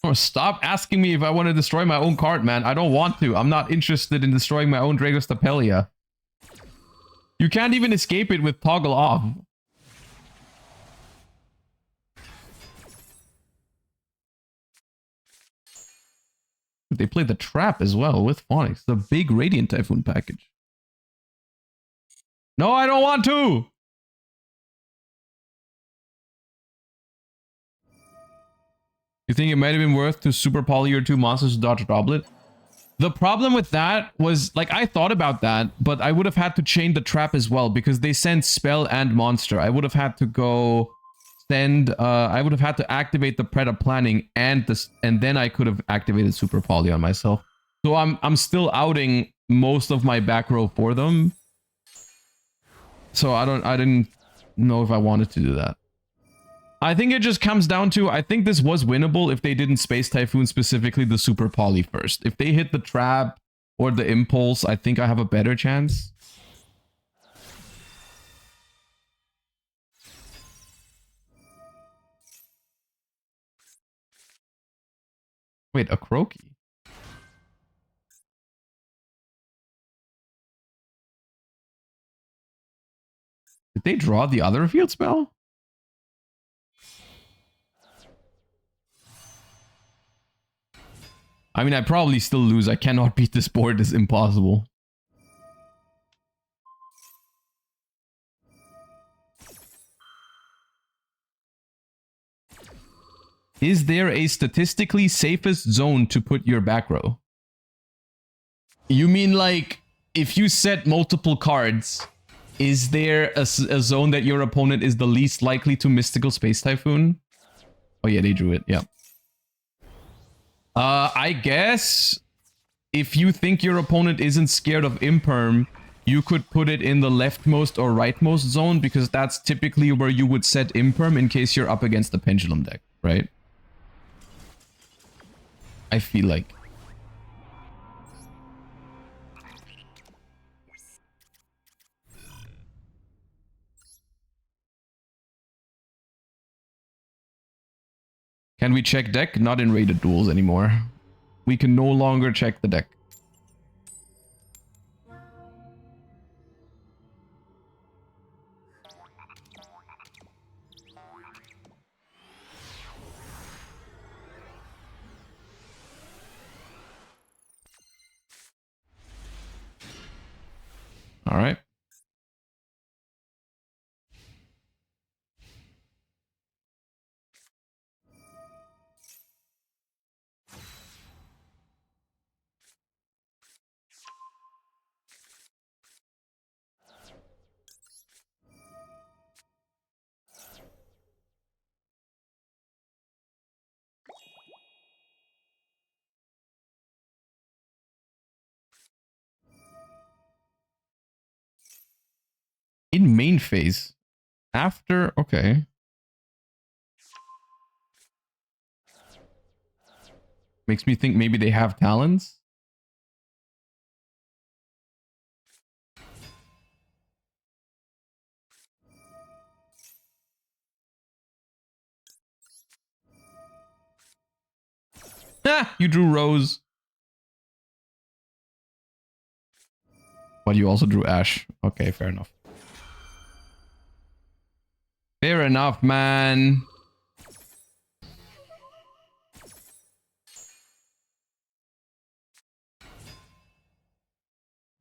Oh, stop asking me if I want to destroy my own card, man. I don't want to. I'm not interested in destroying my own Dragos Tapelia. You can't even escape it with toggle off. They played the trap as well with Phonics. The big Radiant Typhoon package. No, I don't want to! You think it might have been worth to super poly your 2 monsters to dodge a Droplet? The problem with that was, like, I thought about that, but I would have had to chain the trap as well because they send spell and monster. I would have had to go send, I would have had to activate the Predaplanting and this, and then I could have activated super poly on myself. So I'm still outing most of my back row for them. So I didn't know if I wanted to do that. I think it just comes down to, I think this was winnable if they didn't Space Typhoon specifically the Super Poly first. If they hit the trap or the Impulse, I think I have a better chance. Wait, a Croaky? Did they draw the other field spell? I mean, I probably still lose. I cannot beat this board. It's impossible. Is there a statistically safest zone to put your back row? You mean like, if you set multiple cards, is there a zone that your opponent is the least likely to Mystical Space Typhoon? Oh yeah, they drew it, yeah. I guess if you think your opponent isn't scared of Imperm, you could put it in the leftmost or rightmost zone because that's typically where you would set Imperm in case you're up against the Pendulum deck, right? I feel like. Can we check deck? Not in rated duels anymore. We can no longer check the deck. All right. In main phase. After, okay. Makes me think maybe they have talents. Ah, you drew Rose. But you also drew Ash. Okay, fair enough. Fair enough, man.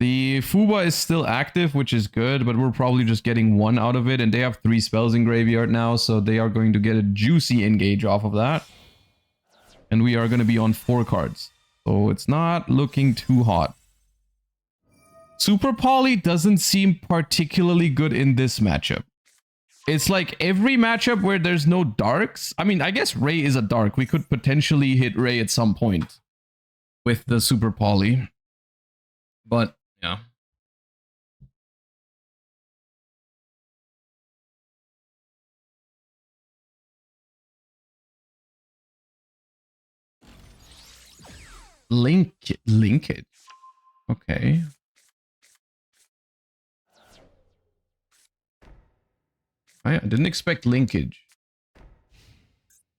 The The Fuba is still active, which is good, but we're probably just getting one out of it, and they have 3 spells in graveyard now, so they are going to get a juicy engage off of that. And we are going to be on 4 cards. So it's not looking too hot. Super Poly doesn't seem particularly good in this matchup. It's like every matchup where there's no darks. I mean, I guess Ray is a dark. We could potentially hit Ray at some point with the Super Poly. But, yeah. Linkage. Okay. I didn't expect linkage.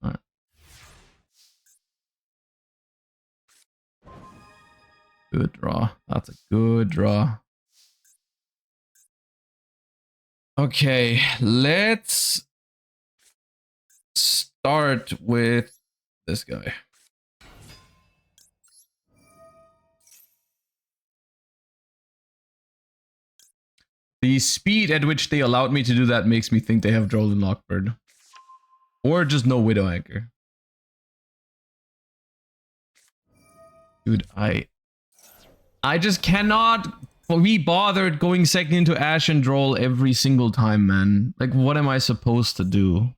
All right. Good draw. That's a good draw. Okay, let's start with this guy. The speed at which they allowed me to do that makes me think they have Droll and Lockbird. Or just no Widow Anchor. Dude, I just cannot be bothered going second into Ash and Droll every single time, man. Like, what am I supposed to do?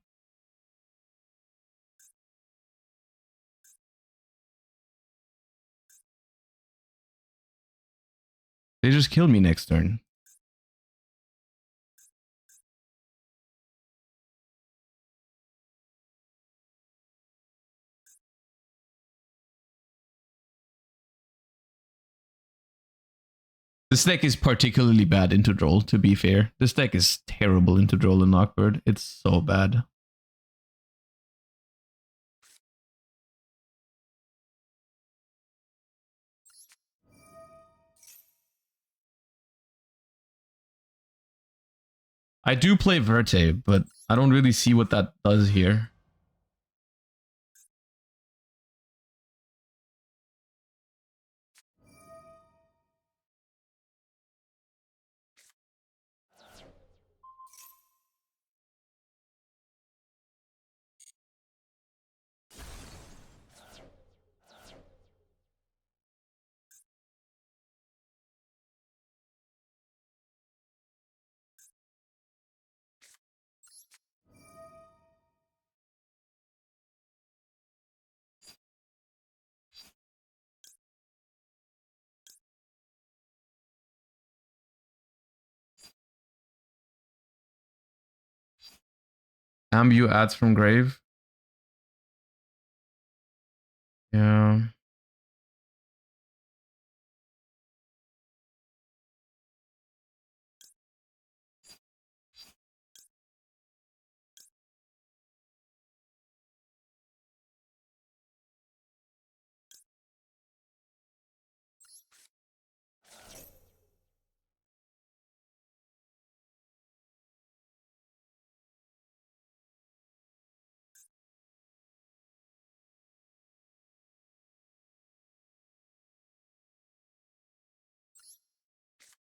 They just kill me next turn. This deck is particularly bad into Droll, to be fair. This deck is terrible into Droll and Lockbird. It's so bad. I do play Verte, but I don't really see what that does here. Ambu adds from grave. Yeah.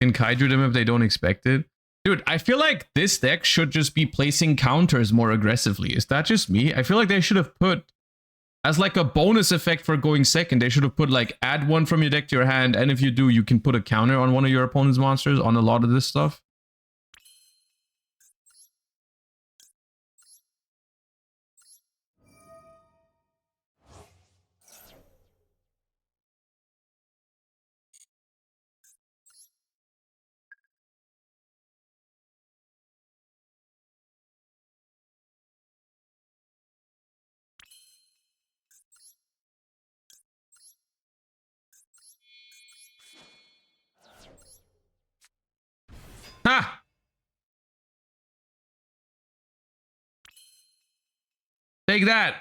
Can Kaiju them if they don't expect it? Dude, I feel like this deck should just be placing counters more aggressively. Is that just me? I feel like they should have put, as like a bonus effect for going second, they should have put like add 1 from your deck to your hand, and if you do, you can put a counter on one of your opponent's monsters on a lot of this stuff. Ha! Take that!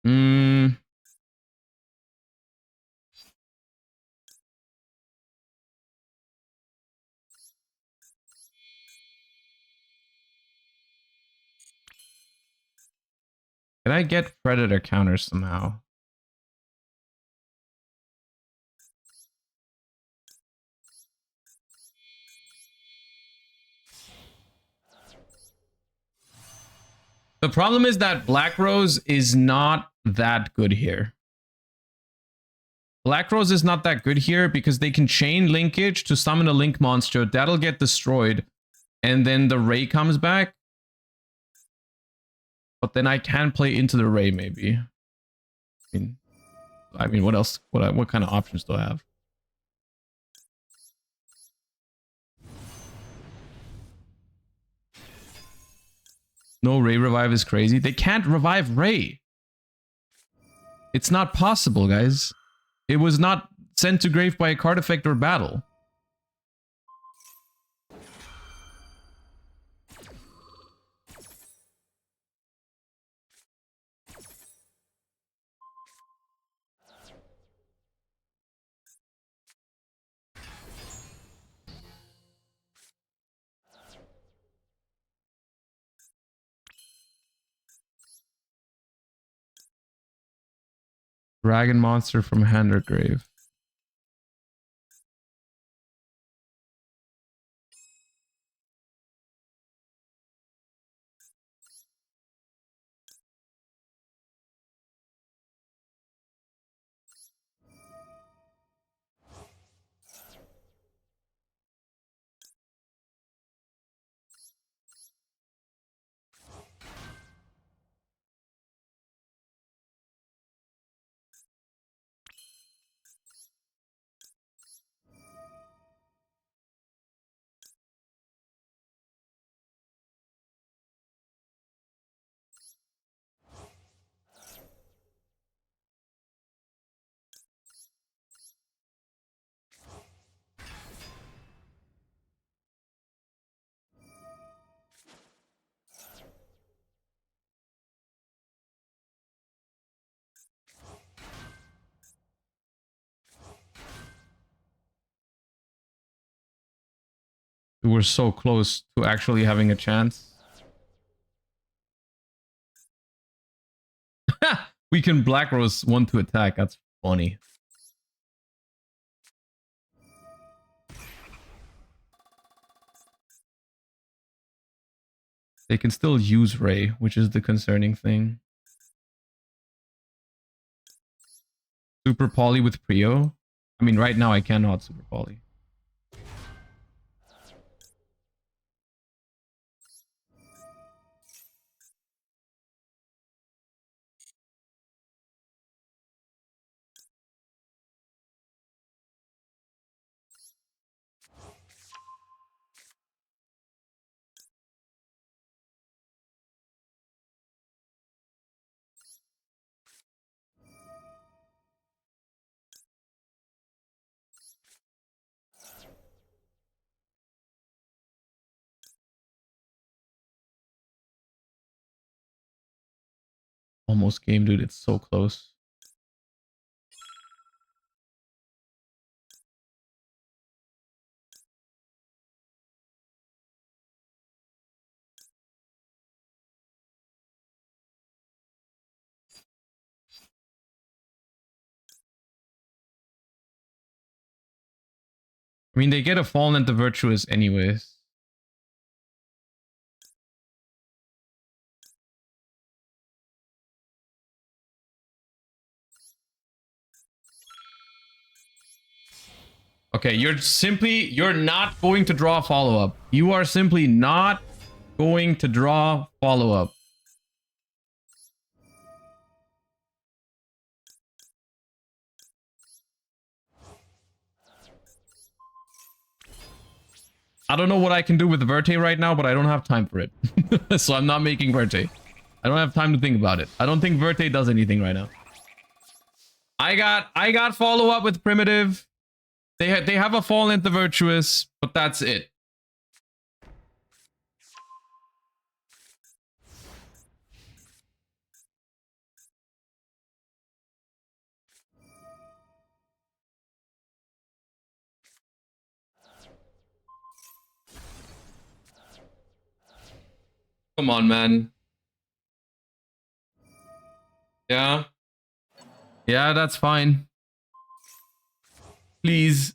Hmm. Can I get Predator counters somehow? The problem is that Black Rose is not that good here. Black Rose is not that good here because they can chain linkage to summon a link monster. That'll get destroyed. And then the Ray comes back. But then I can play into the Ray maybe. I mean, what else? What kind of options do I have? No, Ray revive is crazy. They can't revive Ray. It's not possible, guys. It was not sent to grave by a card effect or battle. Dragon monster from hand or grave. We were so close to actually having a chance. We can Black Rose 1 to attack. That's funny. They can still use Ray, which is the concerning thing. Super Poly with Prio. I mean, right now I cannot Super Poly. Almost game, dude. It's so close. I mean, they get a Fallen and the Virtuous anyways. Okay, you're not going to draw follow-up. You are simply not going to draw follow-up. I don't know what I can do with Verte right now, but I don't have time for it. So I'm not making Verte. I don't have time to think about it. I don't think Verte does anything right now. I got follow-up with Primitive. They have a Fallen and the Virtuous, but that's it. Come on, man. Yeah. Yeah, that's fine. Please.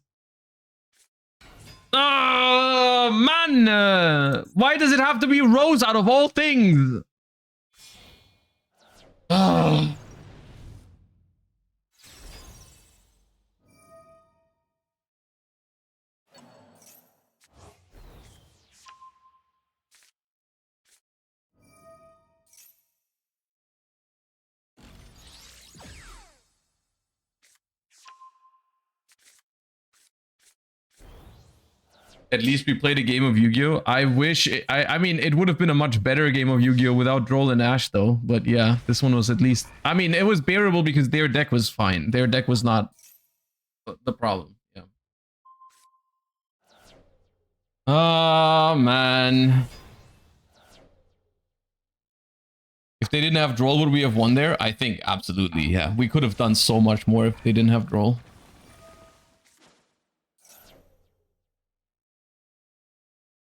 Oh, man. Why does it have to be Rose out of all things? Oh. At least we played a game of Yu-Gi-Oh! I wish... I mean, it would have been a much better game of Yu-Gi-Oh! Without Droll and Ash, though. But yeah, this one was at least... I mean, it was bearable because their deck was fine. Their deck was not the problem. Yeah. Oh, man. If they didn't have Droll, would we have won there? I think absolutely, yeah. We could have done so much more if they didn't have Droll.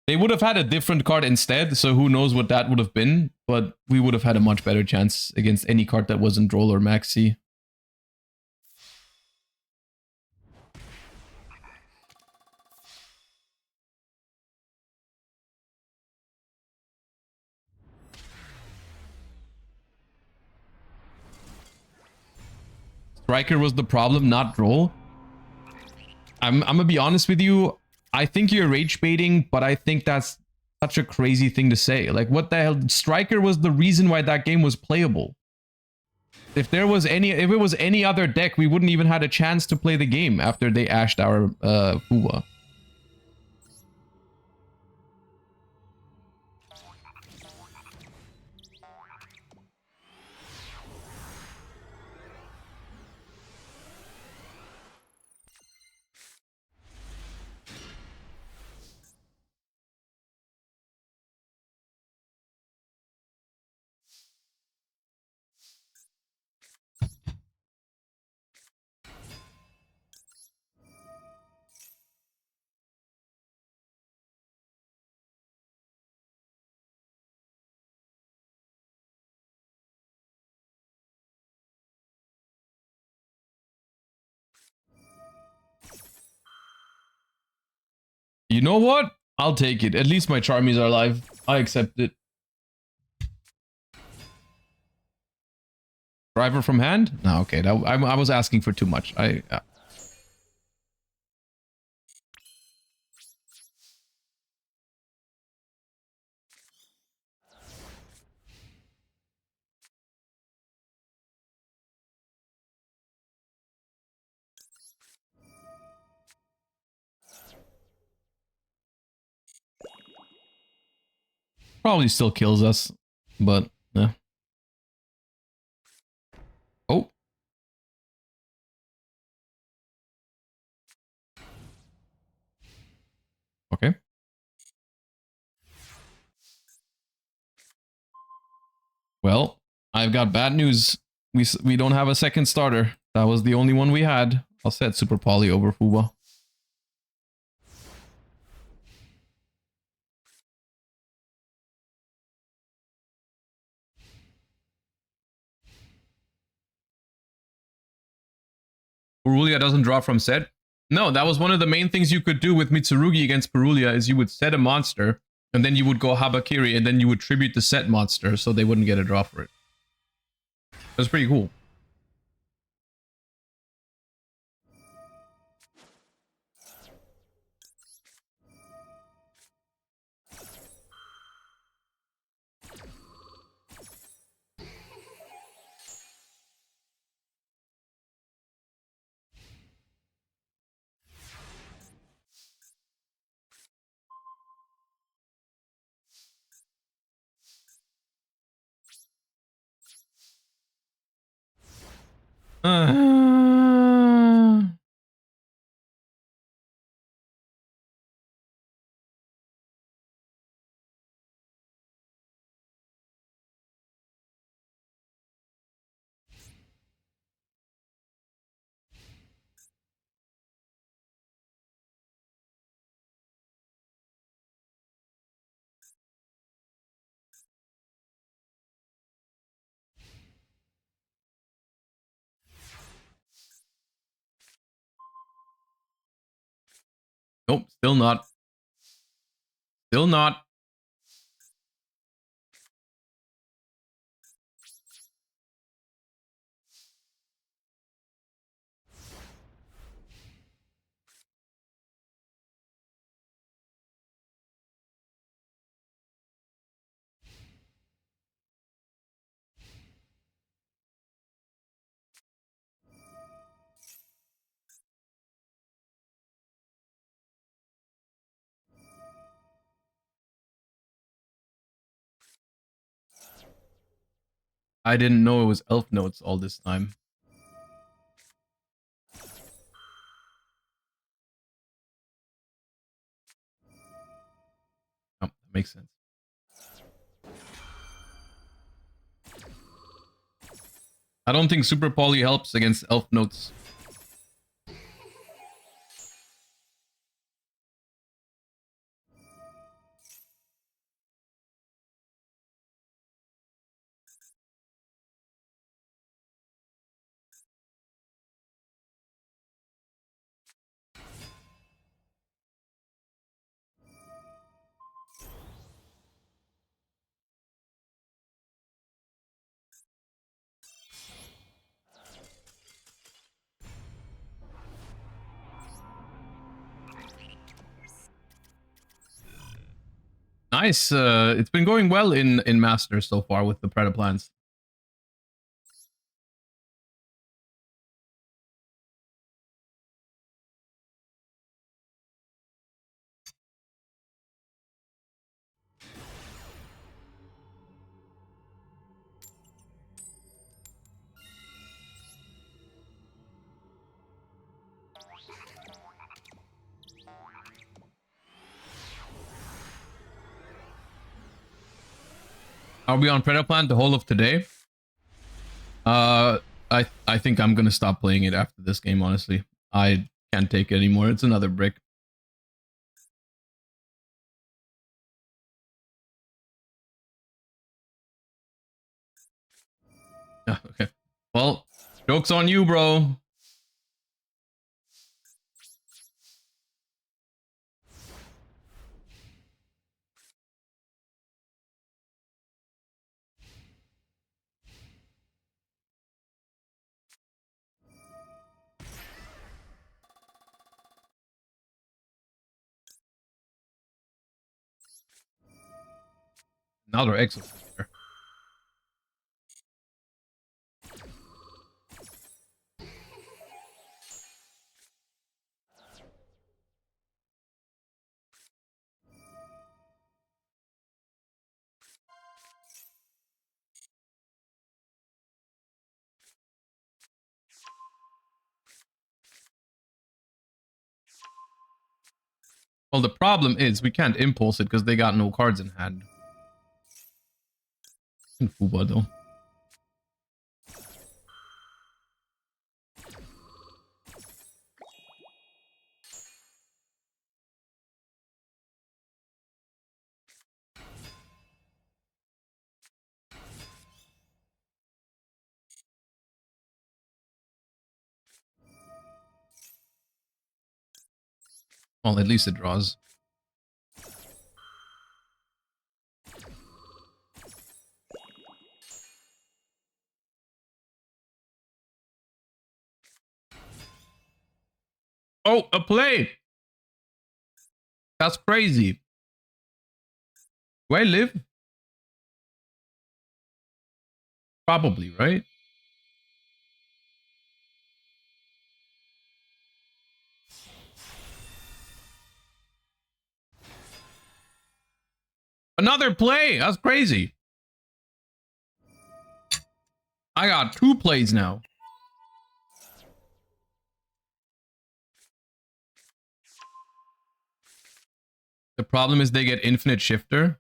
They would have had a different card instead, so who knows what that would have been, but we would have had a much better chance against any card that wasn't Droll or Maxi. Striker was the problem, not Droll. I'm gonna be honest with you. I think you're rage baiting, but I think that's such a crazy thing to say. Like, what the hell? Striker was the reason why that game was playable. If it was any other deck, we wouldn't even had a chance to play the game after they ashed our Fuwa. You know what? I'll take it. At least my Charmies are alive. I accept it. Driver from hand? No, okay. I was asking for too much. Probably still kills us, but yeah. Oh. Okay. Well, I've got bad news. We don't have a second starter. That was the only one we had. I'll set Super Poly over Fuba. Purulia doesn't draw from set. No, that was one of the main things you could do with Mitsurugi against Purulia is you would set a monster, and then you would go Habakiri, and then you would tribute the set monster so they wouldn't get a draw for it. That was pretty cool. Uh... Nope, still not. Still not. I didn't know it was elf notes all this time. Oh, that makes sense. I don't think Super Poly helps against elf notes. Nice. It's been going well in Master so far with the Predaplants. Are we on Predaplant the whole of today? I think I'm gonna stop playing it after this game, honestly. I can't take it anymore. It's another brick. Okay. Well, joke's on you, bro. Another exosphere. Well, the problem is we can't impulse it because they got no cards in hand. Fuba, though. Well, at least it draws. Oh, a play! That's crazy. Do I live? Probably, right? Another play! That's crazy. I got 2 plays now. The problem is they get infinite shifter.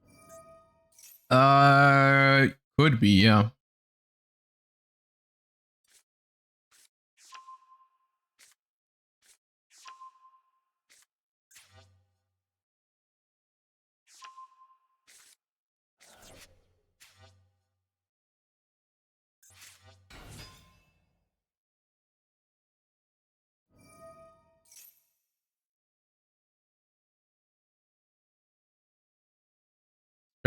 Could be, yeah.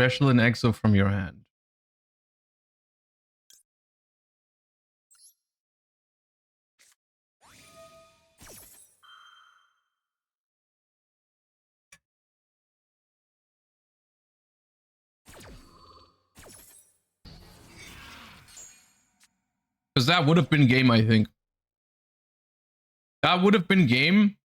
Special and exo from your hand. Because that would have been game, I think. That would have been game.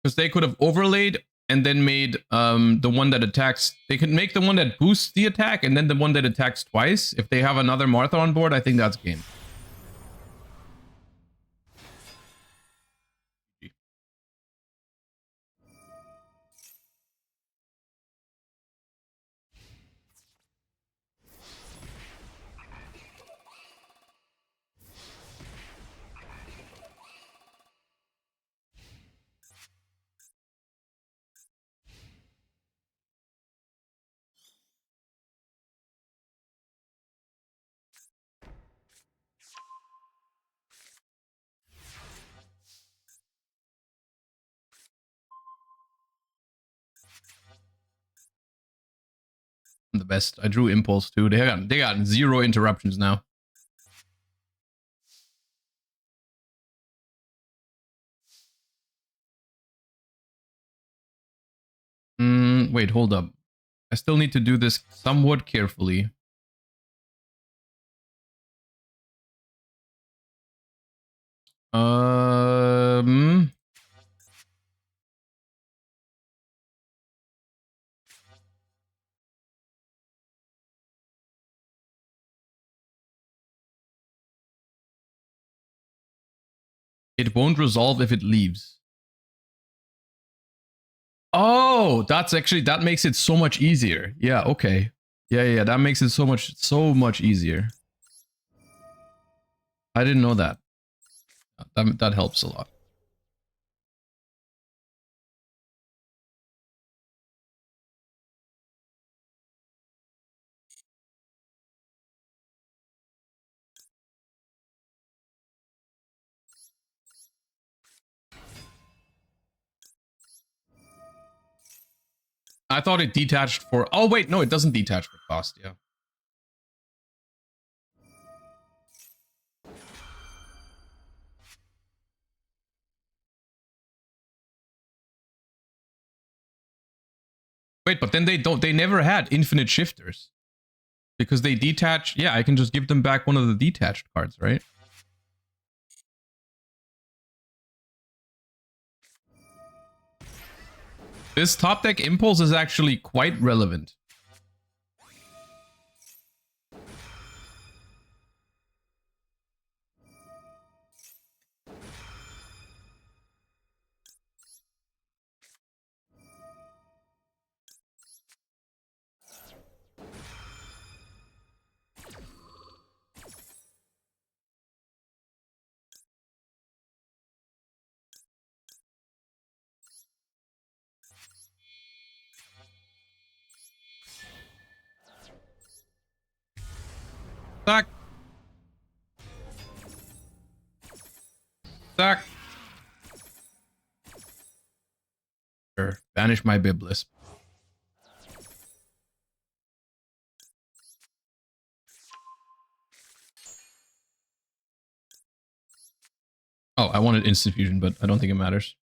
Because they could have overlaid and then made the one that attacks. They could make the one that boosts the attack and then the one that attacks twice. If they have another Martha on board, I think that's game. I'm the best. I drew Impulse too. They got 0 interruptions now. Wait, hold up. I still need to do this somewhat carefully. It won't resolve if it leaves. Oh, that makes it so much easier. Yeah, okay. Yeah, that makes it so much easier. I didn't know that. That helps a lot. I thought it detached for... Oh, wait, no, it doesn't detach for cost, yeah. Wait, but then they never had infinite shifters. Because they detach... Yeah, I can just give them back one of the detached cards, right? This top deck Impulse is actually quite relevant. Suck. Suck. Sure. Banish my Biblis. Oh, I wanted instant fusion, but I don't think it matters.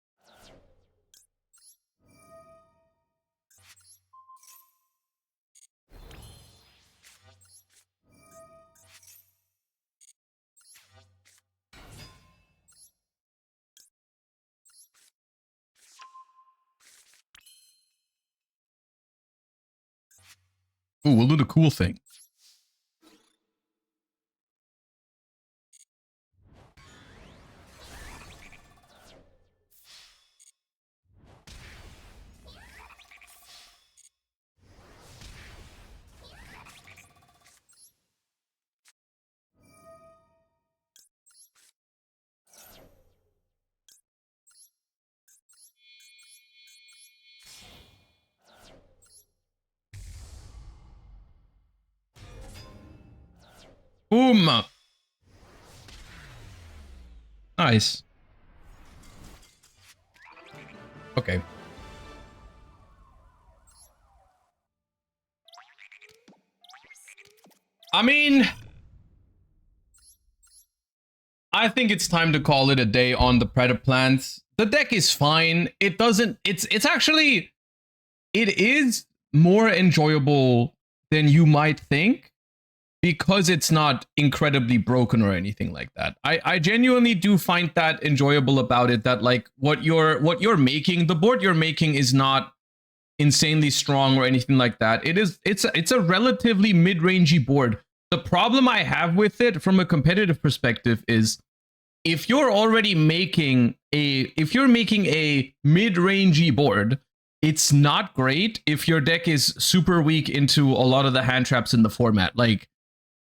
Ooh, we'll do the cool thing. Boom! Nice. Okay. I mean, I think it's time to call it a day on the Predaplant. The deck is fine. It doesn't. It's actually it is more enjoyable than you might think because it's not incredibly broken or anything like that. I genuinely do find that enjoyable about it. That like what you're making, the board you're making is not insanely strong or anything like that. It's a relatively mid-rangey board. The problem I have with it from a competitive perspective is if you're already making a mid-rangey board, it's not great if your deck is super weak into a lot of the hand traps in the format. Like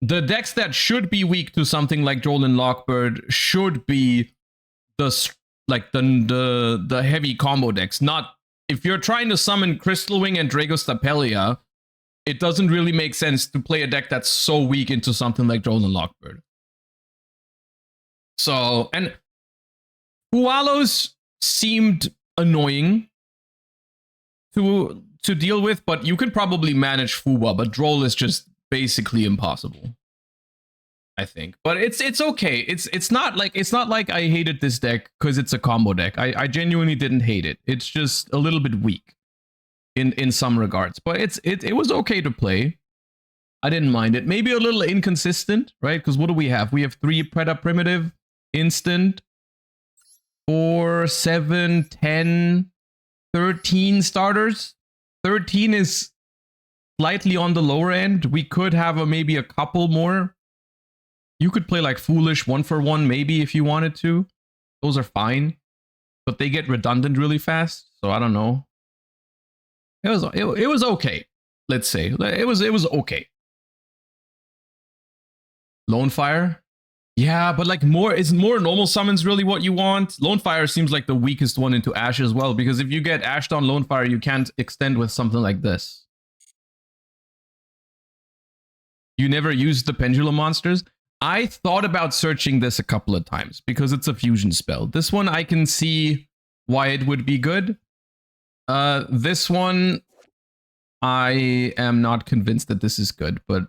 the decks that should be weak to something like Droll Lockbird should be the heavy combo decks. Not if you're trying to summon Crystal Wing and Dragostapelia, it doesn't really make sense to play a deck that's so weak into something like Droll Lockbird. So, and Hualos seemed annoying to deal with, but you can probably manage Fuwa, but Droll is just basically impossible, I think. But it's okay. It's not like I hated this deck because it's a combo deck. I genuinely didn't hate it. It's just a little bit weak in some regards, but it was okay to play. I didn't mind it. Maybe a little inconsistent, right? Because what do we have? We have 3 Preda Primitive, Instant, 4, 7, 10, 13 starters. 13 is slightly on the lower end. We could have maybe a couple more. You could play like Foolish 1-for-1 maybe if you wanted to. Those are fine, but they get redundant really fast. So I don't know. It was okay. Let's say it was okay. Lone Fire. Yeah, but like is more normal summons really what you want? Lone Fire seems like the weakest one into Ash as well, because if you get Ashed on Lone Fire, you can't extend with something like this. You never used the Pendulum monsters? I thought about searching this a couple of times because it's a fusion spell. This one I can see why it would be good. This one, I am not convinced that this is good, but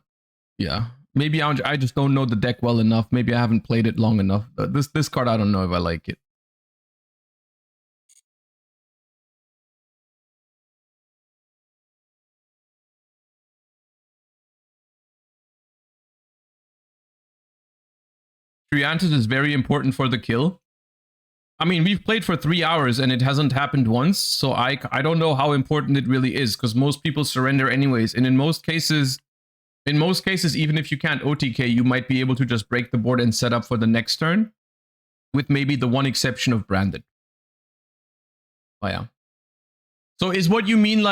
yeah. Maybe I just don't know the deck well enough. Maybe I haven't played it long enough. This card, I don't know if I like it. Triantis is very important for the kill. I mean, we've played for 3 hours and it hasn't happened once, so I don't know how important it really is, because most people surrender anyways, and in most cases, even if you can't OTK, you might be able to just break the board and set up for the next turn, with maybe the one exception of Branded. Oh yeah. So is what you mean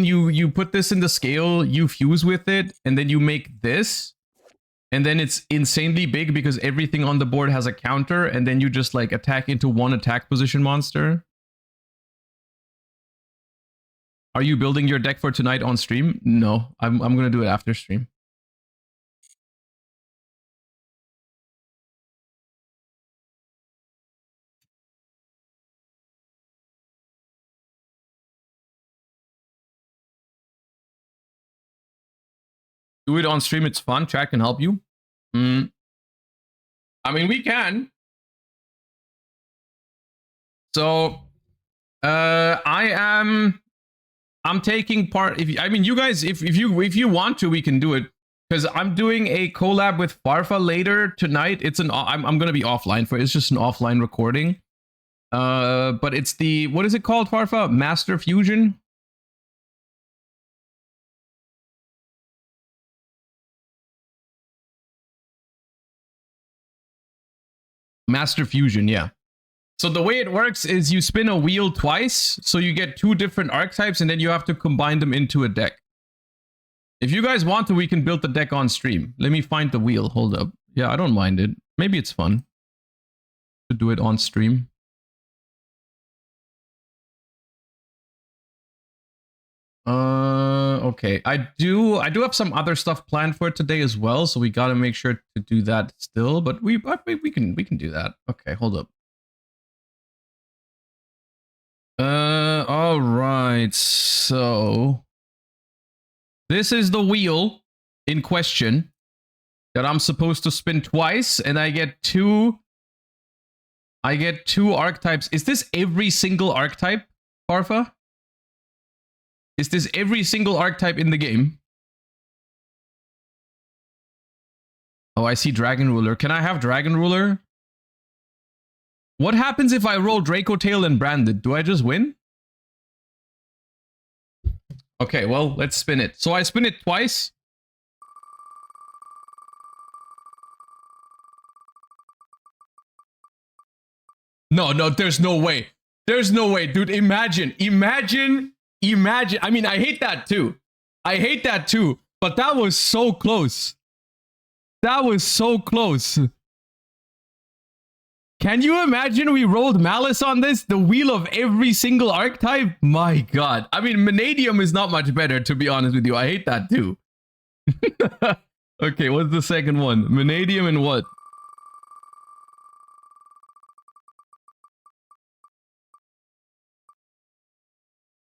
you put this in the scale, you fuse with it, and then you make this, and then it's insanely big because everything on the board has a counter, and then you just like attack into one attack position monster? Are you building your deck for tonight on stream? No, I'm gonna do it after stream. Do it on stream, it's fun. Chat can help you. I mean, we can. So, I'm taking part. I mean, you guys, if you want to, we can do it. Because I'm doing a collab with Farfa later tonight. I'm gonna be offline for it. It's just an offline recording. But it's the, what is it called, Farfa? Master Fusion? Master Fusion, yeah. So the way it works is you spin a wheel twice, so you get 2 different archetypes, and then you have to combine them into a deck. If you guys want to, we can build the deck on stream. Let me find the wheel. Hold up. Yeah, I don't mind it. Maybe it's fun to do it on stream. Okay. I do have some other stuff planned for today as well, so we gotta make sure to do that still. But we can do that. Okay, hold up. All right. So this is the wheel. in question that I'm supposed to spin twice, and I get two archetypes. Is this every single archetype, Farfa? Is this every single archetype in the game? Oh, I see Dragon Ruler. Can I have Dragon Ruler? What happens if I roll Draco Tail and Branded? Do I just win? Okay, well, let's spin it. So I spin it twice. No, there's no way. There's no way, dude. Imagine. I mean, I hate that too. But that was so close. That was so close. Can you imagine we rolled Malice on this? The wheel of every single archetype? My god. I mean, Vanadium is not much better, to be honest with you. I hate that too. Okay, what's the second one? Vanadium and what?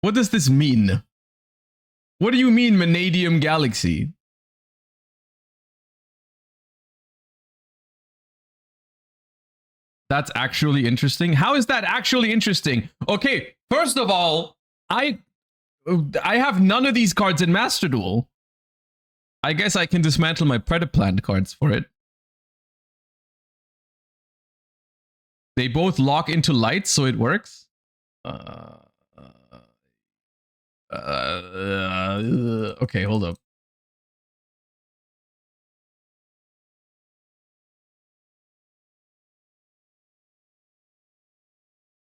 What does this mean? What do you mean, Vanadium Galaxy? That's actually interesting. How is that actually interesting? Okay, first of all, I have none of these cards in Master Duel. I guess I can dismantle my Predaplant cards for it. They both lock into light, so it works. Okay, hold up.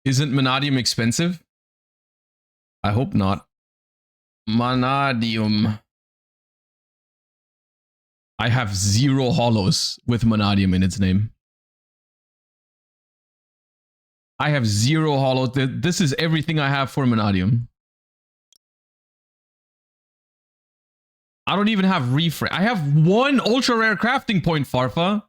Isn't Vanadium expensive? I hope not. Vanadium. I have 0 hollows with Vanadium in its name. I have 0 hollows. This is everything I have for Vanadium. I don't even have refresh. I have 1 ultra rare crafting point, Farfa.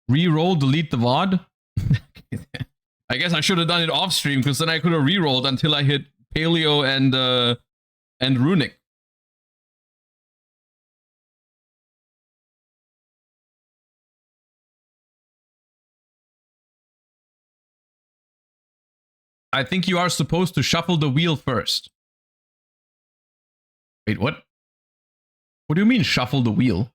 Reroll, delete the VOD. I guess I should have done it off stream, because then I could have rerolled until I hit Paleo and Runic. I think you are supposed to shuffle the wheel first. Wait, what? What do you mean shuffle the wheel?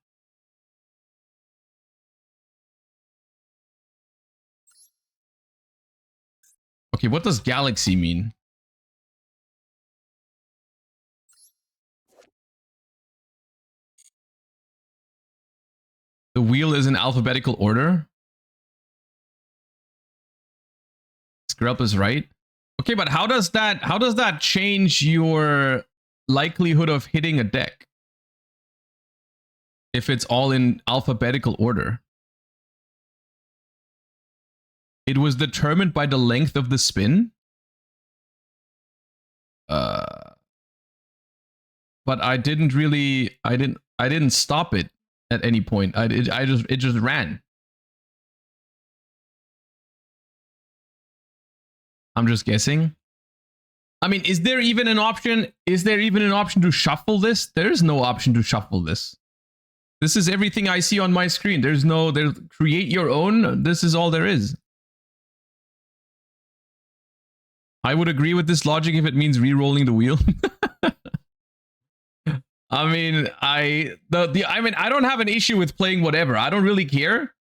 Okay, what does galaxy mean? The wheel is in alphabetical order? Scrub is right. Okay, but how does that change your likelihood of hitting a deck? If it's all in alphabetical order. It was determined by the length of the spin. But I didn't really, I didn't stop it at any point. It just ran. I'm just guessing. I mean, is there even an option? Is there even an option to shuffle this? There is no option to shuffle this. This is everything I see on my screen. There's create your own. This is all there is. I would agree with this logic if it means re-rolling the wheel. I mean, I don't have an issue with playing whatever. I don't really care.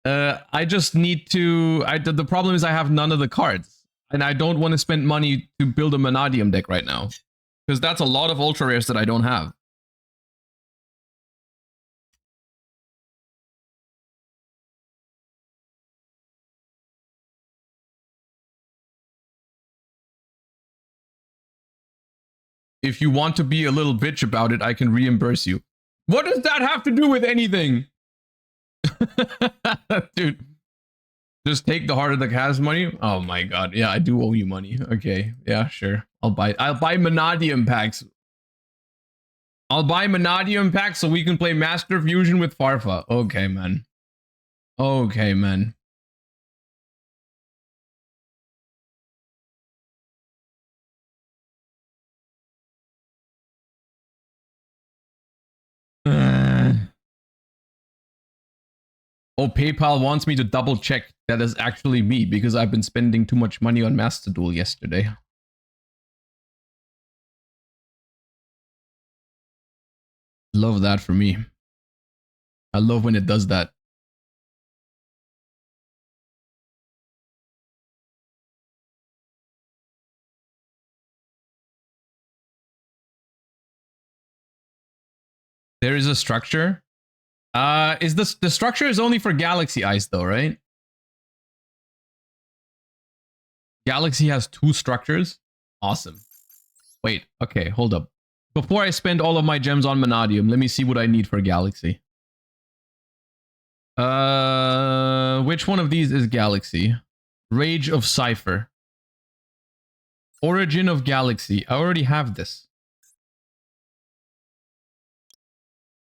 I just need to. The problem is I have none of the cards, and I don't want to spend money to build a Vanadium deck right now, because that's a lot of ultra rares that I don't have. If you want to be a little bitch about it, I can reimburse you. What does that have to do with anything? Dude, just take the Heart of the Cast money. Oh my god. Yeah, I do owe you money. Okay. Yeah, sure. I'll buy Vanadium packs. I'll buy Vanadium packs so we can play Master Fusion with Farfa. Okay, man. Okay, man. Oh, PayPal wants me to double check that is actually me because I've been spending too much money on Master Duel yesterday. Love that for me. I love when it does that. There is a structure. Is this the structure is only for Galaxy Ice though, right? Galaxy has 2 structures. Awesome. Wait, okay, hold up. Before I spend all of my gems on Vanadium, let me see what I need for Galaxy. Which one of these is Galaxy? Rage of Cypher. Origin of Galaxy. I already have this.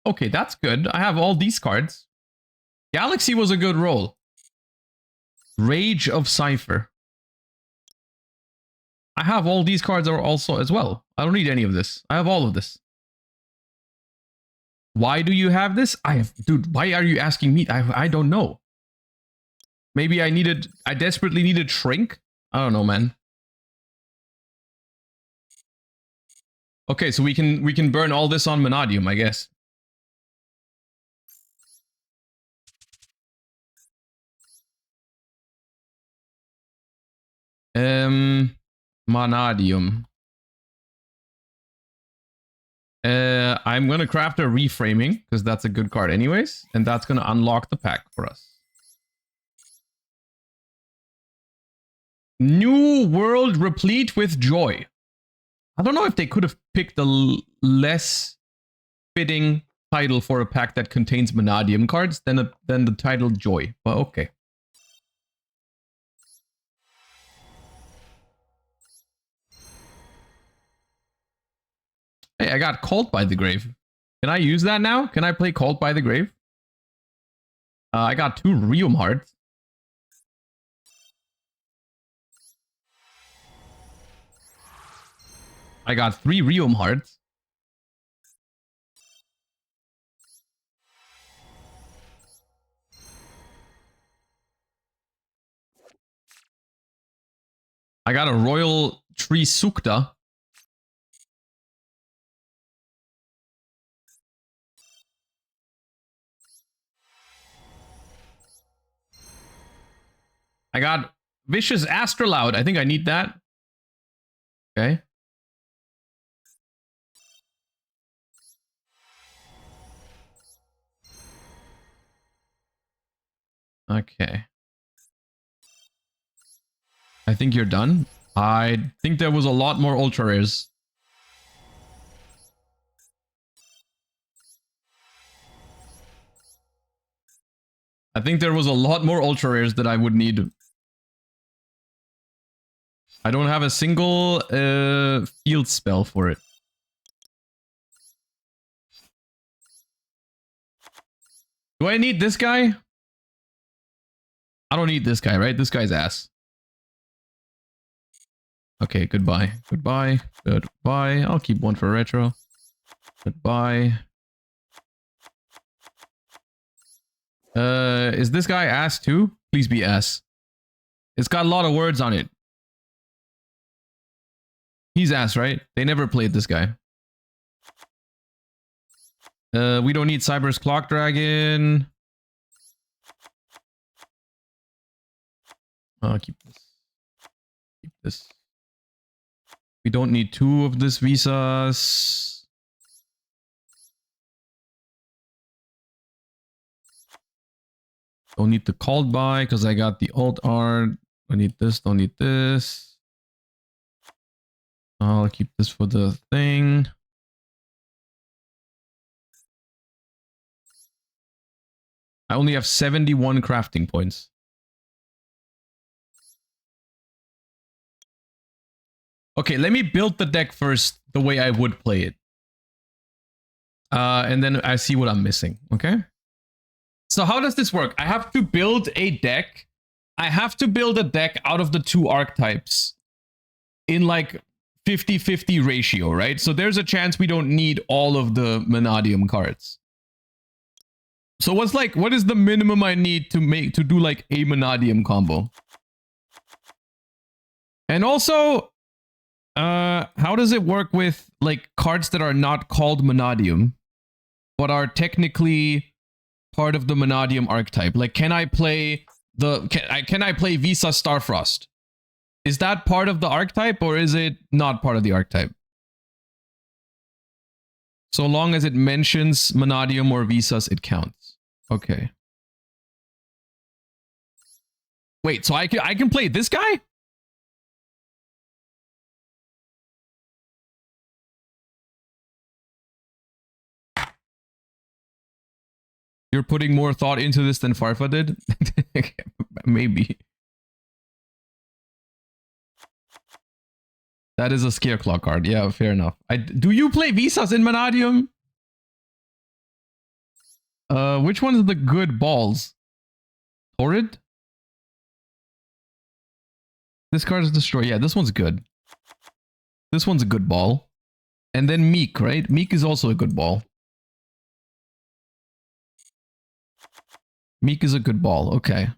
Okay, that's good. I have all these cards. Galaxy was a good roll. Rage of Cypher. I have all these cards are also as well. I don't need any of this. I have all of this. Why do you have this? Dude, why are you asking me? I don't know. Maybe I desperately needed Shrink? I don't know, man. Okay, so we can burn all this on Vanadium, I guess. Vanadium. I'm gonna craft a reframing because that's a good card anyways, and that's gonna unlock the pack for us. New world replete with joy. I don't know if they could have picked a less fitting title for a pack that contains Vanadium cards than the title Joy, but okay. Hey, I got Cult by the Grave. Can I use that now? Can I play Cult by the Grave? I got 2 Realm Hearts. I got 3 Realm Hearts. I got a Royal Tree Sukta. I got Vicious Astrolaud. I think I need that. Okay. Okay. I think you're done. I think there was a lot more ultra rares. I think there was a lot more ultra rares that I would need. I don't have a single field spell for it. Do I need this guy? I don't need this guy, right? This guy's ass. Okay, goodbye. Goodbye. Goodbye. I'll keep one for retro. Goodbye. Is this guy ass too? Please be ass. It's got a lot of words on it. He's ass, right? They never played this guy. We don't need Cyber's Clock Dragon. I'll keep this. Keep this. We don't need 2 of this visas. Don't need the called by because I got the alt art. Don't need this. Don't need this. I'll keep this for the thing. I only have 71 crafting points. Okay, let me build the deck first the way I would play it. And then I see what I'm missing, okay? So how does this work? I have to build a deck. I have to build a deck out of the 2 archetypes in like 50-50 ratio, right? So there's a chance we don't need all of the Vanadium cards. So what is the minimum I need to do like a Vanadium combo? And also, how does it work with like cards that are not called Vanadium, but are technically part of the Vanadium archetype? Like, can I play can I play Visa Starfrost? Is that part of the archetype or is it not part of the archetype? So long as it mentions Vanadium or Visas, it counts. Okay. Wait, so I can play this guy? You're putting more thought into this than Farfa did? Maybe. That is a Scareclaw card. Yeah, fair enough. Do you play Visas in Vanadium? Which one is the good balls? Torrid? This card is destroyed. Yeah, this one's good. This one's a good ball. And then Meek, right? Meek is also a good ball. Meek is a good ball. Okay.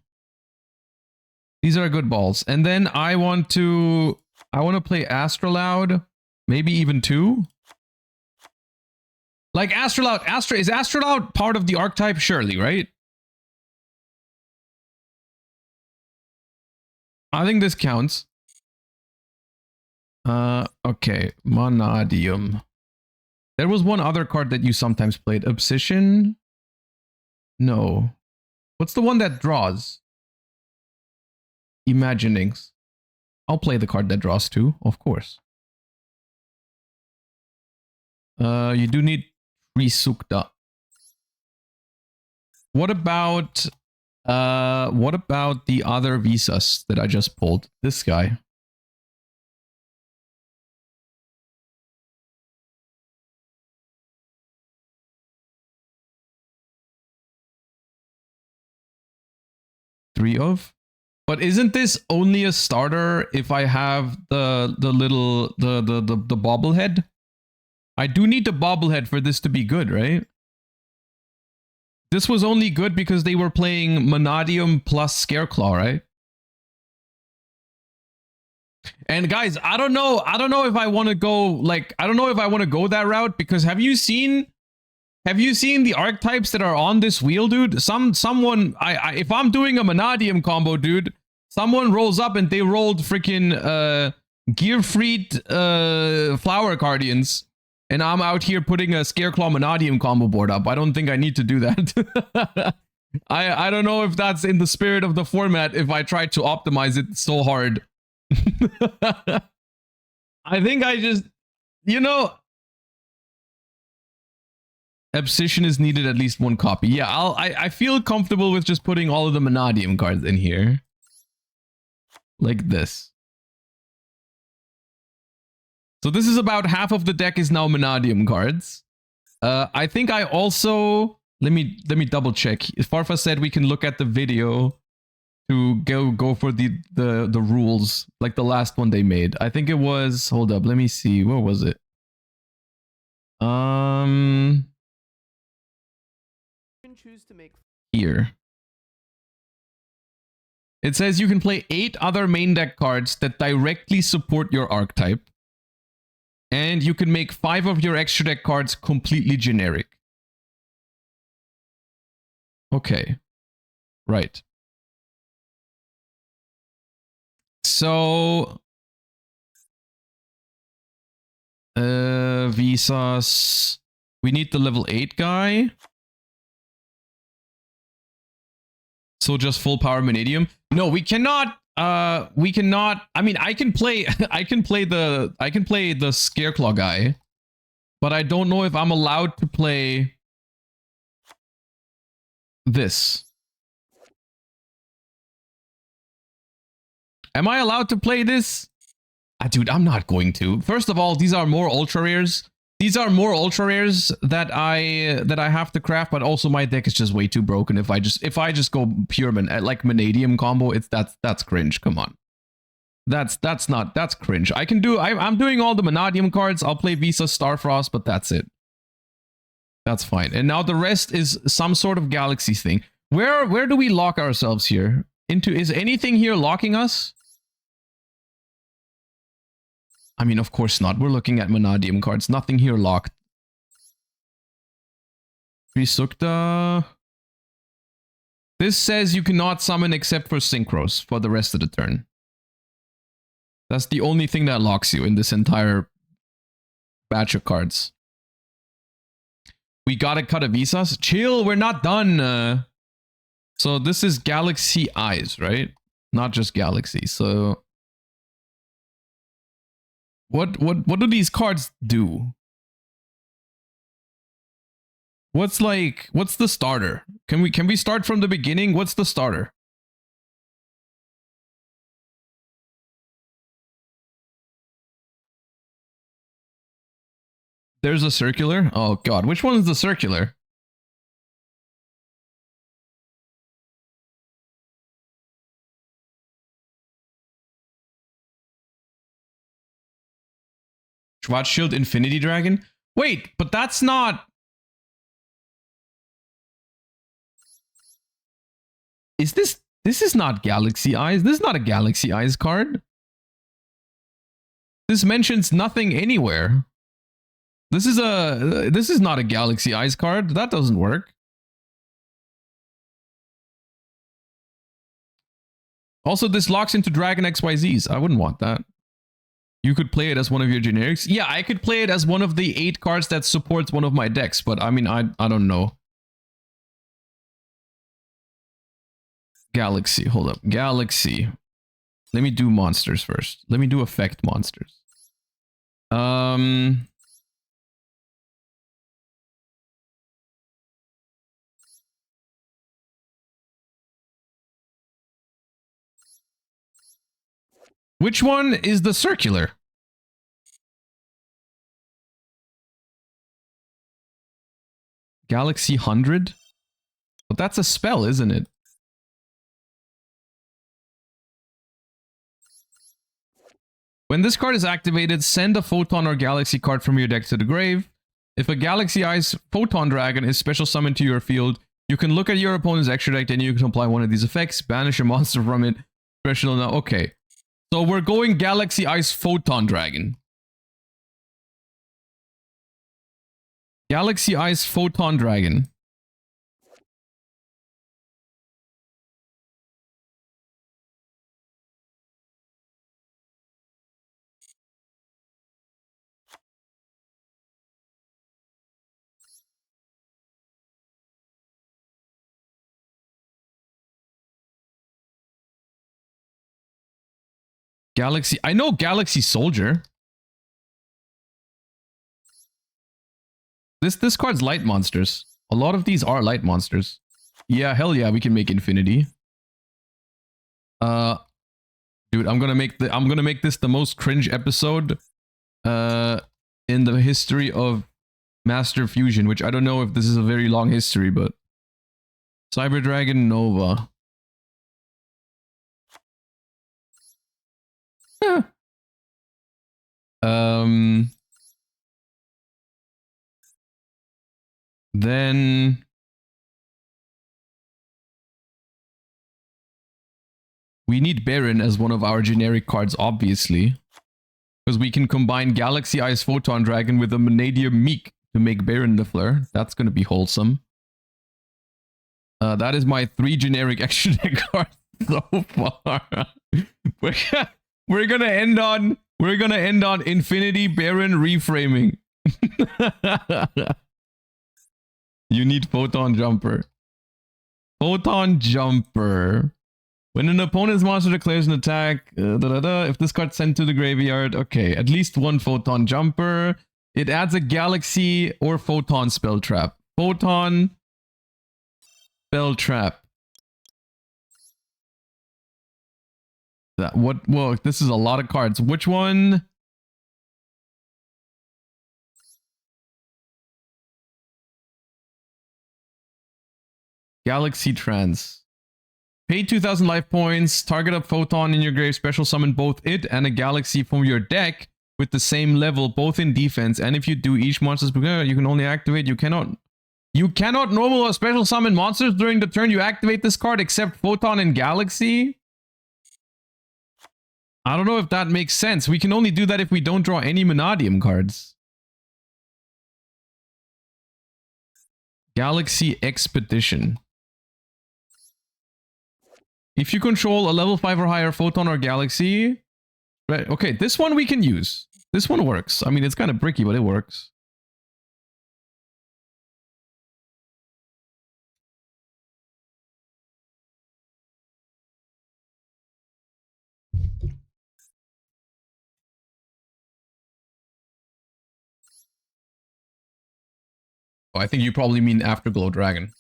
These are good balls. And then I want to play Astraloud. Maybe even 2. Like Astraloud. Is Astraloud part of the archetype? Surely, right? I think this counts. Okay. Vanadium. There was one other card that you sometimes played. Obsession? No. What's the one that draws? Imaginings. I'll play the card that draws 2, of course. You do need Risukta. What about the other Visas that I just pulled? This guy. Three of? But isn't this only a starter if I have the bobblehead? I do need the bobblehead for this to be good, right? This was only good because they were playing Vanadium plus Scareclaw, right? And guys, I don't know if I want to go like I don't know if I want to go that route, because have you seen the archetypes that are on this wheel, dude? Someone if I'm doing a Vanadium combo, dude, someone rolls up and they rolled freaking Gearfried Flower Guardians, and I'm out here putting a Scareclaw Vanadium combo board up. I don't think I need to do that. I don't know if that's in the spirit of the format if I try to optimize it so hard. I think I just, you know, Obsession is needed at least 1 copy. Yeah, I feel comfortable with just putting all of the Vanadium cards in here. Like this. So this is about half of the deck is now Vanadium cards. I think I also, let me double check. Farfa said we can look at the video to go for the rules, like the last one they made. I think it was, hold up, let me see, what was it? Choose to make here. It says you can play 8 other main deck cards that directly support your archetype, and you can make 5 of your extra deck cards completely generic. Okay. Right. So Visas. We need the level 8 guy. So just full power Vanadium. No, we cannot. We cannot. I mean, I can play. I can play the Scareclaw guy, but I don't know if I'm allowed to play this. Am I allowed to play this? Dude, I'm not going to. First of all, these are more ultra rares. These are more ultra rares that I have to craft, but also my deck is just way too broken. If I just go pure like Vanadium combo, that's cringe. Come on. That's cringe. I'm doing all the Vanadium cards. I'll play Visa Starfrost, but that's it. That's fine. And now the rest is some sort of galaxy thing. Where do we lock ourselves here? Is anything here locking us? I mean, of course not. We're looking at Vanadium cards. Nothing here locked. Trisukta. This says you cannot summon except for Synchros for the rest of the turn. That's the only thing that locks you in this entire batch of cards. We gotta cut a Visas. Chill, we're not done. So this is Galaxy Eyes, right? Not just Galaxy. So what do these cards do? What's the starter? Can we start from the beginning? What's the starter? There's a circular? Oh god, which one is the circular? Schwarzschild Infinity Dragon? Wait, but that's not... This is not Galaxy Eyes. This is not a Galaxy Eyes card. This mentions nothing anywhere. This is not a Galaxy Eyes card. That doesn't work. Also, this locks into Dragon XYZs. I wouldn't want that. You could play it as one of your generics. Yeah, I could play it as one of the 8 cards that supports one of my decks, but I mean, I don't know. Galaxy, hold up. Galaxy. Let me do monsters first. Let me do effect monsters. Which one is the circular? Galaxy 100? But that's a spell, isn't it? When this card is activated, send a Photon or Galaxy card from your deck to the grave. If a Galaxy Eyes Photon Dragon is special summoned to your field, you can look at your opponent's extra deck and you can apply one of these effects, banish a monster from it. Special now. Okay. So we're going Galaxy Eyes Photon Dragon. Galaxy Eyes Photon Dragon. Galaxy... I know Galaxy Soldier. This card's light monsters. A lot of these are light monsters. Yeah, hell yeah, we can make Infinity. Dude, I'm gonna make this the most cringe episode in the history of Master Fusion, which I don't know if this is a very long history, but Cyber Dragon Nova. Then we need Baron as one of our generic cards, obviously. Because we can combine Galaxy Eyes Photon Dragon with a Vanadium Meek to make Baron the Fleur. That's going to be wholesome. That is my 3 generic extra deck cards so far. We're gonna end on Infinity Baron reframing. You need Photon Jumper. Photon Jumper. When an opponent's monster declares an attack, if this card's sent to the graveyard, okay, at least 1 Photon Jumper. It adds a Galaxy or Photon Spell Trap. Photon Spell Trap. Whoa, this is a lot of cards. Which one? Galaxy Trance. Pay 2,000 life points, target a photon in your grave, special summon both it and a galaxy from your deck with the same level, both in defense. And if you do, each monster's beginner, you can only activate. You cannot normal or special summon monsters during the turn you activate this card except photon and galaxy. I don't know if that makes sense. We can only do that if we don't draw any Monadium cards. Galaxy Expedition. If you control a level 5 or higher photon or galaxy... Right, okay, this one we can use. This one works. I mean, it's kind of bricky, but it works. Oh, I think you probably mean Afterglow Dragon.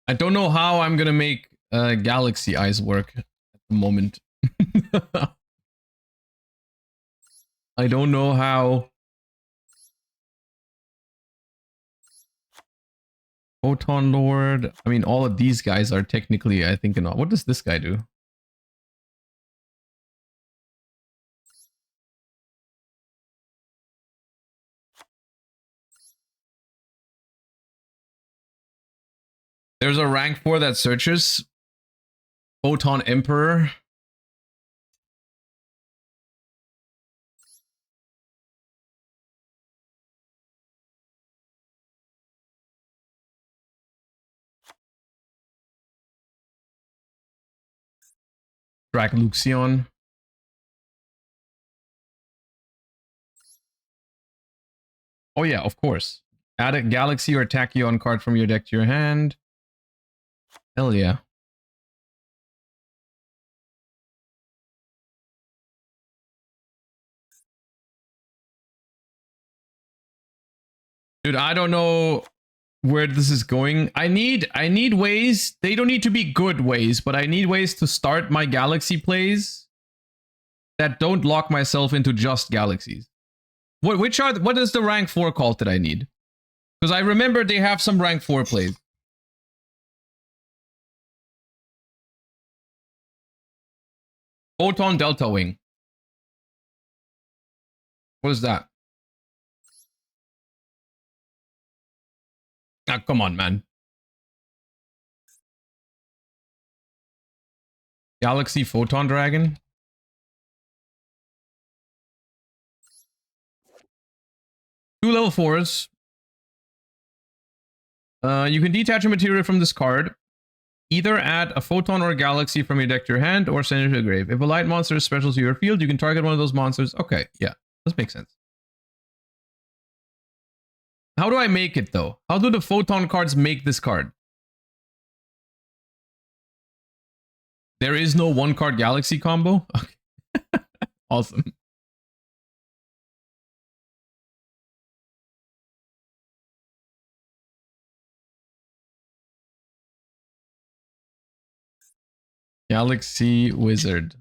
I don't know how I'm gonna make Galaxy Eyes work at the moment. I don't know how. Photon Lord. I mean, all of these guys are technically, I think, what does this guy do? There's a rank 4 that searches. Photon Emperor. Dracoluxion. Oh yeah, of course. Add a Galaxy or Tachyon card from your deck to your hand. Hell yeah. Dude, I don't know where this is going. I need ways. They don't need to be good ways, but I need ways to start my Galaxy plays that don't lock myself into just Galaxies. What is the rank 4 cult that I need? Because I remember they have some rank 4 plays. Photon Delta Wing. What is that? Ah, come on, man. Galaxy Photon Dragon. Two level 4s. You can detach a material from this card. Either add a photon or a galaxy from your deck to your hand or send it to the grave. If a light monster is special to your field, you can target one of those monsters. Okay, yeah, this makes sense. How do I make it though? How do the photon cards make this card? There is no one card galaxy combo? Okay. Awesome. Galaxy Wizard.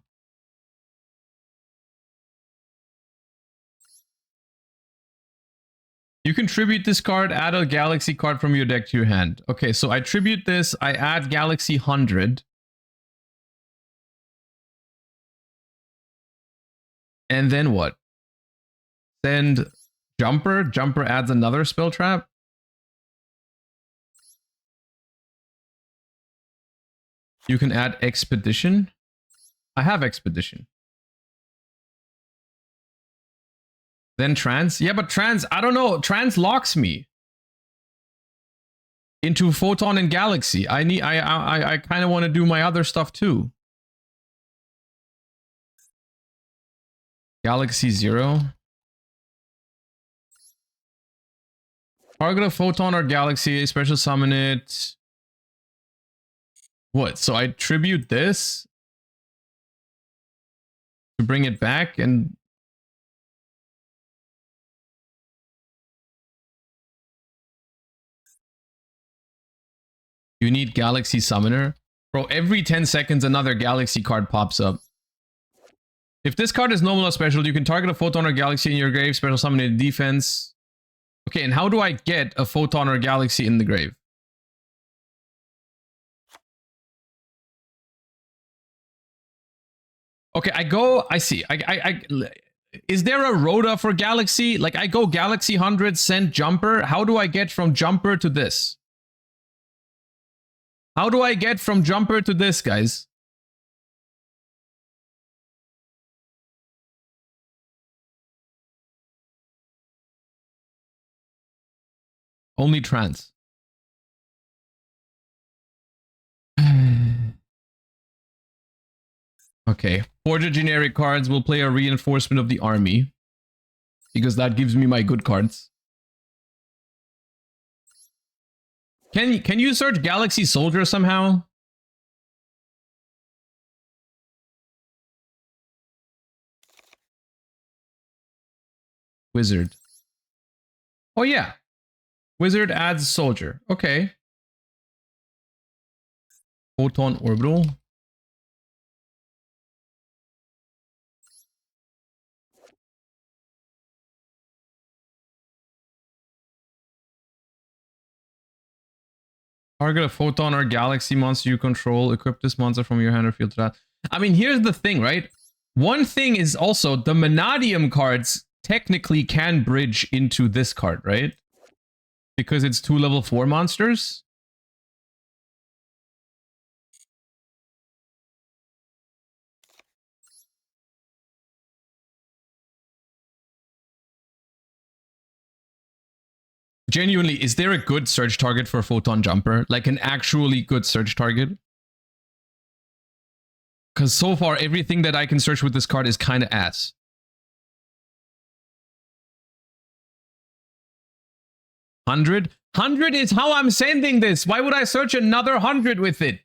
You can tribute this card, add a galaxy card from your deck to your hand. Okay, so I tribute this, I add Galaxy 100. And then what? Send Jumper. Jumper adds another spell trap. You can add Expedition. I have Expedition. Then Trans. Yeah, but Trans, I don't know. Trans locks me into Photon and Galaxy. I kind of want to do my other stuff too. Galaxy 0. Target a Photon or Galaxy, special summon it. What? So I tribute this to bring it back and... You need Galaxy Summoner. Bro, every 10 seconds another Galaxy card pops up. If this card is normal or special, you can target a Photon or Galaxy in your grave, special summon it in defense. Okay, and how do I get a Photon or Galaxy in the grave? Okay, I see. Is there a rota for Galaxy? Like, I go Galaxy 100, send Jumper. How do I get from Jumper to this? How do I get from Jumper to this, guys? Only trans. Okay. Forge generic cards will play a reinforcement of the army. Because that gives me my good cards. Can you search Galaxy Soldier somehow? Wizard. Oh yeah. Wizard adds Soldier. Okay. Photon Orbital. Target a Photon or Galaxy monster you control. Equip this monster from your hand or field to that. I mean, here's the thing, right? One thing is also the Manadium cards technically can bridge into this card, right? Because it's 2 level 4 monsters. Genuinely, is there a good search target for Photon Jumper? Like an actually good search target? Because so far, everything that I can search with this card is kind of ass. $100? $100 is how I'm sending this. Why would I search another $100 with it?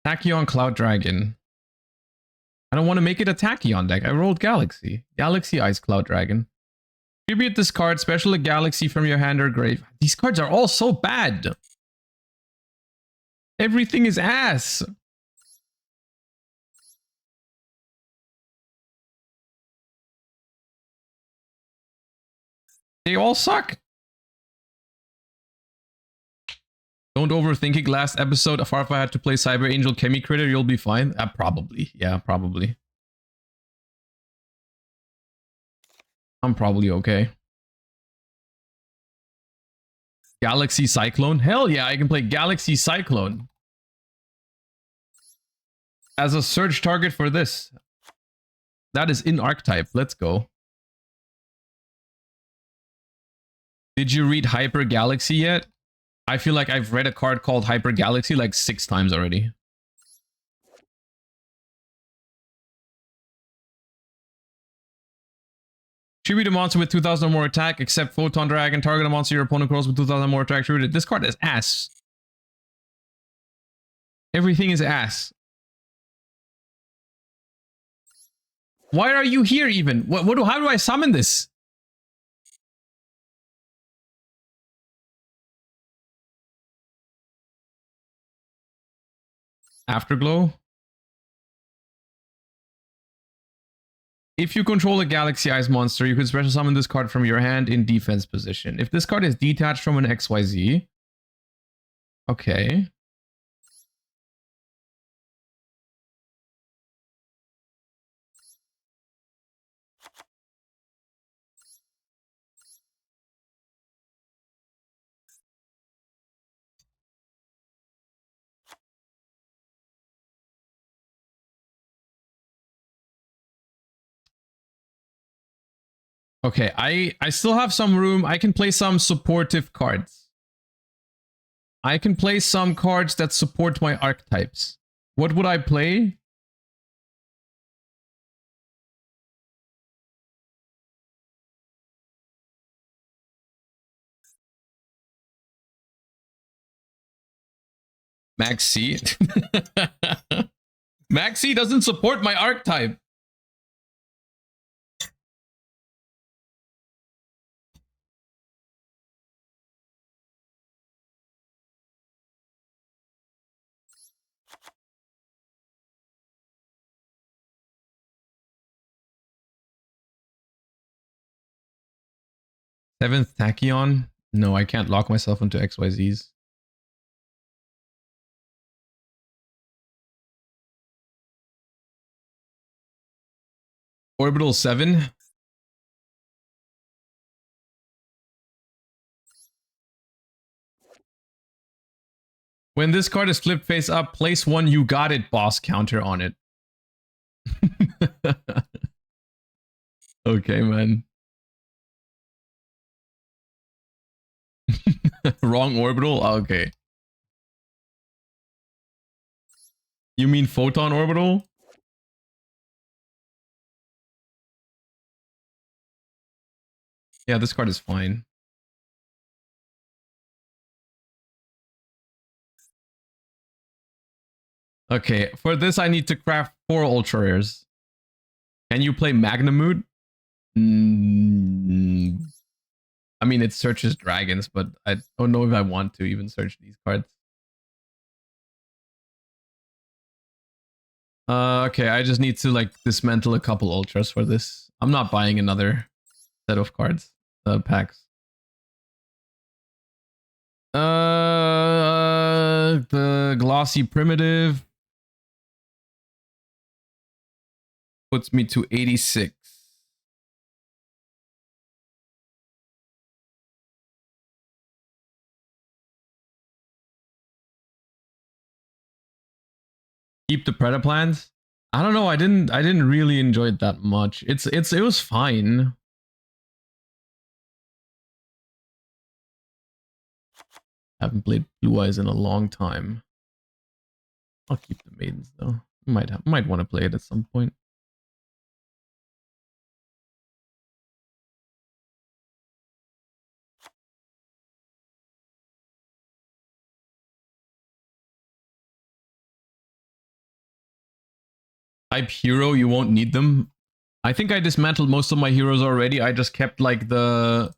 Tachyon Cloud Dragon. I don't want to make it a Tachyon deck. I rolled Galaxy. Galaxy Ice Cloud Dragon. Tribute this card, special a Galaxy from your hand or grave. These cards are all so bad. Everything is ass. They all suck. Don't overthink it. Last episode, Farfa had to play Cyber Angel Chemi Critter. You'll be fine. Probably. Yeah, probably. I'm probably okay. Galaxy Cyclone? Hell yeah, I can play Galaxy Cyclone. As a search target for this. That is in archetype. Let's go. Did you read Hyper Galaxy yet? I feel like I've read a card called Hyper Galaxy like 6 times already. Tribute a monster with 2,000 or more attack, except Photon Dragon. Target a monster your opponent controls with 2,000 or more attack. Tribute. This card is ass. Everything is ass. Why are you here even? How do I summon this? Afterglow. If you control a Galaxy Eyes monster, you can special summon this card from your hand in defense position. If this card is detached from an XYZ. Okay. Okay, I still have some room. I can play some supportive cards. I can play some cards that support my archetypes. What would I play? Max C. Maxi doesn't support my archetype. Seventh Tachyon? No, I can't lock myself into XYZs. Orbital 7? When this card is flipped face up, place one "you got it" boss counter on it. Okay, man. Wrong orbital? Okay. You mean photon orbital? Yeah, this card is fine. Okay, for this I need to craft 4 ultra rares. Can you play Magnamoot? I mean, it searches dragons, but I don't know if I want to even search these cards. Okay, I just need to like dismantle a couple ultras for this. I'm not buying another set of cards, packs. The glossy primitive puts me to 86. Keep the Predaplant. I don't know. I didn't really enjoy it that much. It was fine. Haven't played Blue Eyes in a long time. I'll keep the Maidens though. Might want to play it at some point. Type hero, you won't need them. I think I dismantled most of my heroes already. I just kept like the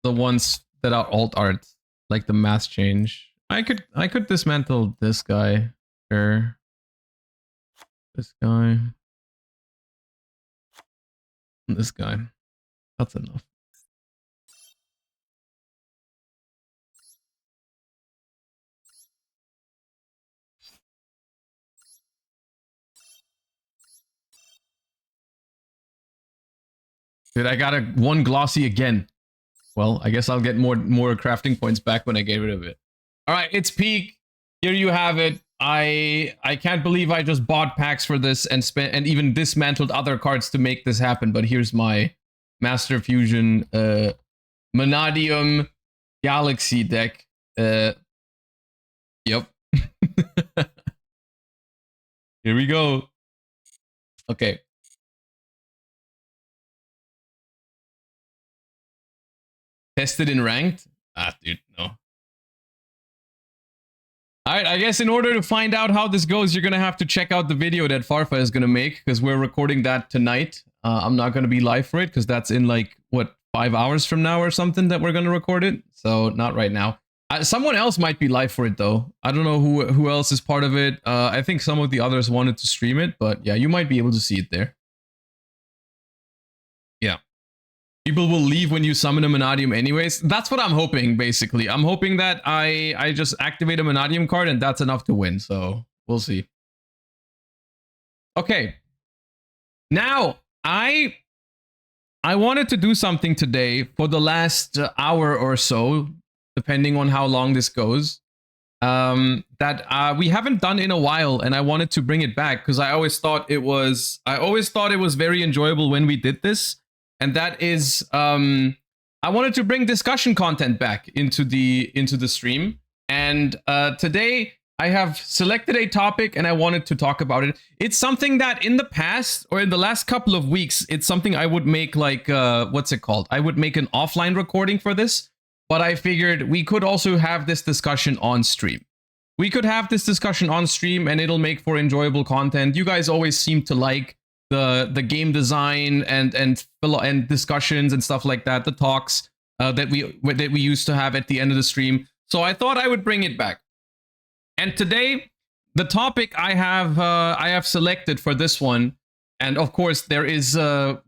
ones that are alt art, like the mass change. I could dismantle this guy. Sure. This guy. This guy. That's enough. Dude, I got one glossy again. Well, I guess I'll get more crafting points back when I get rid of it. All right, it's peak. Here you have it. I can't believe I just bought packs for this and even dismantled other cards to make this happen. But here's my Master Fusion Vanadium Galaxy deck. Yep. Here we go. Okay. Tested in ranked? Ah, dude, no. Alright, I guess in order to find out how this goes, you're gonna have to check out the video that Farfa is gonna make, because we're recording that tonight. I'm not gonna be live for it, because that's in like, what, 5 hours from now or something that we're gonna record it? So, not right now. Someone else might be live for it, though. I don't know who else is part of it. I think some of the others wanted to stream it, but yeah, you might be able to see it there. Yeah. People will leave when you summon a Vanadium anyways. That's what I'm hoping, basically. I'm hoping that I just activate a Vanadium card and that's enough to win. So, we'll see. Okay. Now, I wanted to do something today for the last hour or so, depending on how long this goes, that we haven't done in a while, and I wanted to bring it back because I always thought it was very enjoyable when we did this. And that is, I wanted to bring discussion content back into the stream. And today I have selected a topic and I wanted to talk about it. It's something that in the past or in the last couple of weeks, it's something I would make like, what's it called? I would make an offline recording for this, but I figured we could also have this discussion on stream. we could have this discussion on stream and it'll make for enjoyable content. You guys always seem to like the game design and discussions and stuff like that, the talks that we used to have at the end of the stream. So I thought I would bring it back. And today, the topic I have selected for this one, and of course there is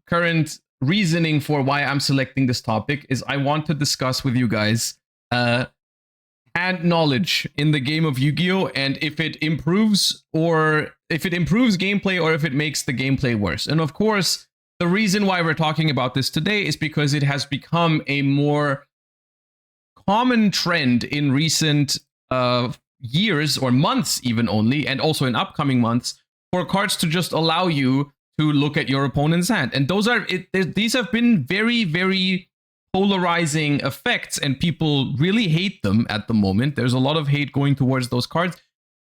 current reasoning for why I'm selecting this topic, is I want to discuss with you guys hand knowledge in the game of Yu-Gi-Oh! And if it improves gameplay or if it makes the gameplay worse. And of course, the reason why we're talking about this today is because it has become a more common trend in recent years or months even only, and also in upcoming months, for cards to just allow you to look at your opponent's hand. And these have been very, very polarizing effects, and people really hate them at the moment. There's a lot of hate going towards those cards.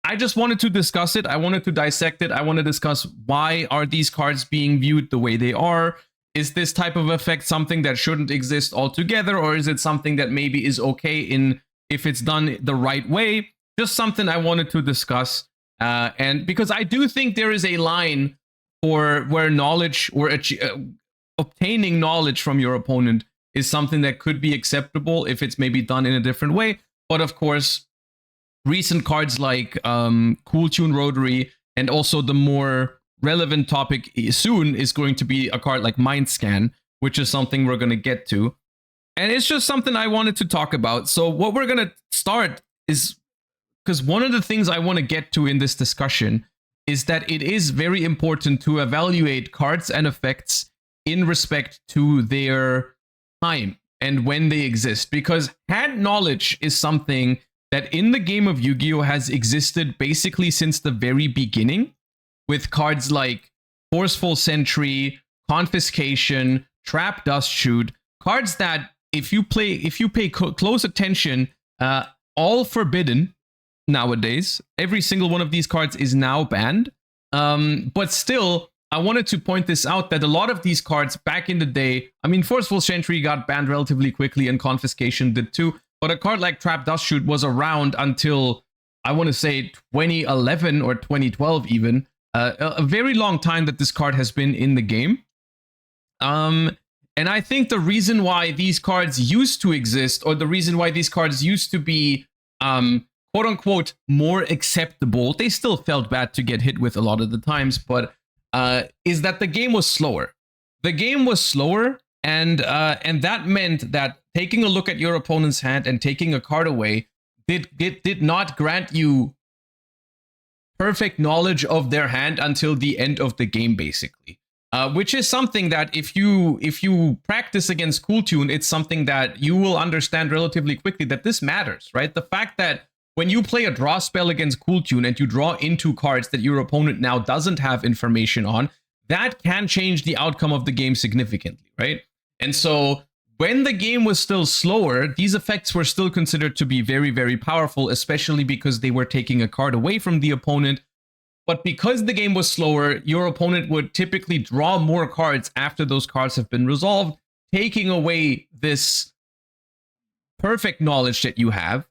I just wanted to discuss it. I wanted to dissect it. I want to discuss why are these cards being viewed the way they are. Is this type of effect something that shouldn't exist altogether, or is it something that maybe is okay if it's done the right way? Just something I wanted to discuss. And because I do think there is a line for where knowledge or obtaining knowledge from your opponent is something that could be acceptable if it's maybe done in a different way. But of course, recent cards like Cool Tune Rotary, and also the more relevant topic soon is going to be a card like Mind Scan, which is something we're going to get to. And it's just something I wanted to talk about. So what we're going to start is, because one of the things I want to get to in this discussion is that it is very important to evaluate cards and effects in respect to their time and when they exist, because hand knowledge is something that in the game of Yu-Gi-Oh! Has existed basically since the very beginning, with cards like Forceful Sentry, Confiscation, Trap Dust Shoot, cards that if you pay close attention, all forbidden nowadays. Every single one of these cards is now banned. But still, I wanted to point this out, that a lot of these cards back in the day, I mean, Forceful Sentry got banned relatively quickly and Confiscation did too, but a card like Trap Dust Shoot was around until, I want to say, 2011 or 2012 even. A very long time that this card has been in the game. And I think the reason why these cards used to exist, or the reason why these cards used to be quote unquote more acceptable, they still felt bad to get hit with a lot of the times, but is that the game was slower. The game was slower, and that meant that taking a look at your opponent's hand and taking a card away did not grant you perfect knowledge of their hand until the end of the game, basically. Which is something that if you practice against Cool Tune, it's something that you will understand relatively quickly, that this matters, right? The fact that when you play a draw spell against Cool Tune and you draw into cards that your opponent now doesn't have information on, that can change the outcome of the game significantly, right? And so when the game was still slower, these effects were still considered to be very, very powerful, especially because they were taking a card away from the opponent. But because the game was slower, your opponent would typically draw more cards after those cards have been resolved, taking away this perfect knowledge that you have.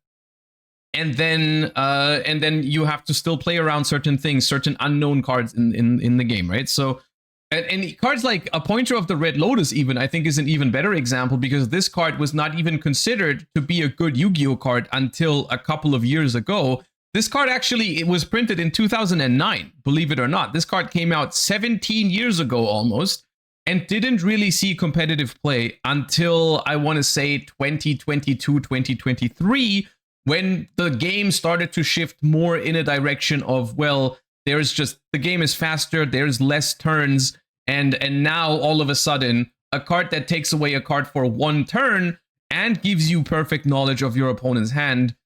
And then you have to still play around certain things, certain unknown cards in the game, right? So, and cards like a Pointer of the Red Lotus even, I think, is an even better example, because this card was not even considered to be a good Yu-Gi-Oh card until a couple of years ago. This card actually, it was printed in 2009, believe it or not. This card came out 17 years ago almost, and didn't really see competitive play until, I want to say, 2022, 2023, when the game started to shift more in a direction of, well, there's just, the game is faster, there's less turns, and now all of a sudden, a card that takes away a card for one turn and gives you perfect knowledge of your opponent's hand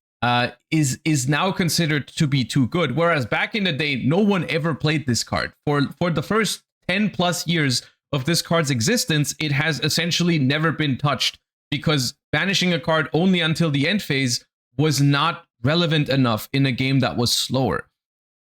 is now considered to be too good. Whereas back in the day, no one ever played this card. For the first 10 plus years of this card's existence, it has essentially never been touched, because banishing a card only until the end phase was not relevant enough in a game that was slower.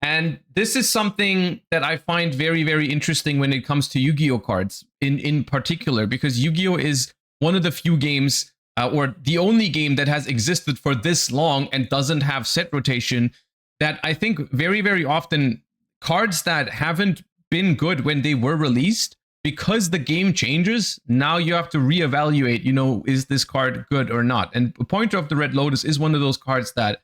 And this is something that I find very, very interesting when it comes to Yu-Gi-Oh cards in particular, because Yu-Gi-Oh is one of the few games or the only game that has existed for this long and doesn't have set rotation, that I think very, very often cards that haven't been good when they were released, because the game changes, now you have to reevaluate, is this card good or not? And Pointer of the Red Lotus is one of those cards that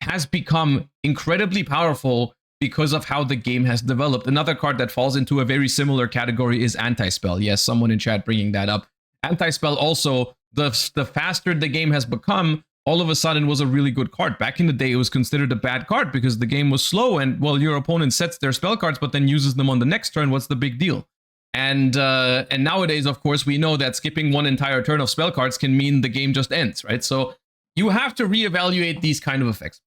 has become incredibly powerful because of how the game has developed. Another card that falls into a very similar category is Anti-Spell. Yes, someone in chat bringing that up. Anti-Spell also, the faster the game has become, all of a sudden was a really good card. Back in the day, it was considered a bad card because the game was slow and, well, your opponent sets their spell cards but then uses them on the next turn. What's the big deal? And nowadays, of course, we know that skipping one entire turn of spell cards can mean the game just ends, right? So you have to reevaluate these kind of effects.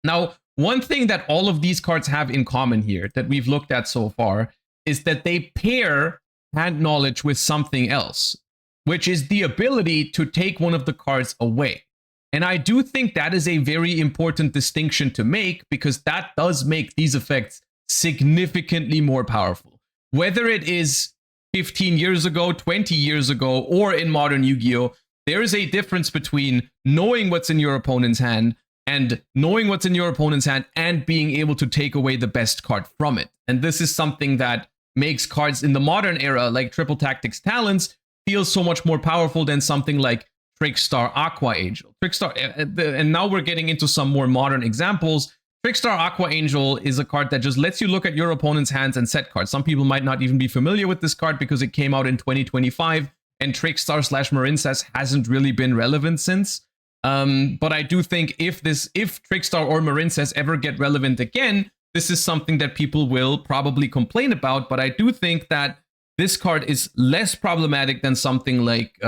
Now, one thing that all of these cards have in common here that we've looked at so far is that they pair hand knowledge with something else, which is the ability to take one of the cards away. And I do think that is a very important distinction to make, because that does make these effects significantly more powerful. Whether it is 15 years ago, 20 years ago, or in modern Yu-Gi-Oh!, there is a difference between knowing what's in your opponent's hand and knowing what's in your opponent's hand and being able to take away the best card from it. And this is something that makes cards in the modern era, like Triple Tactics Talents, feel so much more powerful than something like Trickstar Aqua Angel. And now we're getting into some more modern examples. Trickstar Aqua Angel is a card that just lets you look at your opponent's hands and set cards. Some people might not even be familiar with this card because it came out in 2025, and Trickstar/Marincess hasn't really been relevant since. But I do think if Trickstar or Marincess ever get relevant again, this is something that people will probably complain about. But I do think that this card is less problematic than something like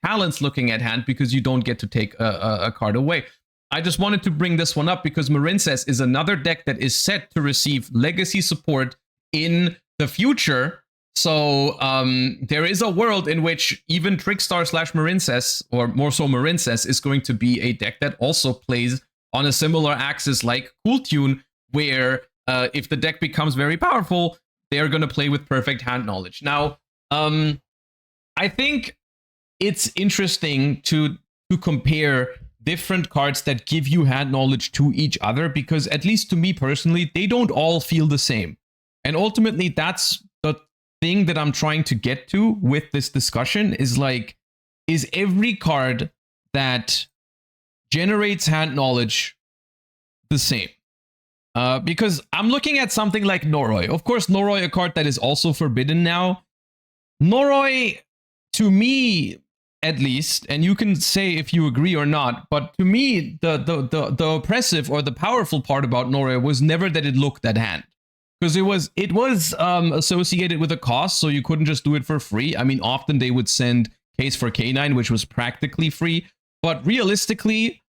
Talents looking at hand, because you don't get to take a card away. I just wanted to bring this one up because Marincess is another deck that is set to receive legacy support in the future. So there is a world in which even Trickstar/Marincess, or more so Marincess, is going to be a deck that also plays on a similar axis like Cool Tune, where if the deck becomes very powerful, they're going to play with perfect hand knowledge. Now, I think it's interesting to compare different cards that give you hand knowledge to each other, because at least to me personally, they don't all feel the same. And ultimately, that's the thing that I'm trying to get to with this discussion, is like, is every card that generates hand knowledge the same? Because I'm looking at something like Noroi. Of course, Noroi, a card that is also forbidden now. Noroi, to me, at least, and you can say if you agree or not, but to me, the oppressive or the powerful part about Noroi was never that it looked at hand, because it was associated with a cost, so you couldn't just do it for free. I mean, often they would send Case for K9, which was practically free, but realistically,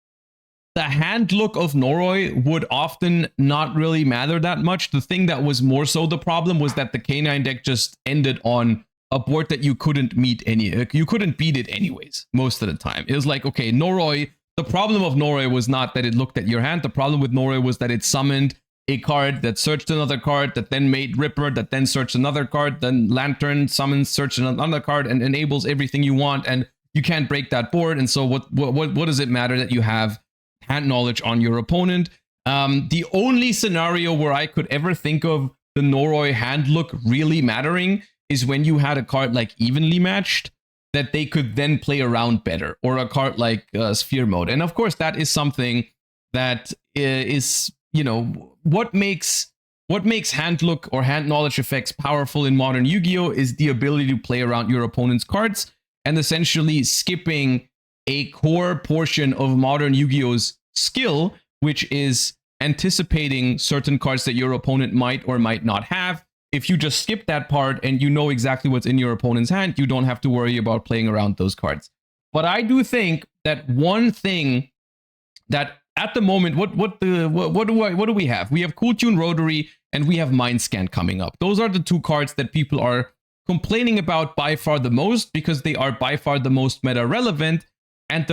the hand look of Noroi would often not really matter that much. The thing that was more so the problem was that the K9 deck just ended on a board that you couldn't beat it anyways, most of the time. It was like, okay, Noroi, the problem of Noroi was not that it looked at your hand. The problem with Noroi was that it summoned a card that searched another card, that then made Ripper, that then searched another card, then Lantern summons, search another card, and enables everything you want, and you can't break that board. And so what does it matter that you have hand knowledge on your opponent? The only scenario where I could ever think of the Noroi hand look really mattering is when you had a card like Evenly Matched that they could then play around better, or a card like Sphere Mode. And of course, that is something that is, what makes hand look or hand knowledge effects powerful in modern Yu-Gi-Oh! Is the ability to play around your opponent's cards and essentially skipping a core portion of modern Yu-Gi-Oh's skill, which is anticipating certain cards that your opponent might or might not have. If you just skip that part and you know exactly what's in your opponent's hand, you don't have to worry about playing around those cards. But I do think that one thing that at the moment, what do we have? We have Cool Tune Rotary and we have Mind Scan coming up. Those are the two cards that people are complaining about by far the most, because they are by far the most meta relevant. And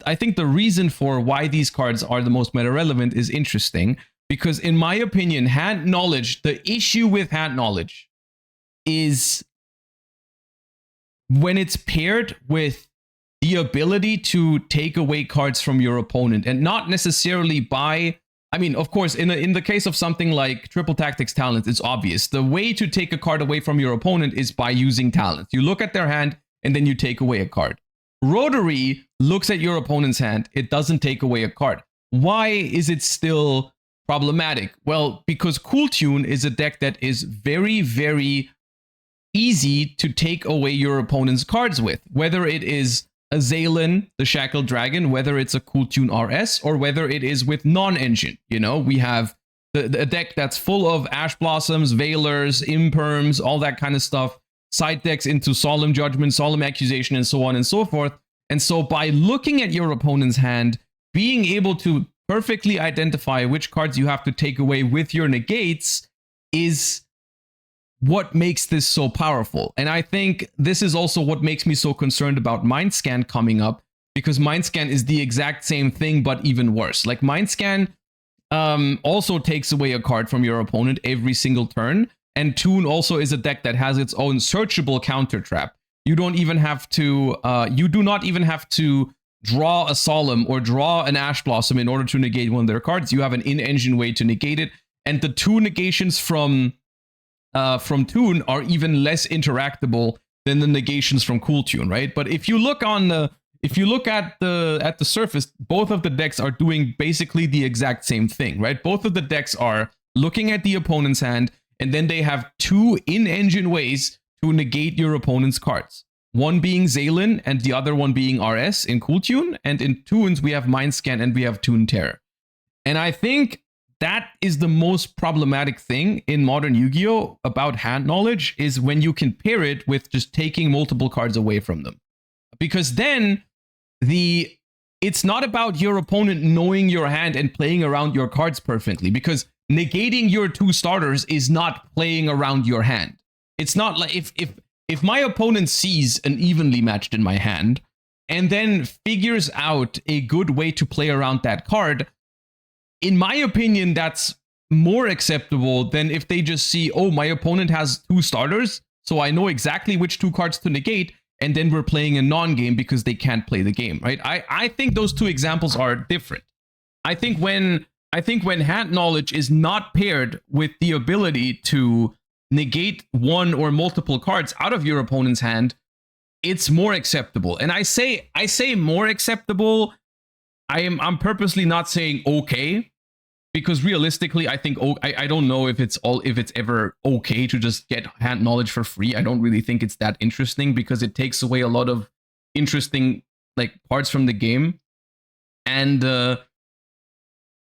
I think the reason for why these cards are the most meta relevant is interesting, because in my opinion, hand knowledge, the issue with hand knowledge is when it's paired with the ability to take away cards from your opponent, and not necessarily by, I mean, of course, in the case of something like Triple Tactics Talent, it's obvious. The way to take a card away from your opponent is by using talent. You look at their hand and then you take away a card. Rotary looks at your opponent's hand. It doesn't take away a card. Why is it still problematic? Well, because Cool Tune is a deck that is very, very easy to take away your opponent's cards with, whether it is a Zaylin, the Shackled Dragon, whether it's a Cool Tune RS, or whether it is with non-engine. You know, we have a deck that's full of Ash Blossoms, Veilers, Imperms, all that kind of stuff, side decks into Solemn Judgment, Solemn Accusation, and so on and so forth. And so by looking at your opponent's hand, being able to perfectly identify which cards you have to take away with your negates is what makes this so powerful. And I think this is also what makes me so concerned about Mindscan coming up, because Mindscan is the exact same thing, but even worse. Like Mindscan also takes away a card from your opponent every single turn. And Tune also is a deck that has its own searchable counter trap. You don't even have to, you do not even have to draw a Solemn or draw an Ash Blossom in order to negate one of their cards. You have an in-engine way to negate it. And the two negations from Tune are even less interactable than the negations from Cool Tune, right? But if you look on the, if you look at the surface, both of the decks are doing basically the exact same thing, right? Both of the decks are looking at the opponent's hand, and then they have two in-engine ways to negate your opponent's cards. One being Zaylin and the other one being RS in Cool Tune, and in Tunes we have Mindscan and we have Tune Terror. And I think that is the most problematic thing in modern Yu-Gi-Oh! About hand knowledge, is when you can pair it with just taking multiple cards away from them. Because then it's not about your opponent knowing your hand and playing around your cards perfectly, because negating your two starters is not playing around your hand. It's not like if my opponent sees an evenly matched in my hand and then figures out a good way to play around that card, in my opinion, that's more acceptable than if they just see, oh, my opponent has two starters, so I know exactly which two cards to negate, and then we're playing a non-game because they can't play the game, right? I think those two examples are different. I think when hand knowledge is not paired with the ability to negate one or multiple cards out of your opponent's hand, it's more acceptable. And I say more acceptable. I'm purposely not saying okay, because realistically, I think I don't know if it's ever okay to just get hand knowledge for free. I don't really think it's that interesting, because it takes away a lot of interesting like parts from the game, and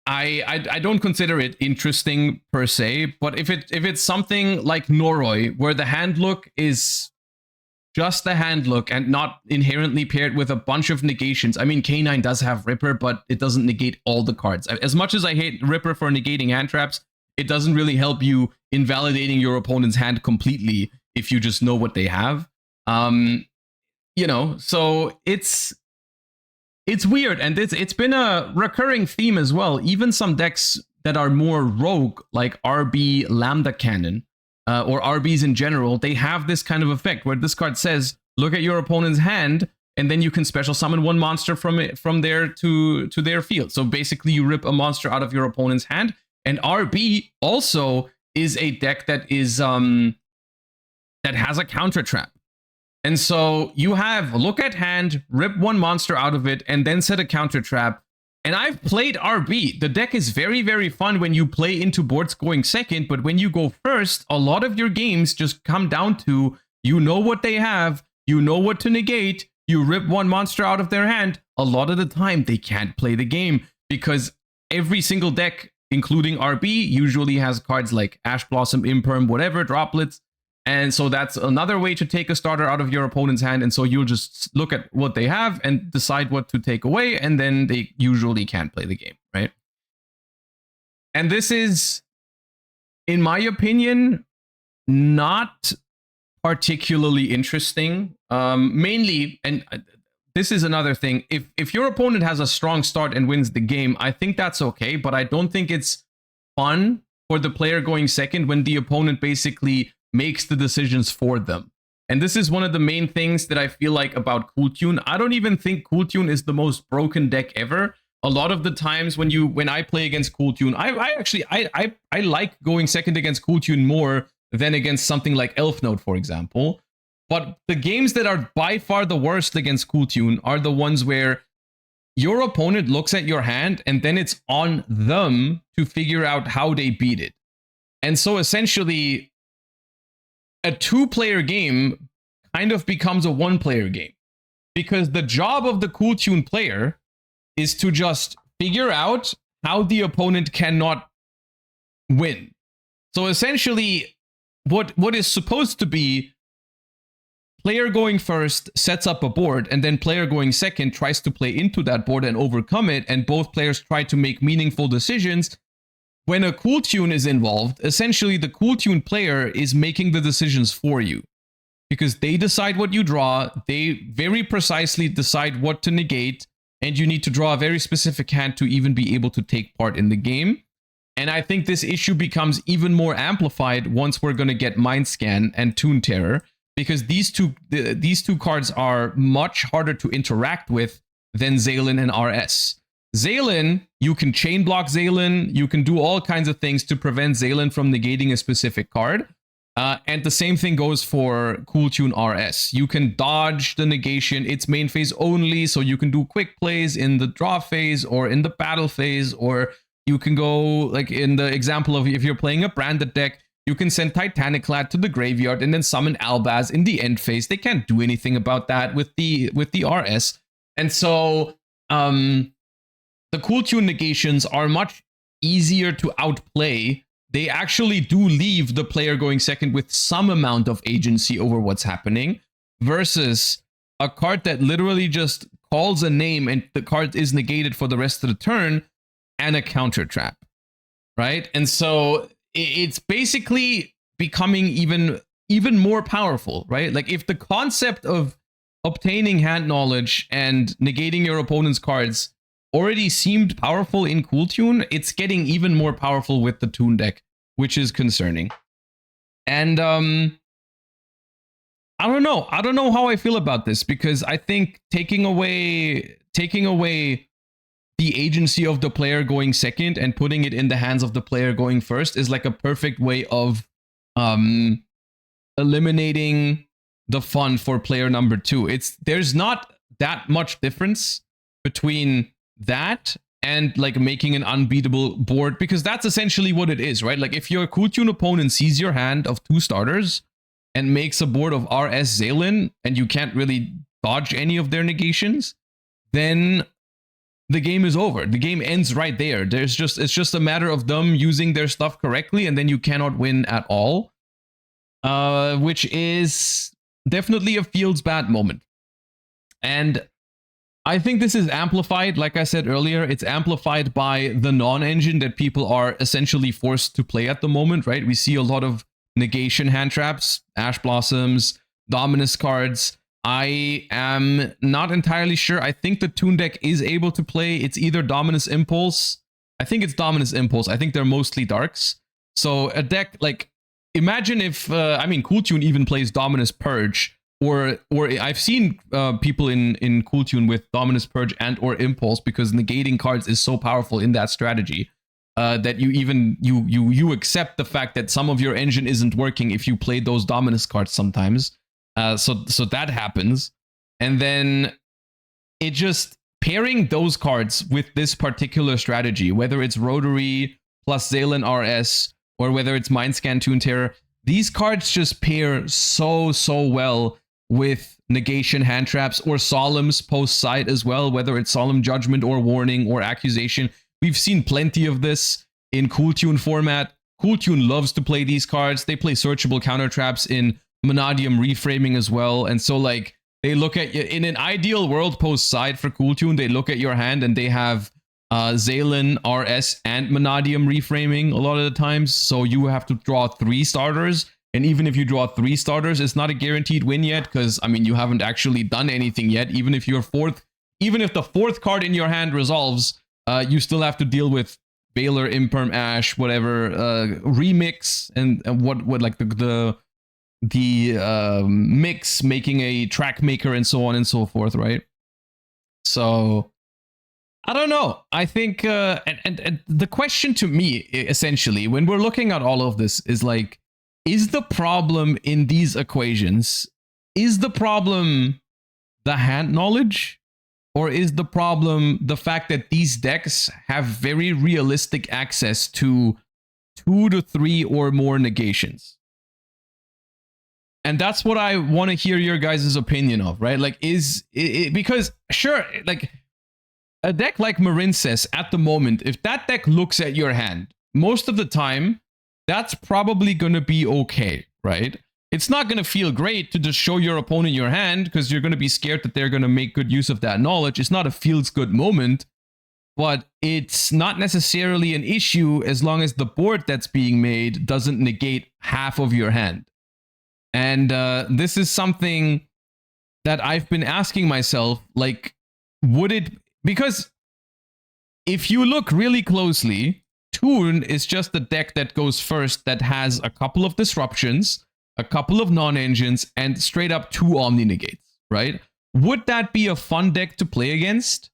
I don't consider it interesting per se. But if it's something like Noroi, where the hand look is just the hand look and not inherently paired with a bunch of negations. I mean, K9 does have Ripper, but it doesn't negate all the cards. As much as I hate Ripper for negating hand traps, it doesn't really help you invalidating your opponent's hand completely if you just know what they have. You know, so it's weird, and it's been a recurring theme as well. Even some decks that are more rogue, like RB Lambda Cannon, or RBs in general, they have this kind of effect where this card says, look at your opponent's hand, and then you can special summon one monster from there to their field. So basically you rip a monster out of your opponent's hand. And RB also is a deck that is that has a counter trap. And so you have look at hand, rip one monster out of it, and then set a counter trap. And I've played RB. The deck is very, very fun when you play into boards going second, but when you go first, a lot of your games just come down to, you know what they have, you know what to negate, you rip one monster out of their hand. A lot of the time, they can't play the game, because every single deck, including RB, usually has cards like Ash Blossom, Imperm, whatever, droplets. And so that's another way to take a starter out of your opponent's hand. And so you'll just look at what they have and decide what to take away. And then they usually can't play the game, right? And this is, in my opinion, not particularly interesting. Mainly, and this is another thing, if your opponent has a strong start and wins the game, I think that's okay. But I don't think it's fun for the player going second when the opponent basically makes the decisions for them. And this is one of the main things that I feel like about Cool Tune. I don't even think Cool Tune is the most broken deck ever. A lot of the times when I play against Cool Tune, I actually like going second against Cool Tune more than against something like Elf Note, for example. But the games that are by far the worst against Cool Tune are the ones where your opponent looks at your hand and then it's on them to figure out how they beat it. And so essentially, a 2-player game kind of becomes a 1-player game, because the job of the Cool Tune player is to just figure out how the opponent cannot win. So essentially, what is supposed to be player going first sets up a board, and then player going second tries to play into that board and overcome it, and both players try to make meaningful decisions. When a Cool Tune is involved, essentially the Cool Tune player is making the decisions for you, because they decide what you draw, they very precisely decide what to negate, and you need to draw a very specific hand to even be able to take part in the game. And I think this issue becomes even more amplified once we're going to get Mind Scan and Toon Terror, because these two cards are much harder to interact with than Zaylin and RS. Zaylin, you can chain block Zaylin, you can do all kinds of things to prevent Zaylin from negating a specific card. And the same thing goes for Cool Tune RS. You can dodge the negation, it's main phase only, so you can do quick plays in the draw phase or in the battle phase, or you can go, like in the example of if you're playing a branded deck, you can send Titanic Lad to the graveyard and then summon Albaz in the end phase. They can't do anything about that with the RS. And so the Cool Tune negations are much easier to outplay. They actually do leave the player going second with some amount of agency over what's happening, versus a card that literally just calls a name and the card is negated for the rest of the turn, and a counter trap, right? And so it's basically becoming even more powerful, right? Like if the concept of obtaining hand knowledge and negating your opponent's cards already seemed powerful in Cool Tune, it's getting even more powerful with the Toon deck, which is concerning. And I don't know how I feel about this, because I think taking away the agency of the player going second and putting it in the hands of the player going first is like a perfect way of eliminating the fun for player number 2. There's not that much difference between that and like making an unbeatable board, because that's essentially what it is, right? Like if your Cool Tune opponent sees your hand of 2 starters and makes a board of RS Zaylin and you can't really dodge any of their negations, then the game is over. The game ends right there. It's just a matter of them using their stuff correctly, and then you cannot win at all, which is definitely a feels bad moment. And I think this is amplified, like I said earlier, it's amplified by the non-engine that people are essentially forced to play at the moment, right? We see a lot of negation hand traps, Ash Blossoms, Dominus cards. I am not entirely sure. I think the Toon deck is able to play. It's either Dominus Impulse. I think it's Dominus Impulse. I think they're mostly darks. So a deck like, imagine if, Cool Tune even plays Dominus Purge, or I've seen people in Cool Tune with Dominus Purge and or Impulse, because negating cards is so powerful in that strategy that you accept the fact that some of your engine isn't working if you play those Dominus cards sometimes. So that happens, and then it just pairing those cards with this particular strategy, whether it's Rotary plus Zaylin RS or whether it's Mindscan Toon Terror, these cards just pair so well with negation hand traps or Solemns post side as well, whether it's Solemn Judgment or Warning or Accusation. We've seen plenty of this in Cool Tune format. Cool Tune loves to play these cards. They play searchable counter traps in Monadium reframing as well. And so like they look at you in an ideal world post side for Cool Tune, they look at your hand and they have Zaylin, RS, and Monadium reframing a lot of the times. So you have to draw 3 starters. And even if you draw 3 starters, it's not a guaranteed win yet, because I mean you haven't actually done anything yet. Even if the 4th card in your hand resolves, you still have to deal with Baylor, Imperm Ash, whatever, Remix, and what like the mix, making a track maker, and so on and so forth, right? So I don't know. I think, and the question to me, essentially, when we're looking at all of this, is like, is the problem in these equations, is the problem the hand knowledge, or is the problem the fact that these decks have very realistic access to 2 to 3 or more negations? And that's what I want to hear your guys' opinion of, right? Like, is it, because sure, like a deck like Marincess at the moment, if that deck looks at your hand, most of the time, that's probably going to be okay, right? It's not going to feel great to just show your opponent your hand because you're going to be scared that they're going to make good use of that knowledge. It's not a feels good moment, but it's not necessarily an issue as long as the board that's being made doesn't negate half of your hand. And this is something that I've been asking myself, like, would it, because if you look really closely, Toon is just the deck that goes first that has a couple of disruptions, a couple of non-engines, and straight up 2 Omni negates, right? Would that be a fun deck to play against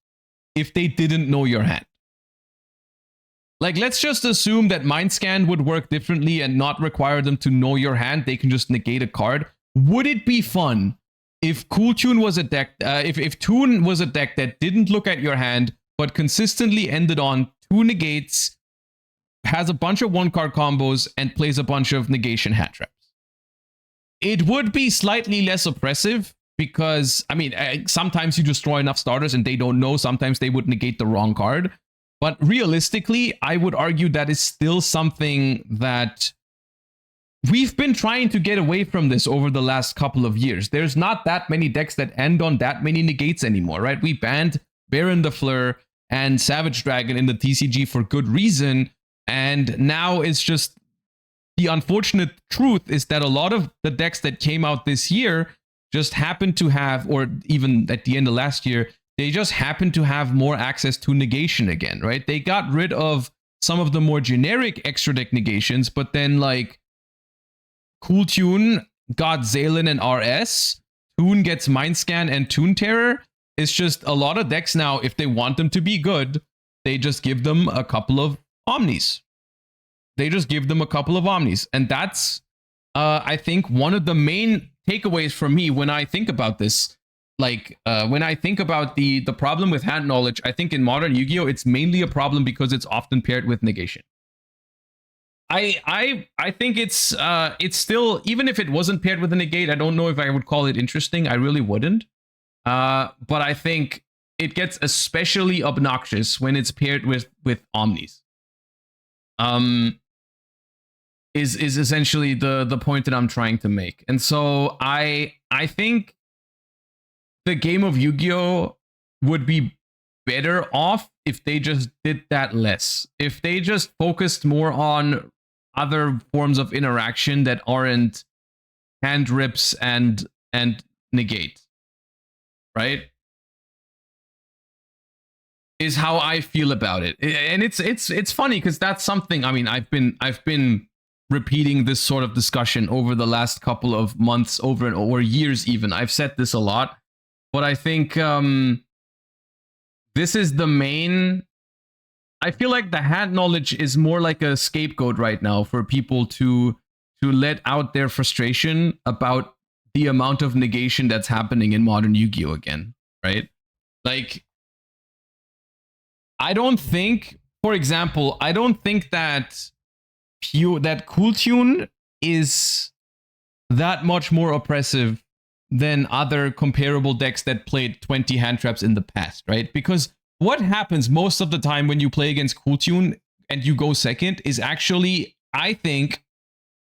if they didn't know your hand? Like, let's just assume that Mind Scan would work differently and not require them to know your hand. They can just negate a card. Would it be fun if Cool Tune was a deck, if Toon was a deck that didn't look at your hand, but consistently ended on 2 negates, has a bunch of 1-card combos, and plays a bunch of negation hat traps? It would be slightly less oppressive because, I mean, sometimes you destroy enough starters and they don't know. Sometimes they would negate the wrong card. But realistically, I would argue that is still something that we've been trying to get away from this over the last couple of years. There's not that many decks that end on that many negates anymore, right? We banned Baron the Fleur and Savage Dragon in the TCG for good reason. And now it's just, the unfortunate truth is that a lot of the decks that came out this year just happened to have, or even at the end of last year, they just happen to have more access to negation again, right? They got rid of some of the more generic extra deck negations, but then like Cool Tune got Zalen and RS, Toon gets Mind Scan and Toon Terror. It's just a lot of decks now, if they want them to be good, they just give them a couple of Omnis. They just give them a couple of Omnis. And that's, I think, one of the main takeaways for me when I think about this. Like, when I think about the problem with hand knowledge, I think in modern Yu-Gi-Oh! It's mainly a problem because it's often paired with negation. I think it's still, even if it wasn't paired with a negate, I don't know if I would call it interesting. I really wouldn't. But I think it gets especially obnoxious when it's paired with Omnis. Is essentially the point that I'm trying to make. And so I think the game of Yu-Gi-Oh! Would be better off if they just did that less. If they just focused more on other forms of interaction that aren't hand rips and negate, right? Is how I feel about it. And it's funny because that's something, I mean, I've been repeating this sort of discussion over the last couple of months, or years even. I've said this a lot. But I think this is the main. I feel like the hand knowledge is more like a scapegoat right now for people to let out their frustration about the amount of negation that's happening in modern Yu-Gi-Oh! Again, right? Like, I don't think, for example, I don't think that Cool Tune is that much more oppressive than other comparable decks that played 20 hand traps in the past, right? Because what happens most of the time when you play against Cool Tune and you go second is actually, I think,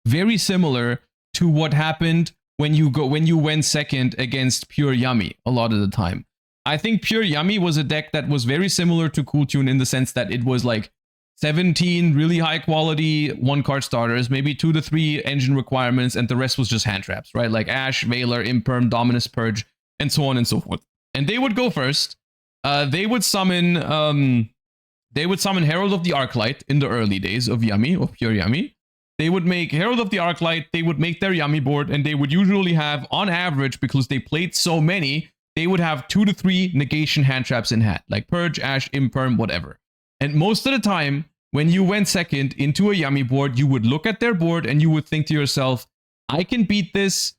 very similar to what happened when you went second against Pure Yummy a lot of the time. I think Pure Yummy was a deck that was very similar to Cool Tune in the sense that it was like 17 really high quality 1-card starters, maybe 2 to 3 engine requirements, and the rest was just hand traps, right? Like Ash, Veiler, Imperm, Dominus Purge, and so on and so forth. And they would go first. They would summon Herald of the Arclight in the early days of Yummy, of Pure Yummy. they would make Herald of the Arclight, they would make their Yummy board, and they would usually have, on average, because they played so many, they would have 2 to 3 negation hand traps in hand, like Purge, Ash, Imperm, whatever. And most of the time, when you went second into a Yummy board, you would look at their board and you would think to yourself, I can beat this.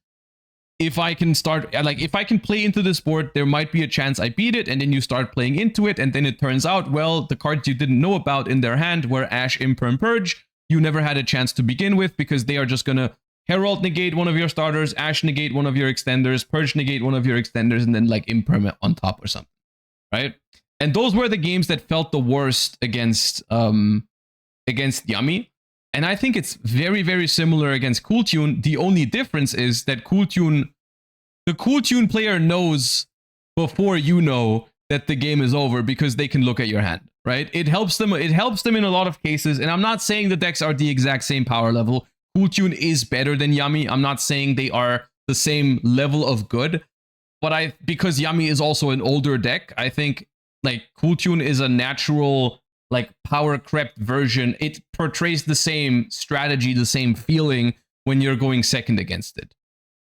If I can if I can play into this board, there might be a chance I beat it, and then you start playing into it, and then it turns out, well, the cards you didn't know about in their hand were Ash, Imperm, Purge. You never had a chance to begin with because they are just gonna Herald negate one of your starters, Ash negate one of your extenders, Purge negate one of your extenders, and then like Imperm on top or something, right? And those were the games that felt the worst against Yummy. And I think it's very, very similar against Cool Tune. The only difference is that the Cool Tune player knows before you know that the game is over because they can look at your hand, right? It helps them in a lot of cases. And I'm not saying the decks are the exact same power level. Cool Tune is better than Yummy. I'm not saying they are the same level of good. But because Yummy is also an older deck, I think like Cool Tune is a natural like power crept version. It portrays the same strategy, the same feeling when you're going second against it.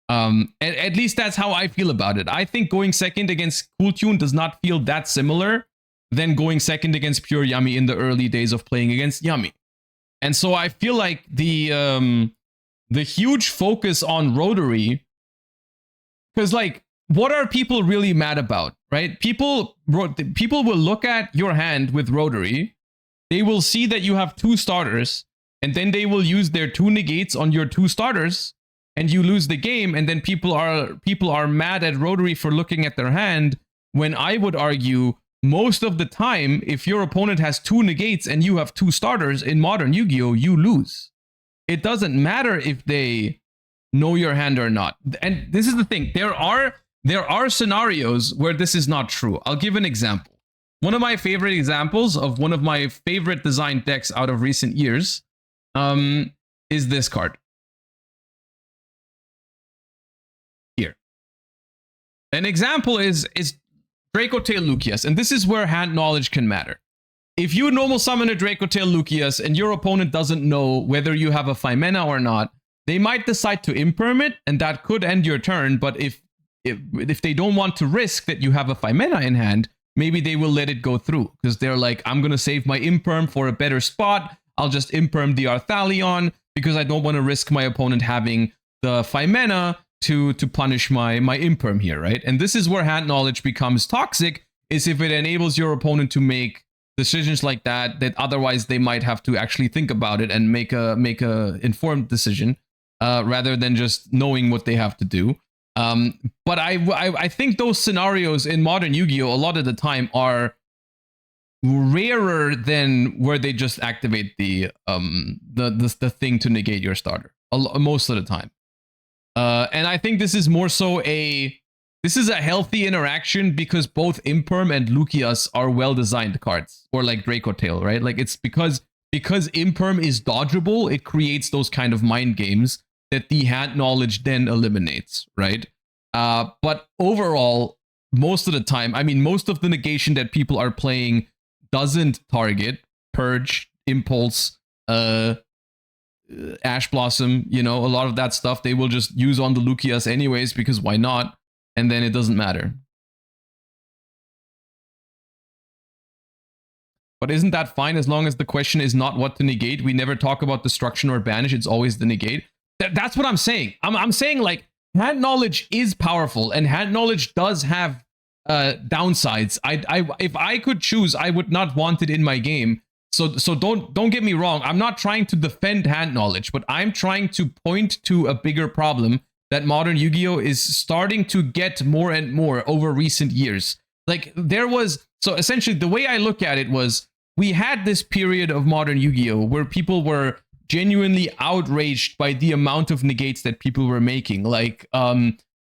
At least that's how I feel about it. I think going second against Cool Tune does not feel that similar than going second against pure Yummy in the early days of playing against Yummy. And so I feel like the huge focus on Rotary, because like, what are people really mad about, right? People will look at your hand with Rotary. They will see that you have 2 starters, and then they will use their 2 negates on your 2 starters, and you lose the game. And then people are mad at Rotary for looking at their hand, when I would argue most of the time, if your opponent has 2 negates and you have 2 starters in modern Yu-Gi-Oh, you lose. It doesn't matter if they know your hand or not. And this is the thing. There are scenarios where this is not true. I'll give an example. One of my favorite examples of one of my favorite design decks out of recent years is this card. Here. An example is Dracotail Lucius, and this is where hand knowledge can matter. If you normal summon a Dracotail Lucius and your opponent doesn't know whether you have a 5 mana or not, they might decide to imperm it, and that could end your turn. But if they don't want to risk that you have a 5 mana in hand, maybe they will let it go through because they're like, I'm going to save my imperm for a better spot. I'll just imperm the Arthalion because I don't want to risk my opponent having the 5 mana to punish my imperm here, right? And this is where hand knowledge becomes toxic, is if it enables your opponent to make decisions like that otherwise they might have to actually think about it and make a informed decision rather than just knowing what they have to do. But I think those scenarios in modern Yu-Gi-Oh! A lot of the time are rarer than where they just activate the thing to negate your starter most of the time. And I think this is more so this is a healthy interaction because both Imperm and Lucius are well-designed cards, or like Dracotail, right? Like it's because Imperm is dodgeable, it creates those kind of mind games that the hand knowledge then eliminates, right? But overall, most of the time, I mean, most of the negation that people are playing doesn't target Purge, Impulse, Ash Blossom, you know, a lot of that stuff they will just use on the Lucius anyways, because why not? And then it doesn't matter. But isn't that fine as long as the question is not what to negate? We never talk about destruction or banish, it's always the negate. That's what I'm saying. I'm saying like hand knowledge is powerful and hand knowledge does have downsides. If I could choose, I would not want it in my game. So don't get me wrong. I'm not trying to defend hand knowledge, but I'm trying to point to a bigger problem that modern Yu-Gi-Oh! Is starting to get more and more over recent years. Like so essentially the way I look at it was, we had this period of modern Yu-Gi-Oh! Where people were genuinely outraged by the amount of negates that people were making, like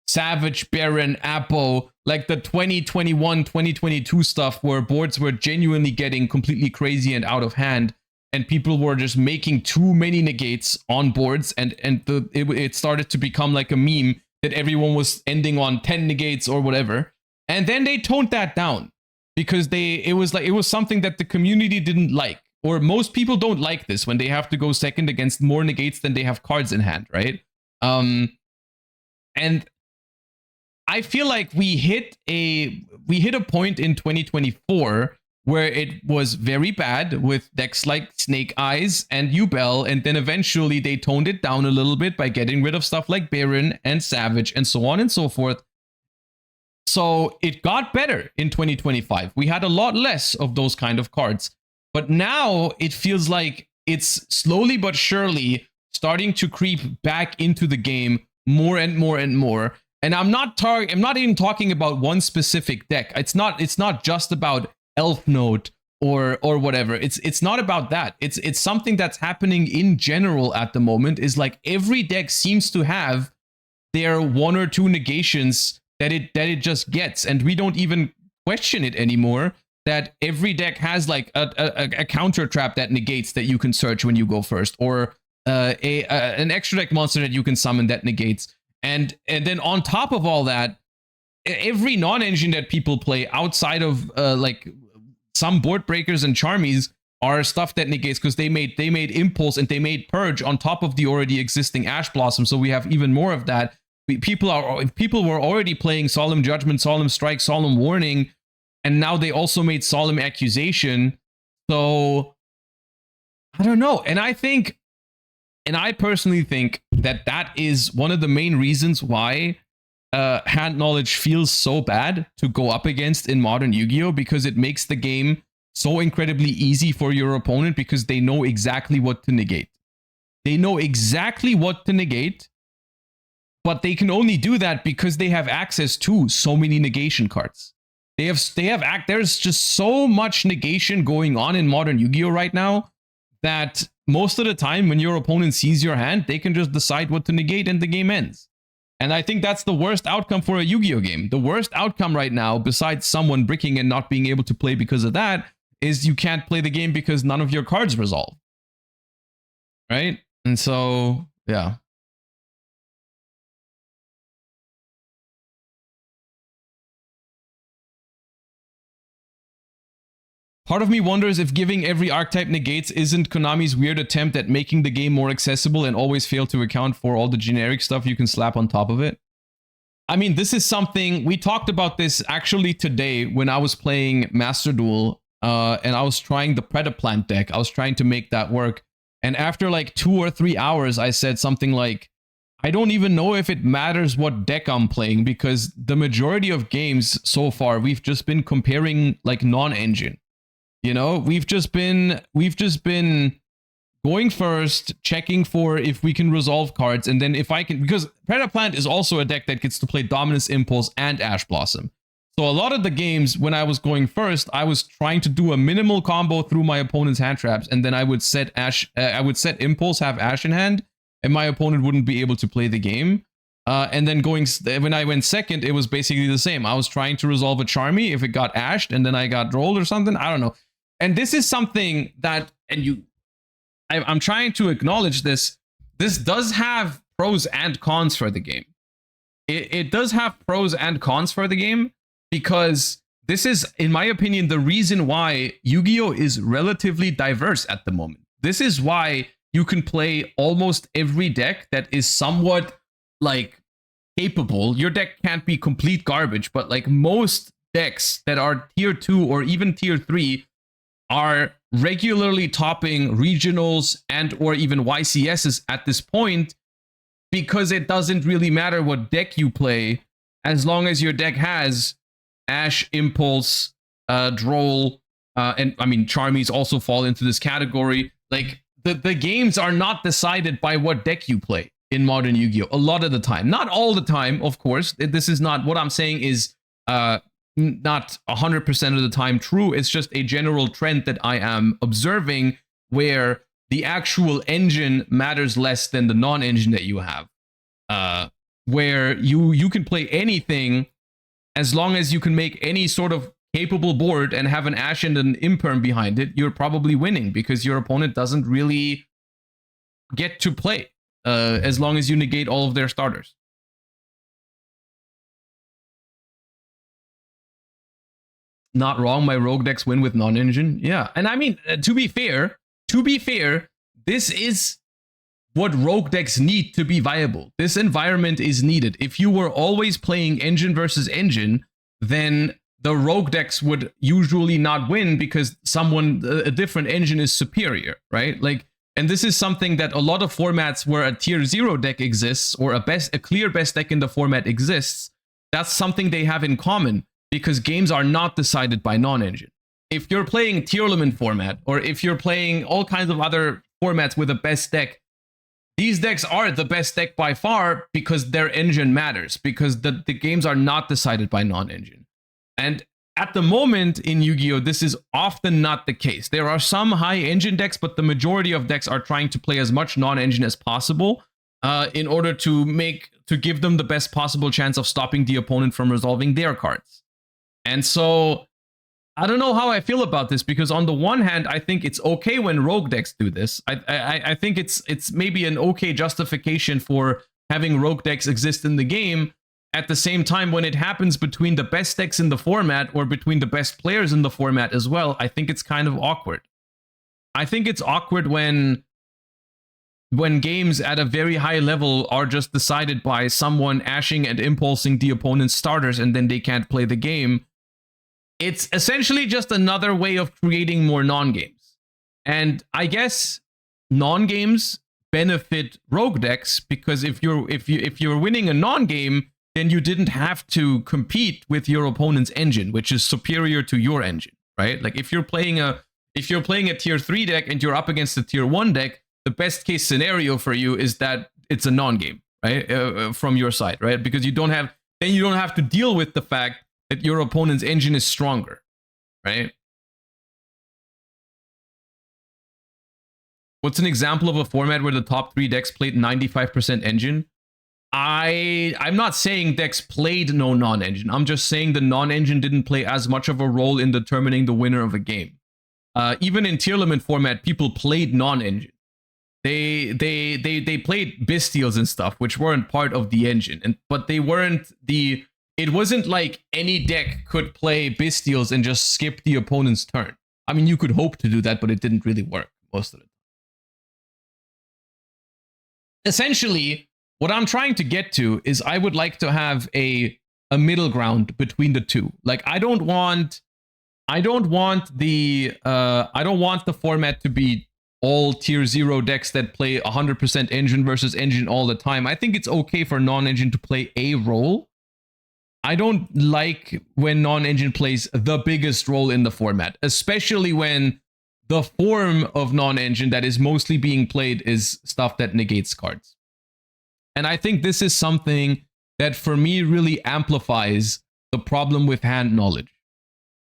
Savage, Baron, Apo, like the 2021, 2022 stuff where boards were genuinely getting completely crazy and out of hand, and people were just making too many negates on boards, and it started to become like a meme that everyone was ending on 10 negates or whatever. And then they toned that down because it was something that the community didn't like, or most people don't like this when they have to go second against more negates than they have cards in hand, right? And I feel like we hit a point in 2024 where it was very bad with decks like Snake Eyes and Yubel, and then eventually they toned it down a little bit by getting rid of stuff like Baron and Savage and so on and so forth. So it got better in 2025. We had a lot less of those kind of cards. But now it feels like it's slowly but surely starting to creep back into the game more and more and more. And I'm not even talking about one specific deck. It's not just about Elf Note or whatever. It's not about that. It's something that's happening in general at the moment. Is like every deck seems to have their one or two negations that it just gets, and we don't even question it anymore. That every deck has like a counter trap that negates that you can search when you go first, or an extra deck monster that you can summon that negates. And then on top of all that, every non-engine that people play outside of like some board breakers and charmies are stuff that negates, because they made Impulse and they made Purge on top of the already existing Ash Blossom, so we have even more of that. People were already playing Solemn Judgment, Solemn Strike, Solemn Warning, and now they also made Solemn Accusation. So I don't know, and I personally think that is one of the main reasons why hand knowledge feels so bad to go up against in modern Yu-Gi-Oh, because it makes the game so incredibly easy for your opponent, because they know exactly what to negate. They know exactly what to negate, but they can only do that because they have access to so many negation cards. There's just so much negation going on in modern Yu-Gi-Oh right now that most of the time when your opponent sees your hand, they can just decide what to negate and the game ends. And I think that's the worst outcome for a Yu-Gi-Oh game. The worst outcome right now, besides someone bricking and not being able to play because of that, is you can't play the game because none of your cards resolve. Right? And so, yeah. Part of me wonders if giving every archetype negates isn't Konami's weird attempt at making the game more accessible and always fail to account for all the generic stuff you can slap on top of it. I mean, this is something, we talked about this actually today when I was playing Master Duel, and I was trying the Predaplant deck. I was trying to make that work. And after like 2 or 3 hours, I said something like, I don't even know if it matters what deck I'm playing, because the majority of games so far, we've just been comparing like non-engine. You know, we've just been going first, checking for if we can resolve cards, and then if I can, because Predaplant is also a deck that gets to play Dominance Impulse and Ash Blossom. So a lot of the games when I was going first, I was trying to do a minimal combo through my opponent's hand traps, and then I would set Impulse, have Ash in hand, and my opponent wouldn't be able to play the game. And then when I went second, it was basically the same. I was trying to resolve a Charmy if it got ashed, and then I got rolled or something. I don't know. And this is something that, I'm trying to acknowledge this. This does have pros and cons for the game. It does have pros and cons for the game, because this is, in my opinion, the reason why Yu-Gi-Oh is relatively diverse at the moment. This is why you can play almost every deck that is somewhat like capable. Your deck can't be complete garbage, but like most decks that are tier 2 or even tier 3 are regularly topping regionals and or even YCSs at this point, because it doesn't really matter what deck you play, as long as your deck has Ash, Impulse, Droll, and I mean Charmies also fall into this category. Like the games are not decided by what deck you play in modern Yu-Gi-Oh! A lot of the time. Not all the time, of course. This is not what I'm saying is not 100% of the time true. It's just a general trend that I am observing, where the actual engine matters less than the non-engine that you have. Where you can play anything as long as you can make any sort of capable board and have an Ash and an Imperm behind it, you're probably winning, because your opponent doesn't really get to play as long as you negate all of their starters. not wrong. My rogue decks win with non-engine. Yeah, and I mean, to be fair, this is what rogue decks need to be viable. This environment is needed. If you were always playing engine versus engine, then the rogue decks would usually not win because a different engine is superior, right? Like, and this is something that a lot of formats where a tier 0 deck exists or a clear best deck in the format exists, that's something they have in common because games are not decided by non-engine. If you're playing tier element format or if you're playing all kinds of other formats with a best deck, these decks are the best deck by far because their engine matters, because the games are not decided by non-engine. And at the moment in Yu-Gi-Oh, this is often not the case. There are some high engine decks, but the majority of decks are trying to play as much non-engine as possible in order to give them the best possible chance of stopping the opponent from resolving their cards. And so I don't know how I feel about this, because on the one hand, I think it's okay when rogue decks do this. I think it's maybe an okay justification for having rogue decks exist in the game. At the same time, when it happens between the best decks in the format or between the best players in the format as well, I think it's kind of awkward. I think it's awkward when games at a very high level are just decided by someone ashing and impulsing the opponent's starters and then they can't play the game. It's essentially just another way of creating more non-games. And I guess non-games benefit rogue decks because if you're winning a non-game, then you didn't have to compete with your opponent's engine, which is superior to your engine, right? Like if you're playing a tier 3 deck and you're up against a tier 1 deck, the best case scenario for you is that it's a non-game, right? From your side, right? Because you don't have to deal with the fact that your opponent's engine is stronger, right? What's an example of a format where the top 3 decks played 95% engine? I'm not saying decks played no non-engine. I'm just saying the non-engine didn't play as much of a role in determining the winner of a game. Even in tier limit format, people played non-engine. They played Bestials and stuff, which weren't part of the engine, but they weren't the. It wasn't like any deck could play Bestials and just skip the opponent's turn. I mean, you could hope to do that, but it didn't really work most of the time. Essentially, what I'm trying to get to is I would like to have a middle ground between the two. Like I don't want the format to be all tier 0 decks that play 100% engine versus engine all the time. I think it's okay for non-engine to play a role. I don't like when non-engine plays the biggest role in the format, especially when the form of non-engine that is mostly being played is stuff that negates cards. And I think this is something that for me really amplifies the problem with hand knowledge.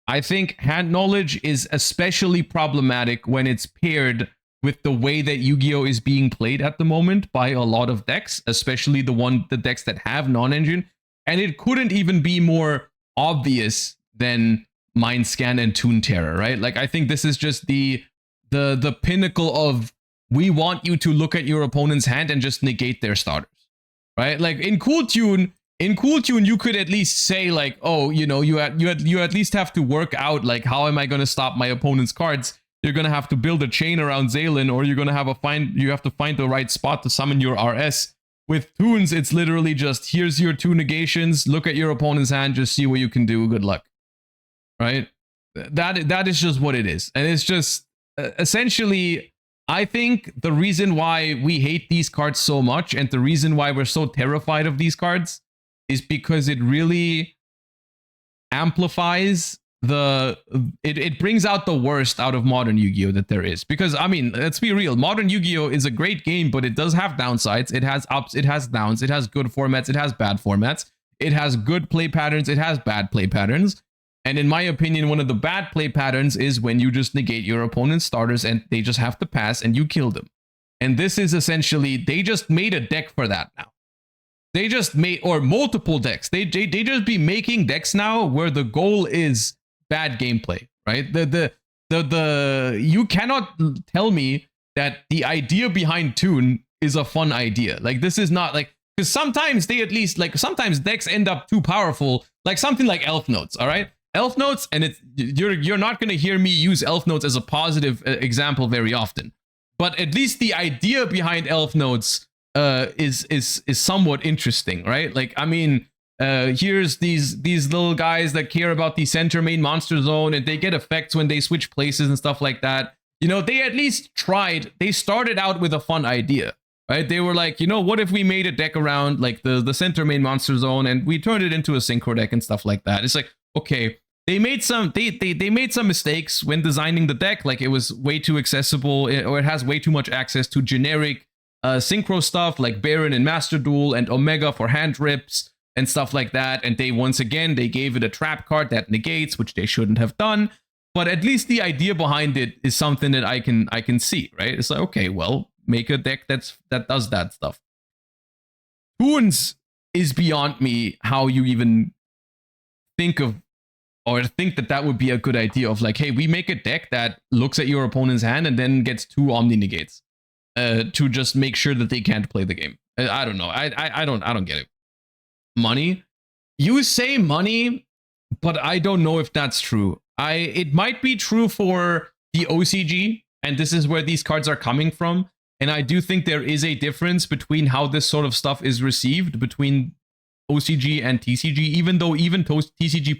I think hand knowledge is especially problematic when it's paired with the way that Yu-Gi-Oh is being played at the moment by a lot of decks, especially the decks that have non-engine. And it couldn't even be more obvious than Mind Scan and Toon Terror, right? Like I think this is just the pinnacle of we want you to look at your opponent's hand and just negate their starters, right? Like in Cool Tune, you could at least say like, oh, you know, you at least have to work out like how am I going to stop my opponent's cards? You're going to have to build a chain around Zaylin, or you're going to have to find the right spot to summon your RS. With Toons, it's literally just here's your 2 negations. Look at your opponent's hand, just see what you can do. Good luck, right? That is just what it is, and it's just essentially. I think the reason why we hate these cards so much and the reason why we're so terrified of these cards is because it really amplifies it brings out the worst out of modern Yu-Gi-Oh that there is. Because I mean, let's be real, modern Yu-Gi-Oh is a great game, but it does have downsides. It has ups, it has downs, it has good formats, it has bad formats, it has good play patterns, it has bad play patterns. And in my opinion, one of the bad play patterns is when you just negate your opponent's starters and they just have to pass and you kill them. And this is essentially, they just made a deck for that now. They just made, or multiple decks. They just be making decks now where the goal is bad gameplay, right? You cannot tell me that the idea behind Toon is a fun idea. Like this is not like, because sometimes they at least, like sometimes decks end up too powerful, like something like Elf Notes, all right? Elf Notes, and you're not going to hear me use Elf Notes as a positive example very often, but at least the idea behind Elf Notes is somewhat interesting, right? Like, I mean, here's these little guys that care about the center main monster zone, and they get effects when they switch places and stuff like that. You know, they at least tried. They started out with a fun idea, right? They were like, you know, what if we made a deck around like the center main monster zone, and we turned it into a synchro deck and stuff like that. It's like, okay, they made some mistakes when designing the deck. Like, it was way too accessible, or it has way too much access to generic synchro stuff like Baron and Master Duel and Omega for hand rips and stuff like that. And they gave it a trap card that negates, which they shouldn't have done. But at least the idea behind it is something that I can see, right? It's like, okay, well, make a deck that does that stuff. Toons is beyond me how you even think that would be a good idea of like, hey, we make a deck that looks at your opponent's hand and then gets 2 Omni negates to just make sure that they can't play the game. I don't know. I don't get it. Money. You say money, but I don't know if that's true. It might be true for the OCG, and this is where these cards are coming from. And I do think there is a difference between how this sort of stuff is received between OCG and TCG, even though OCG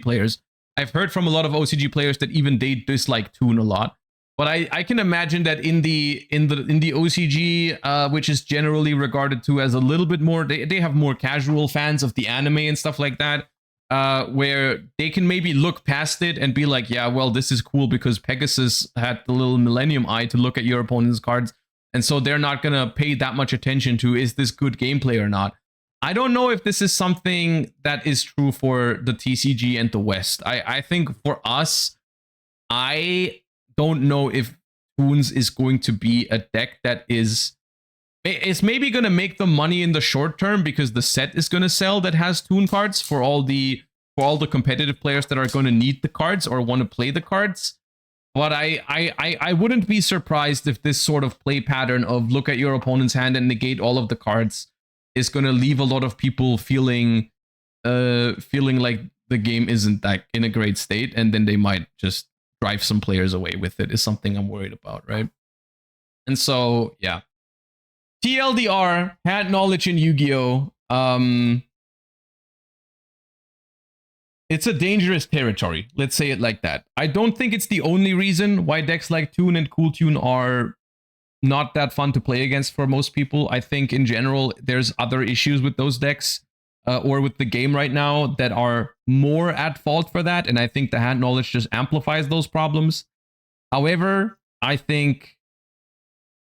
players, I've heard from a lot of OCG players that even they dislike Toon a lot. But I can imagine that in the OCG, which is generally regarded to as a little bit more, they have more casual fans of the anime and stuff like that, where they can maybe look past it and be like, yeah, well, this is cool because Pegasus had the little Millennium Eye to look at your opponent's cards, and so they're not gonna pay that much attention to, is this good gameplay or not. I don't know if this is something that is true for the TCG and the West. I think for us, I don't know if Toons is going to be a deck that it's maybe going to make the money in the short term because the set is going to sell that has Toon cards for all the competitive players that are going to need the cards or want to play the cards. But I wouldn't be surprised if this sort of play pattern of look at your opponent's hand and negate all of the cards is going to leave a lot of people feeling like the game isn't that in a great state, and then they might just drive some players away with it, is something I'm worried about, right? And so, yeah. TLDR, had knowledge in Yu-Gi-Oh! It's a dangerous territory, let's say it like that. I don't think it's the only reason why decks like Toon and Cool Toon are not that fun to play against for most people. I think in general, there's other issues with those decks or with the game right now that are more at fault for that. And I think the hand knowledge just amplifies those problems. However, I think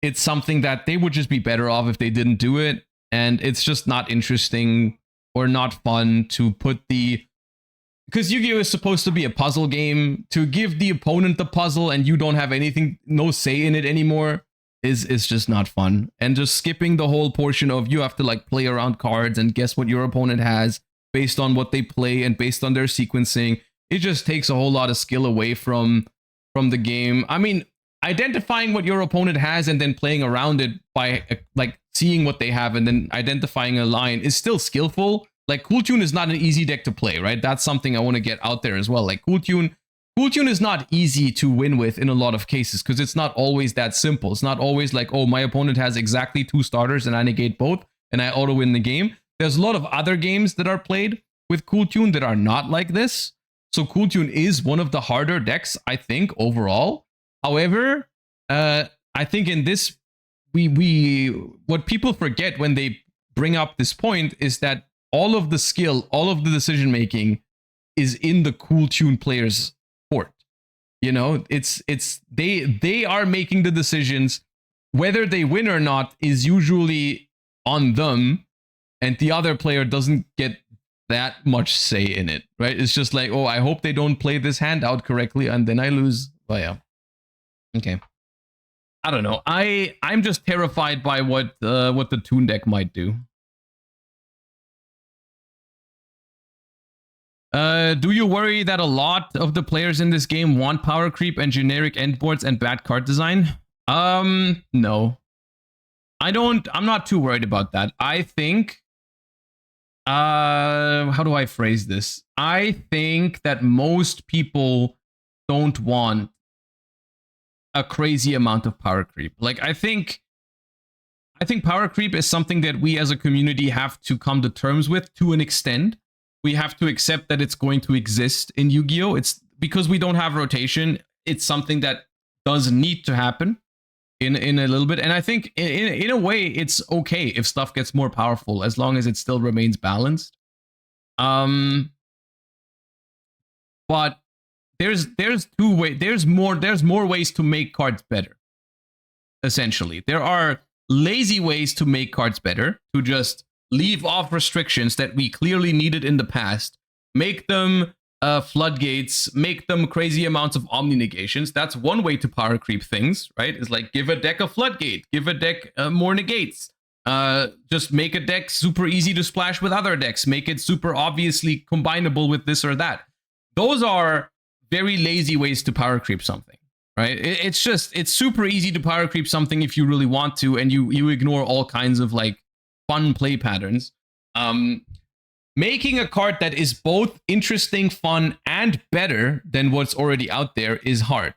it's something that they would just be better off if they didn't do it. And it's just not interesting or not fun to put because Yu-Gi-Oh! Is supposed to be a puzzle game. To give the opponent the puzzle and you don't have no say in it anymore is just not fun. And just skipping the whole portion of you have to like play around cards and guess what your opponent has based on what they play and based on their sequencing. It just takes a whole lot of skill away from the game. I mean, identifying what your opponent has and then playing around it by like seeing what they have and then identifying a line is still skillful. Like Cool Toon is not an easy deck to play, right? That's something I want to get out there as well. Like Cool Toon is not easy to win with in a lot of cases because it's not always that simple. It's not always like, oh, my opponent has exactly 2 starters and I negate both and I auto win the game. There's a lot of other games that are played with Cool Toon that are not like this. So Cool Toon is one of the harder decks, I think, overall. However, I think in this, what people forget when they bring up this point is that all of the skill, all of the decision making is in the Cool Toon players' court. You know, they are making the decisions. Whether they win or not is usually on them, and the other player doesn't get that much say in it, right? It's just like, oh, I hope they don't play this hand out correctly, and then I lose. Oh yeah. Okay. I don't know. I'm just terrified by what the Toon deck might do. Do you worry that a lot of the players in this game want power creep and generic endboards and bad card design? No. I don't. I'm not too worried about that. I think How do I phrase this? I think that most people don't want a crazy amount of power creep. Like I think power creep is something that we as a community have to come to terms with to an extent. We have to accept that it's going to exist in Yu-Gi-Oh! It's because we don't have rotation. It's something that does need to happen in a little bit. And I think in a way, it's okay if stuff gets more powerful as long as it still remains balanced. But there's more ways to make cards better. Essentially, there are lazy ways to make cards better, to just leave off restrictions that we clearly needed in the past, make them floodgates, make them crazy amounts of omni negations. That's one way to power creep things, right? Is like give a deck a floodgate, give a deck more negates, just make a deck super easy to splash with other decks, make it super obviously combinable with this or that. Those are very lazy ways to power creep something. Right? It's super easy to power creep something if you really want to, and you ignore all kinds of like fun play patterns. Making a card that is both interesting, fun, and better than what's already out there is hard.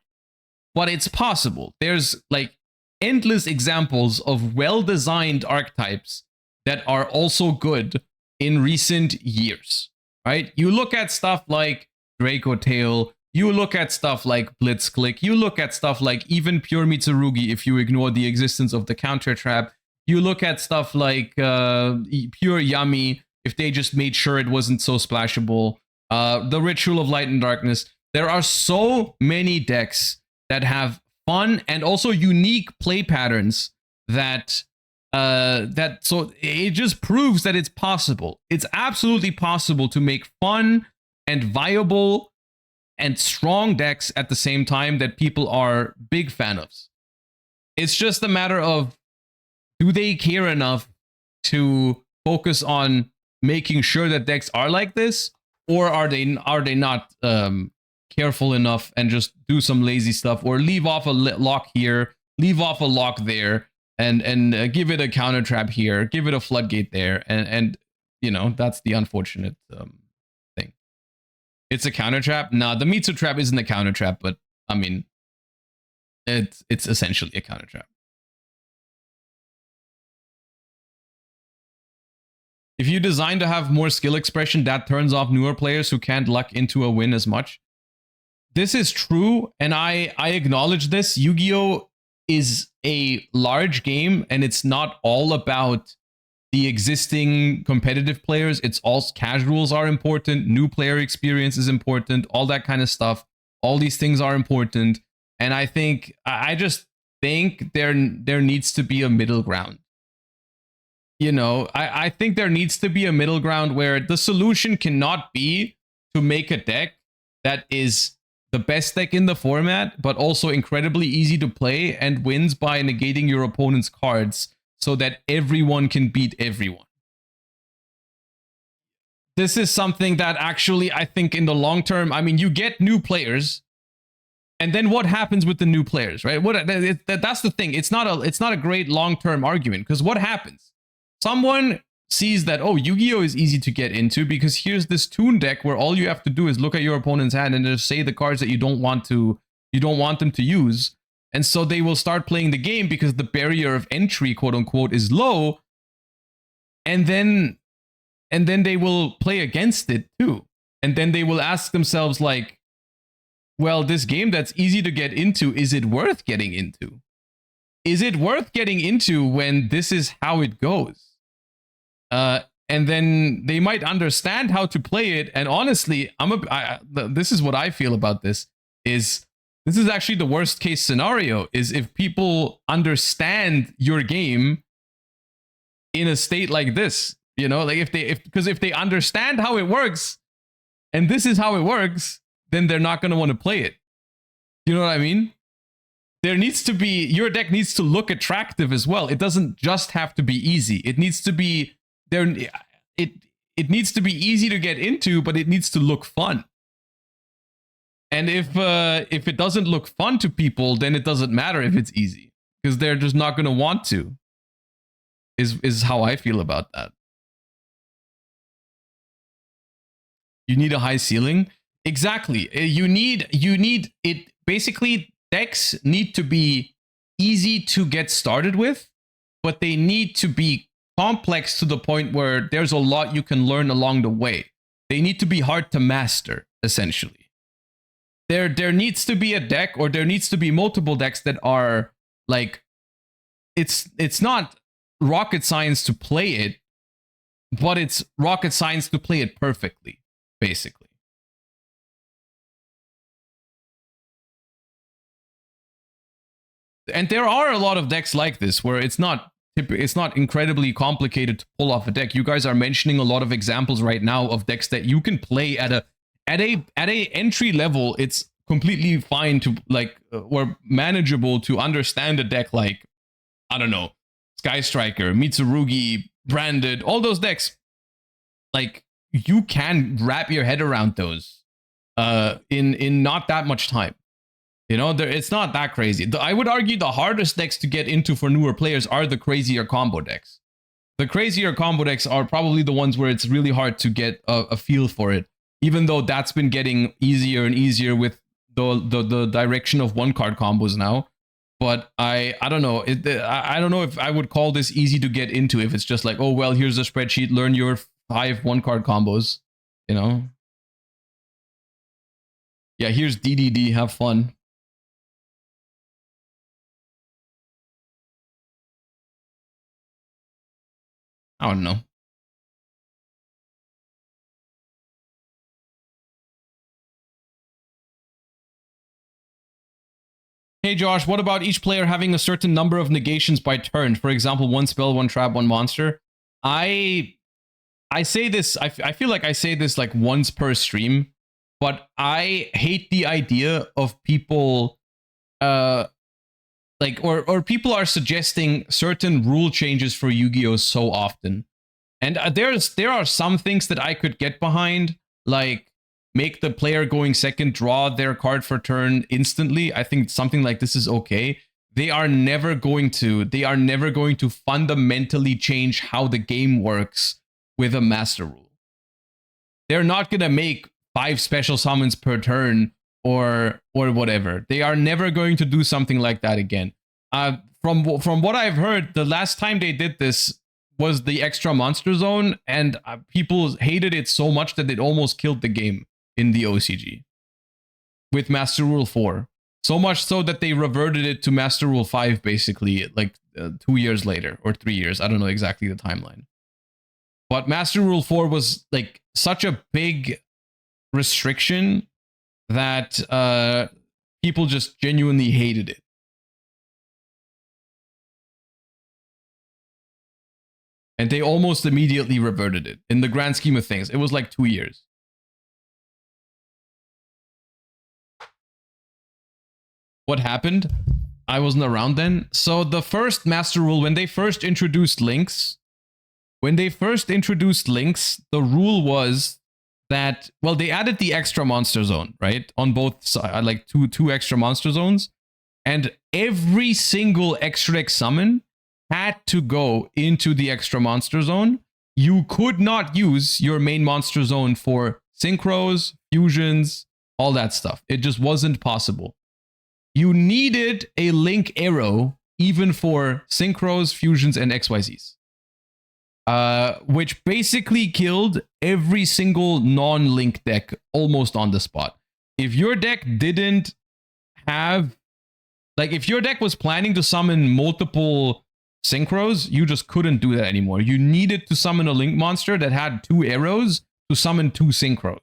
But it's possible. There's like endless examples of well-designed archetypes that are also good in recent years. Right? You look at stuff like Draco Tail, you look at stuff like Blitzclick, you look at stuff like even Pure Mitsurugi if you ignore the existence of the counter trap, you look at stuff like Pure Yummy if they just made sure it wasn't so splashable, the Ritual of Light and Darkness. There are so many decks that have fun and also unique play patterns that so it just proves that it's possible. It's absolutely possible to make fun and viable and strong decks at the same time that people are big fan of. It's just a matter of, do they care enough to focus on making sure that decks are like this, or are they not careful enough and just do some lazy stuff, or leave off a lock here, leave off a lock there, and give it a counter trap here, give it a floodgate there, and you know, that's the unfortunate thing. It's a counter trap. Nah, the Mitsu trap isn't a counter trap, but I mean, it's essentially a counter trap. If you design to have more skill expression, that turns off newer players who can't luck into a win as much. This is true, and I acknowledge this. Yu-Gi-Oh! Is a large game, and it's not all about the existing competitive players. It's also casuals are important, new player experience is important, all that kind of stuff. All these things are important, and I just think there needs to be a middle ground. You know, I think there needs to be a middle ground where the solution cannot be to make a deck that is the best deck in the format, but also incredibly easy to play and wins by negating your opponent's cards, so that everyone can beat everyone. This is something that actually, I think in the long term, I mean, you get new players, and then what happens with the new players, right? That's the thing. It's not a great long-term argument, because what happens? Someone sees that, oh, Yu-Gi-Oh! Is easy to get into because here's this Toon deck where all you have to do is look at your opponent's hand and just say the cards that you don't want them to use. And so they will start playing the game because the barrier of entry, quote unquote, is low. And then they will play against it too. And then they will ask themselves like, well, this game that's easy to get into, is it worth getting into? Is it worth getting into when this is how it goes? And then they might understand how to play it. And honestly, this is what I feel about this is actually the worst case scenario, is if people understand your game in a state like this, you know, like because if they understand how it works and this is how it works, then they're not going to want to play it. You know what I mean? There needs to be, your deck needs to look attractive as well. It doesn't just have to be easy. It needs to be there. It needs to be easy to get into, but it needs to look fun. And if it doesn't look fun to people, then it doesn't matter if it's easy, because they're just not going to want to. Is how I feel about that. You need a high ceiling. Exactly. You need it. Basically, decks need to be easy to get started with, but they need to be complex to the point where there's a lot you can learn along the way. They need to be hard to master, essentially. There needs to be a deck, or there needs to be multiple decks that are like, it's not rocket science to play it, but it's rocket science to play it perfectly, basically. And there are a lot of decks like this where it's not incredibly complicated to pull off a deck. You guys are mentioning a lot of examples right now of decks that you can play at a entry level. It's completely fine to like, or manageable to understand a deck like, I don't know, Sky Striker, Mitsurugi, Branded, all those decks. Like, you can wrap your head around those in not that much time. You know, it's not that crazy. I would argue the hardest decks to get into for newer players are the crazier combo decks. The crazier combo decks are probably the ones where it's really hard to get a feel for it, even though that's been getting easier and easier with the direction of one card combos now. But I don't know. I don't know if I would call this easy to get into if it's just like, oh, well, here's a spreadsheet, learn your 5 one-card combos, you know? Yeah, here's DDD, have fun. I don't know. Hey Josh, what about each player having a certain number of negations by turn? For example, 1 spell, 1 trap, 1 monster. I say this, I feel like I say this like once per stream, but I hate the idea of people like, or people are suggesting certain rule changes for Yu-Gi-Oh so often. And there are some things that I could get behind, like make the player going second draw their card for turn instantly. I think something like this is okay. They are never going to fundamentally change how the game works with a master rule. They're not going to make 5 special summons per turn or whatever. They are never going to do something like that again. From what I've heard, the last time they did this was the extra monster zone, and people hated it so much that it almost killed the game in the OCG with Master Rule 4. So much so that they reverted it to Master Rule 5 basically like 2 years later or 3 years. I don't know exactly the timeline. But Master Rule 4 was like such a big restriction that people just genuinely hated it. And they almost immediately reverted it. In the grand scheme of things, it was like 2 years. What happened? I wasn't around then. So the first master rule, when they first introduced links, the rule was that, well, they added the extra monster zone, right? On both sides, like two extra monster zones. And every single extra deck summon had to go into the extra monster zone. You could not use your main monster zone for synchros, fusions, all that stuff. It just wasn't possible. You needed a link arrow even for synchros, fusions, and XYZs. Which basically killed every single non-link deck almost on the spot. If your deck didn't have, like, if your deck was planning to summon multiple synchros, you just couldn't do that anymore. You needed to summon a link monster that had 2 arrows to summon 2 synchros.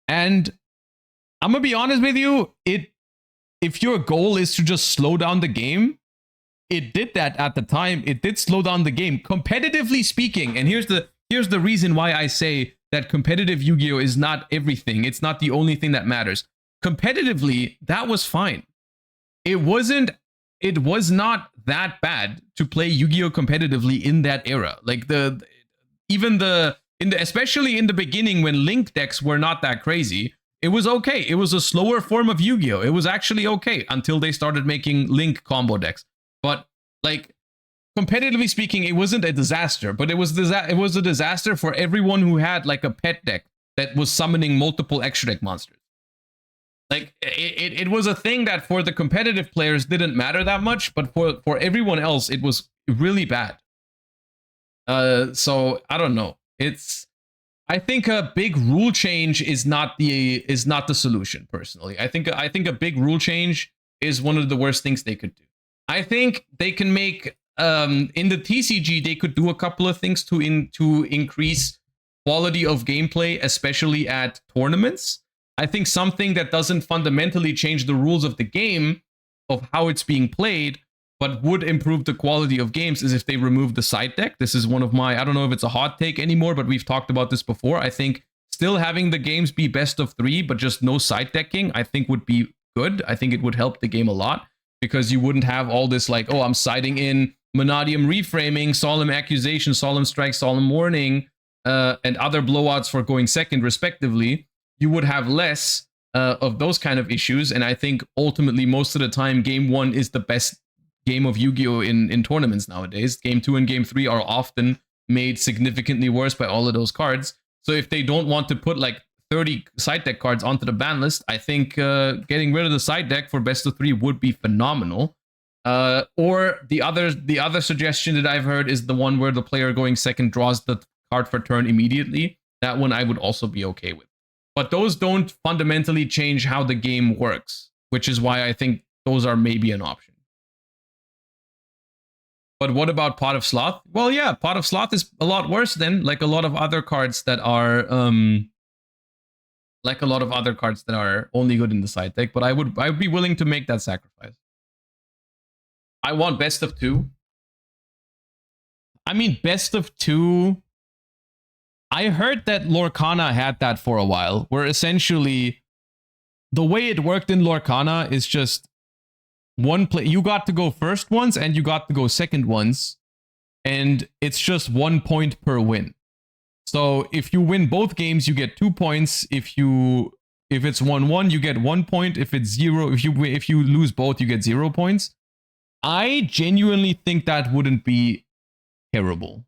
And I'm gonna be honest with you, if your goal is to just slow down the game, it did that at the time. It did slow down the game, competitively speaking. And here's the reason why I say that competitive Yu-Gi-Oh is not everything. It's not the only thing that matters. Competitively, that was fine. It was not that bad to play Yu-Gi-Oh competitively in that era. Like especially in the beginning when link decks were not that crazy, it was okay. It was a slower form of Yu-Gi-Oh. It was actually okay until they started making link combo decks. But like, competitively speaking, it wasn't a disaster, but it was a disaster for everyone who had like a pet deck that was summoning multiple extra deck monsters. Like it was a thing that for the competitive players didn't matter that much, but for everyone else, it was really bad. So I don't know. I think a big rule change is not the solution. Personally, I think a big rule change is one of the worst things they could do. I think they can make in the TCG they could do a couple of things to increase quality of gameplay, especially at tournaments. I think something that doesn't fundamentally change the rules of the game, of how it's being played, but would improve the quality of games is if they remove the side deck. This is one of my, I don't know if it's a hot take anymore, but we've talked about this before. I think still having the games be best of 3, but just no side decking, I think would be good. I think it would help the game a lot because you wouldn't have all this like, oh, I'm siding in Monadium Reframing, Solemn Accusation, Solemn Strike, Solemn Warning, and other blowouts for going second respectively. You would have less of those kind of issues. And I think ultimately most of the time, game 1 is the best game of Yu-Gi-Oh! in tournaments nowadays. Game 2 and game 3 are often made significantly worse by all of those cards. So if they don't want to put like 30 side deck cards onto the ban list, I think getting rid of the side deck for best of 3 would be phenomenal. Or the other suggestion that I've heard is the one where the player going second draws the card for turn immediately. That one I would also be okay with. But those don't fundamentally change how the game works, which is why I think those are maybe an option. But what about Pot of Sloth? Well, yeah, Pot of Sloth is a lot worse than like a lot of other cards that are only good in the side deck. But I would be willing to make that sacrifice. I want best of 2. I mean, best of 2. I heard that Lorcana had that for a while, where essentially the way it worked in Lorcana is just one play. You got to go first once and you got to go second once, and it's just 1 point per win. So if you win both games, you get 2 points. If it's 1-1, you get 1 point. If it's 0, if you lose both, you get 0 points. I genuinely think that wouldn't be terrible.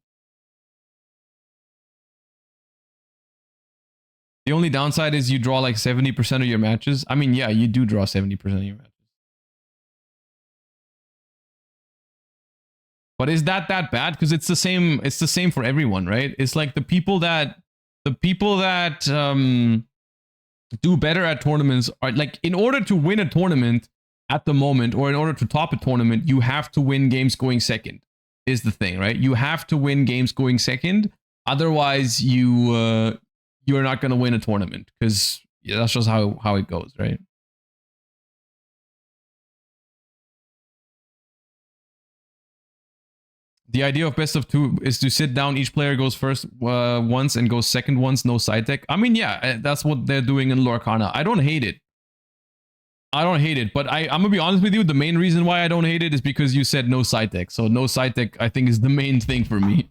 The only downside is you draw like 70% of your matches. I mean, yeah, you do draw 70% of your matches. But is that bad? Because it's the same for everyone, right? It's like the people that do better at tournaments are like, in order to win a tournament at the moment, or in order to top a tournament, you have to win games going second, is the thing, right? You have to win games going second. Otherwise, you're not going to win a tournament, because yeah, that's just how it goes, right? The idea of best of 2 is to sit down. Each player goes first once and goes second once, no side deck. I mean, yeah, that's what they're doing in Lorcana. I don't hate it. But I'm going to be honest with you. The main reason why I don't hate it is because you said no side deck. So no side deck, I think, is the main thing for me.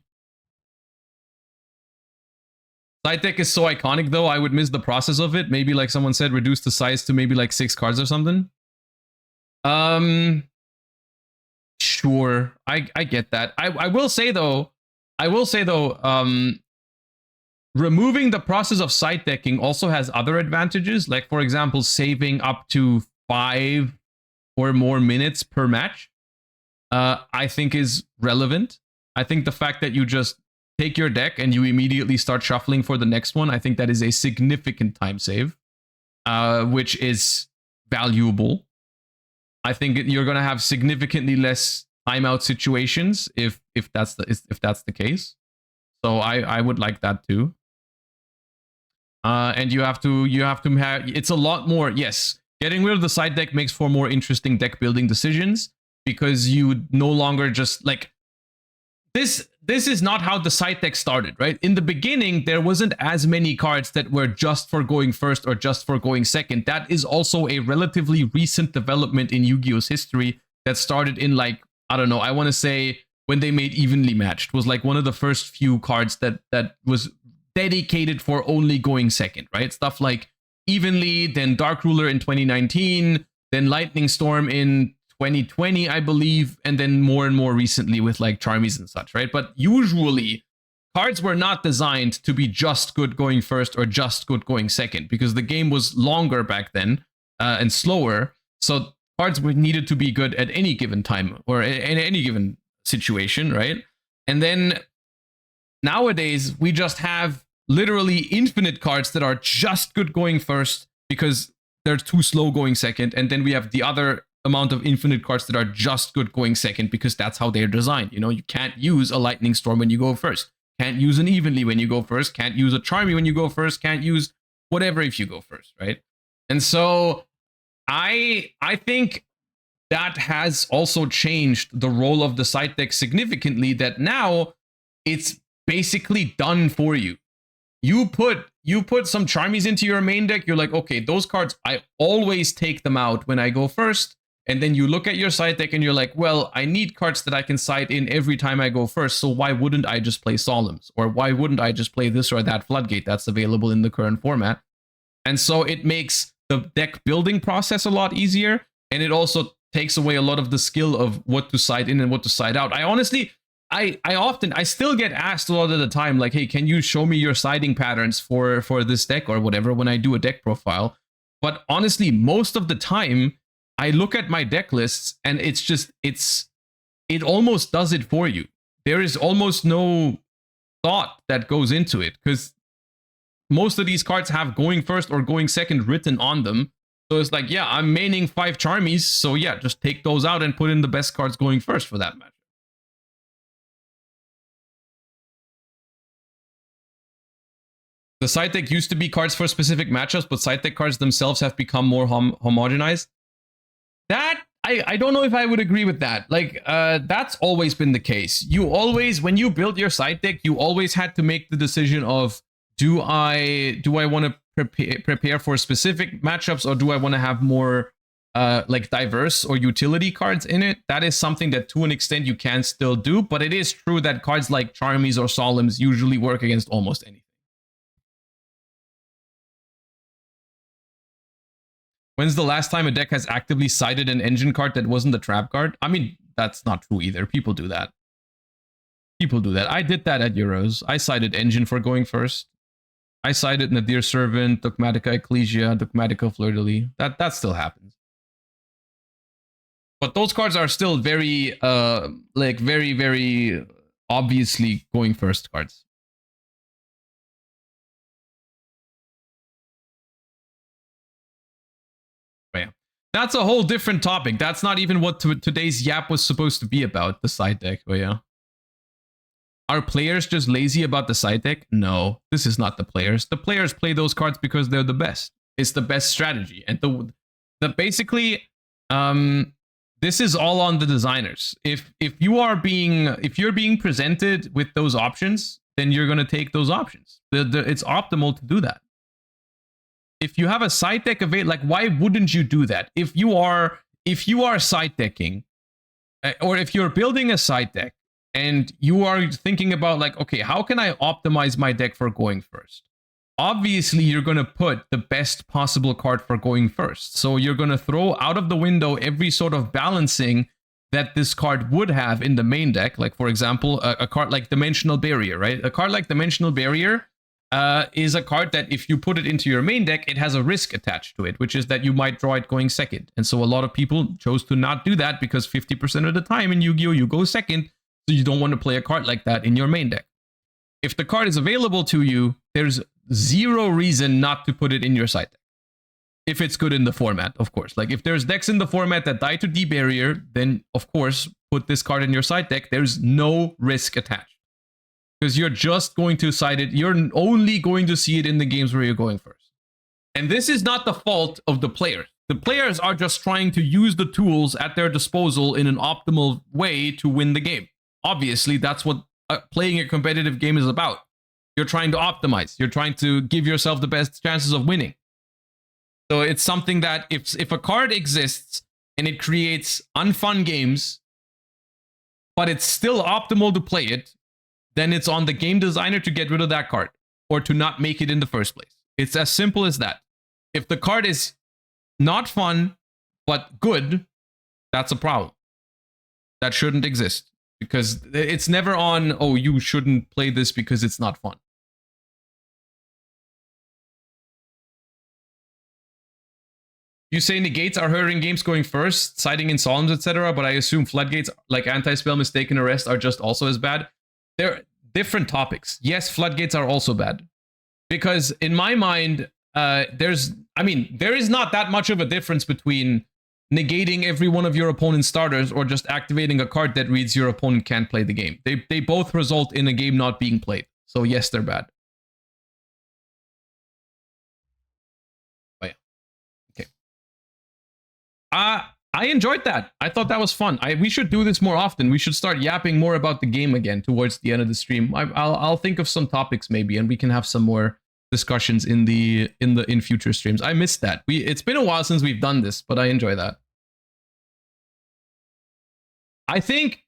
Side deck is so iconic, though. I would miss the process of it. Maybe, like someone said, reduce the size to maybe like 6 cards or something. Sure, I get that. I will say though, removing the process of side decking also has other advantages. Like, for example, saving up to 5 or more minutes per match, I think is relevant. I think the fact that you just take your deck and you immediately start shuffling for the next one, I think that is a significant time save, which is valuable. I think you're going to have significantly less timeout situations if that's the case. So I would like that too. And you have to have, it's a lot more. Yes, getting rid of the side deck makes for more interesting deck building decisions, because you no longer just like this is not how the side deck started, right? In the beginning, there wasn't as many cards that were just for going first or just for going second. That is also a relatively recent development in Yu-Gi-Oh's history that started in, like, I don't know, I want to say when they made Evenly Matched was like one of the first few cards that was dedicated for only going second, right? Stuff like Evenly, then Dark Ruler in 2019, then Lightning Storm in 2020, I believe, and then more and more recently with like Charmies and such, right? But usually cards were not designed to be just good going first or just good going second, because the game was longer back then and slower. So cards needed to be good at any given time or in any given situation, right? And then nowadays we just have literally infinite cards that are just good going first because they're too slow going second, and then we have the other amount of infinite cards that are just good going second because that's how they're designed. You know, you can't use a lightning storm when you go first, can't use an evenly when you go first, can't use a charmy when you go first, can't use whatever if you go first, right? And so I think that has also changed the role of the side deck significantly, that now it's basically done for you. You put some charmies into your main deck, you're like, okay, those cards, I always take them out when I go first. And then you look at your side deck and you're like, well, I need cards that I can side in every time I go first. So why wouldn't I just play Solemns? Or why wouldn't I just play this or that Floodgate that's available in the current format? And so it makes the deck building process a lot easier. And it also takes away a lot of the skill of what to side in and what to side out. I honestly, I still get asked a lot of the time, like, hey, can you show me your siding patterns for this deck or whatever when I do a deck profile? But honestly, most of the time, I look at my deck lists and it almost does it for you. There is almost no thought that goes into it, because most of these cards have going first or going second written on them. So it's like, yeah, I'm maining 5 Charmies, so yeah, just take those out and put in the best cards going first for that match. The side deck used to be cards for specific matchups, but side deck cards themselves have become more homogenized. That, I don't know if I would agree with that. Like, that's always been the case. You always, when you build your side deck, you always had to make the decision of, do I want to prepare for specific matchups, or do I want to have more like diverse or utility cards in it? That is something that to an extent you can still do, but it is true that cards like Charmies or Solemns usually work against almost anything. When's the last time a deck has actively sided an engine card that wasn't a trap card? I mean, that's not true either. People do that. People do that. I did that at Euros. I sided engine for going first. I sided Nadir Servant, Dogmatica Ecclesia, Dogmatica Fleur-de-Lis. That still happens. But those cards are still very, like, very, very obviously going first cards. Yeah. That's a whole different topic. That's not even what today's yap was supposed to be about, the side deck. But yeah. Are players just lazy about the side deck? No, this is not the players. The players play those cards because they're the best. It's the best strategy. And the basically, this is all on the designers. If you're being presented with those options, then you're going to take those options. It's optimal to do that. If you have a side deck available, like, why wouldn't you do that? If you are side decking, or if you're building a side deck and you are thinking about, like, okay, how can I optimize my deck for going first? Obviously, you're going to put the best possible card for going first. So you're going to throw out of the window every sort of balancing that this card would have in the main deck. Like, for example, a card like Dimensional Barrier, right? A card like Dimensional Barrier is a card that if you put it into your main deck, it has a risk attached to it, which is that you might draw it going second. And so a lot of people chose to not do that because 50% of the time in Yu-Gi-Oh! You go second, so you don't want to play a card like that in your main deck. If the card is available to you, there's zero reason not to put it in your side deck. If it's good in the format, of course. Like, if there's decks in the format that die to D-Barrier, then of course, put this card in your side deck. There's no risk attached. Because you're just going to side it. You're only going to see it in the games where you're going first. And this is not the fault of the players. The players are just trying to use the tools at their disposal in an optimal way to win the game. Obviously, that's what playing a competitive game is about. You're trying to optimize. You're trying to give yourself the best chances of winning. So it's something that if a card exists and it creates unfun games, but it's still optimal to play it, then it's on the game designer to get rid of that card or to not make it in the first place. It's as simple as that. If the card is not fun, but good, That's a problem. That shouldn't exist. Because it's never on, oh, you shouldn't play this because it's not fun. You say negates are hurting games going first, citing in Psalms, etc., but I assume floodgates, like anti-spell, mistaken arrest, are just also as bad. They're different topics. Yes, floodgates are also bad. Because in my mind, there is not that much of a difference between negating every one of your opponent's starters or just activating a card that reads your opponent can't play the game. They both result in a game not being played. So yes, they're bad. Oh yeah. Okay. I enjoyed that. I thought that was fun. We should do this more often. We should start yapping more about the game again towards the end of the stream. I'll think of some topics maybe, and we can have some more discussions in future streams. I missed that. It's been a while since we've done this, but I enjoy that. I think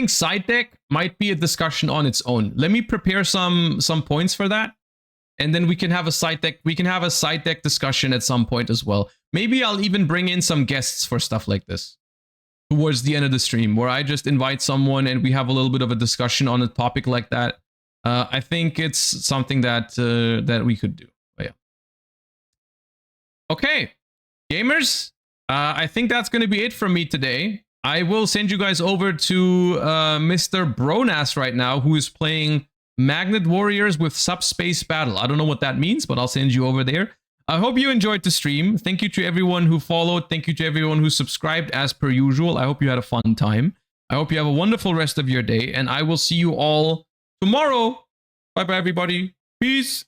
side deck might be a discussion on its own. Let me prepare some points for that, and then we can have a side deck. We can have a side deck discussion at some point as well. Maybe I'll even bring in some guests for stuff like this towards the end of the stream, where I just invite someone and we have a little bit of a discussion on a topic like that. I think it's something that we could do. Oh, yeah. Okay, gamers. I think that's going to be it from me today. I will send you guys over to Mr. Bronas right now, who is playing Magnet Warriors with Subspace Battle. I don't know what that means, but I'll send you over there. I hope you enjoyed the stream. Thank you to everyone who followed. Thank you to everyone who subscribed as per usual. I hope you had a fun time. I hope you have a wonderful rest of your day, and I will see you all tomorrow. Bye-bye, everybody. Peace.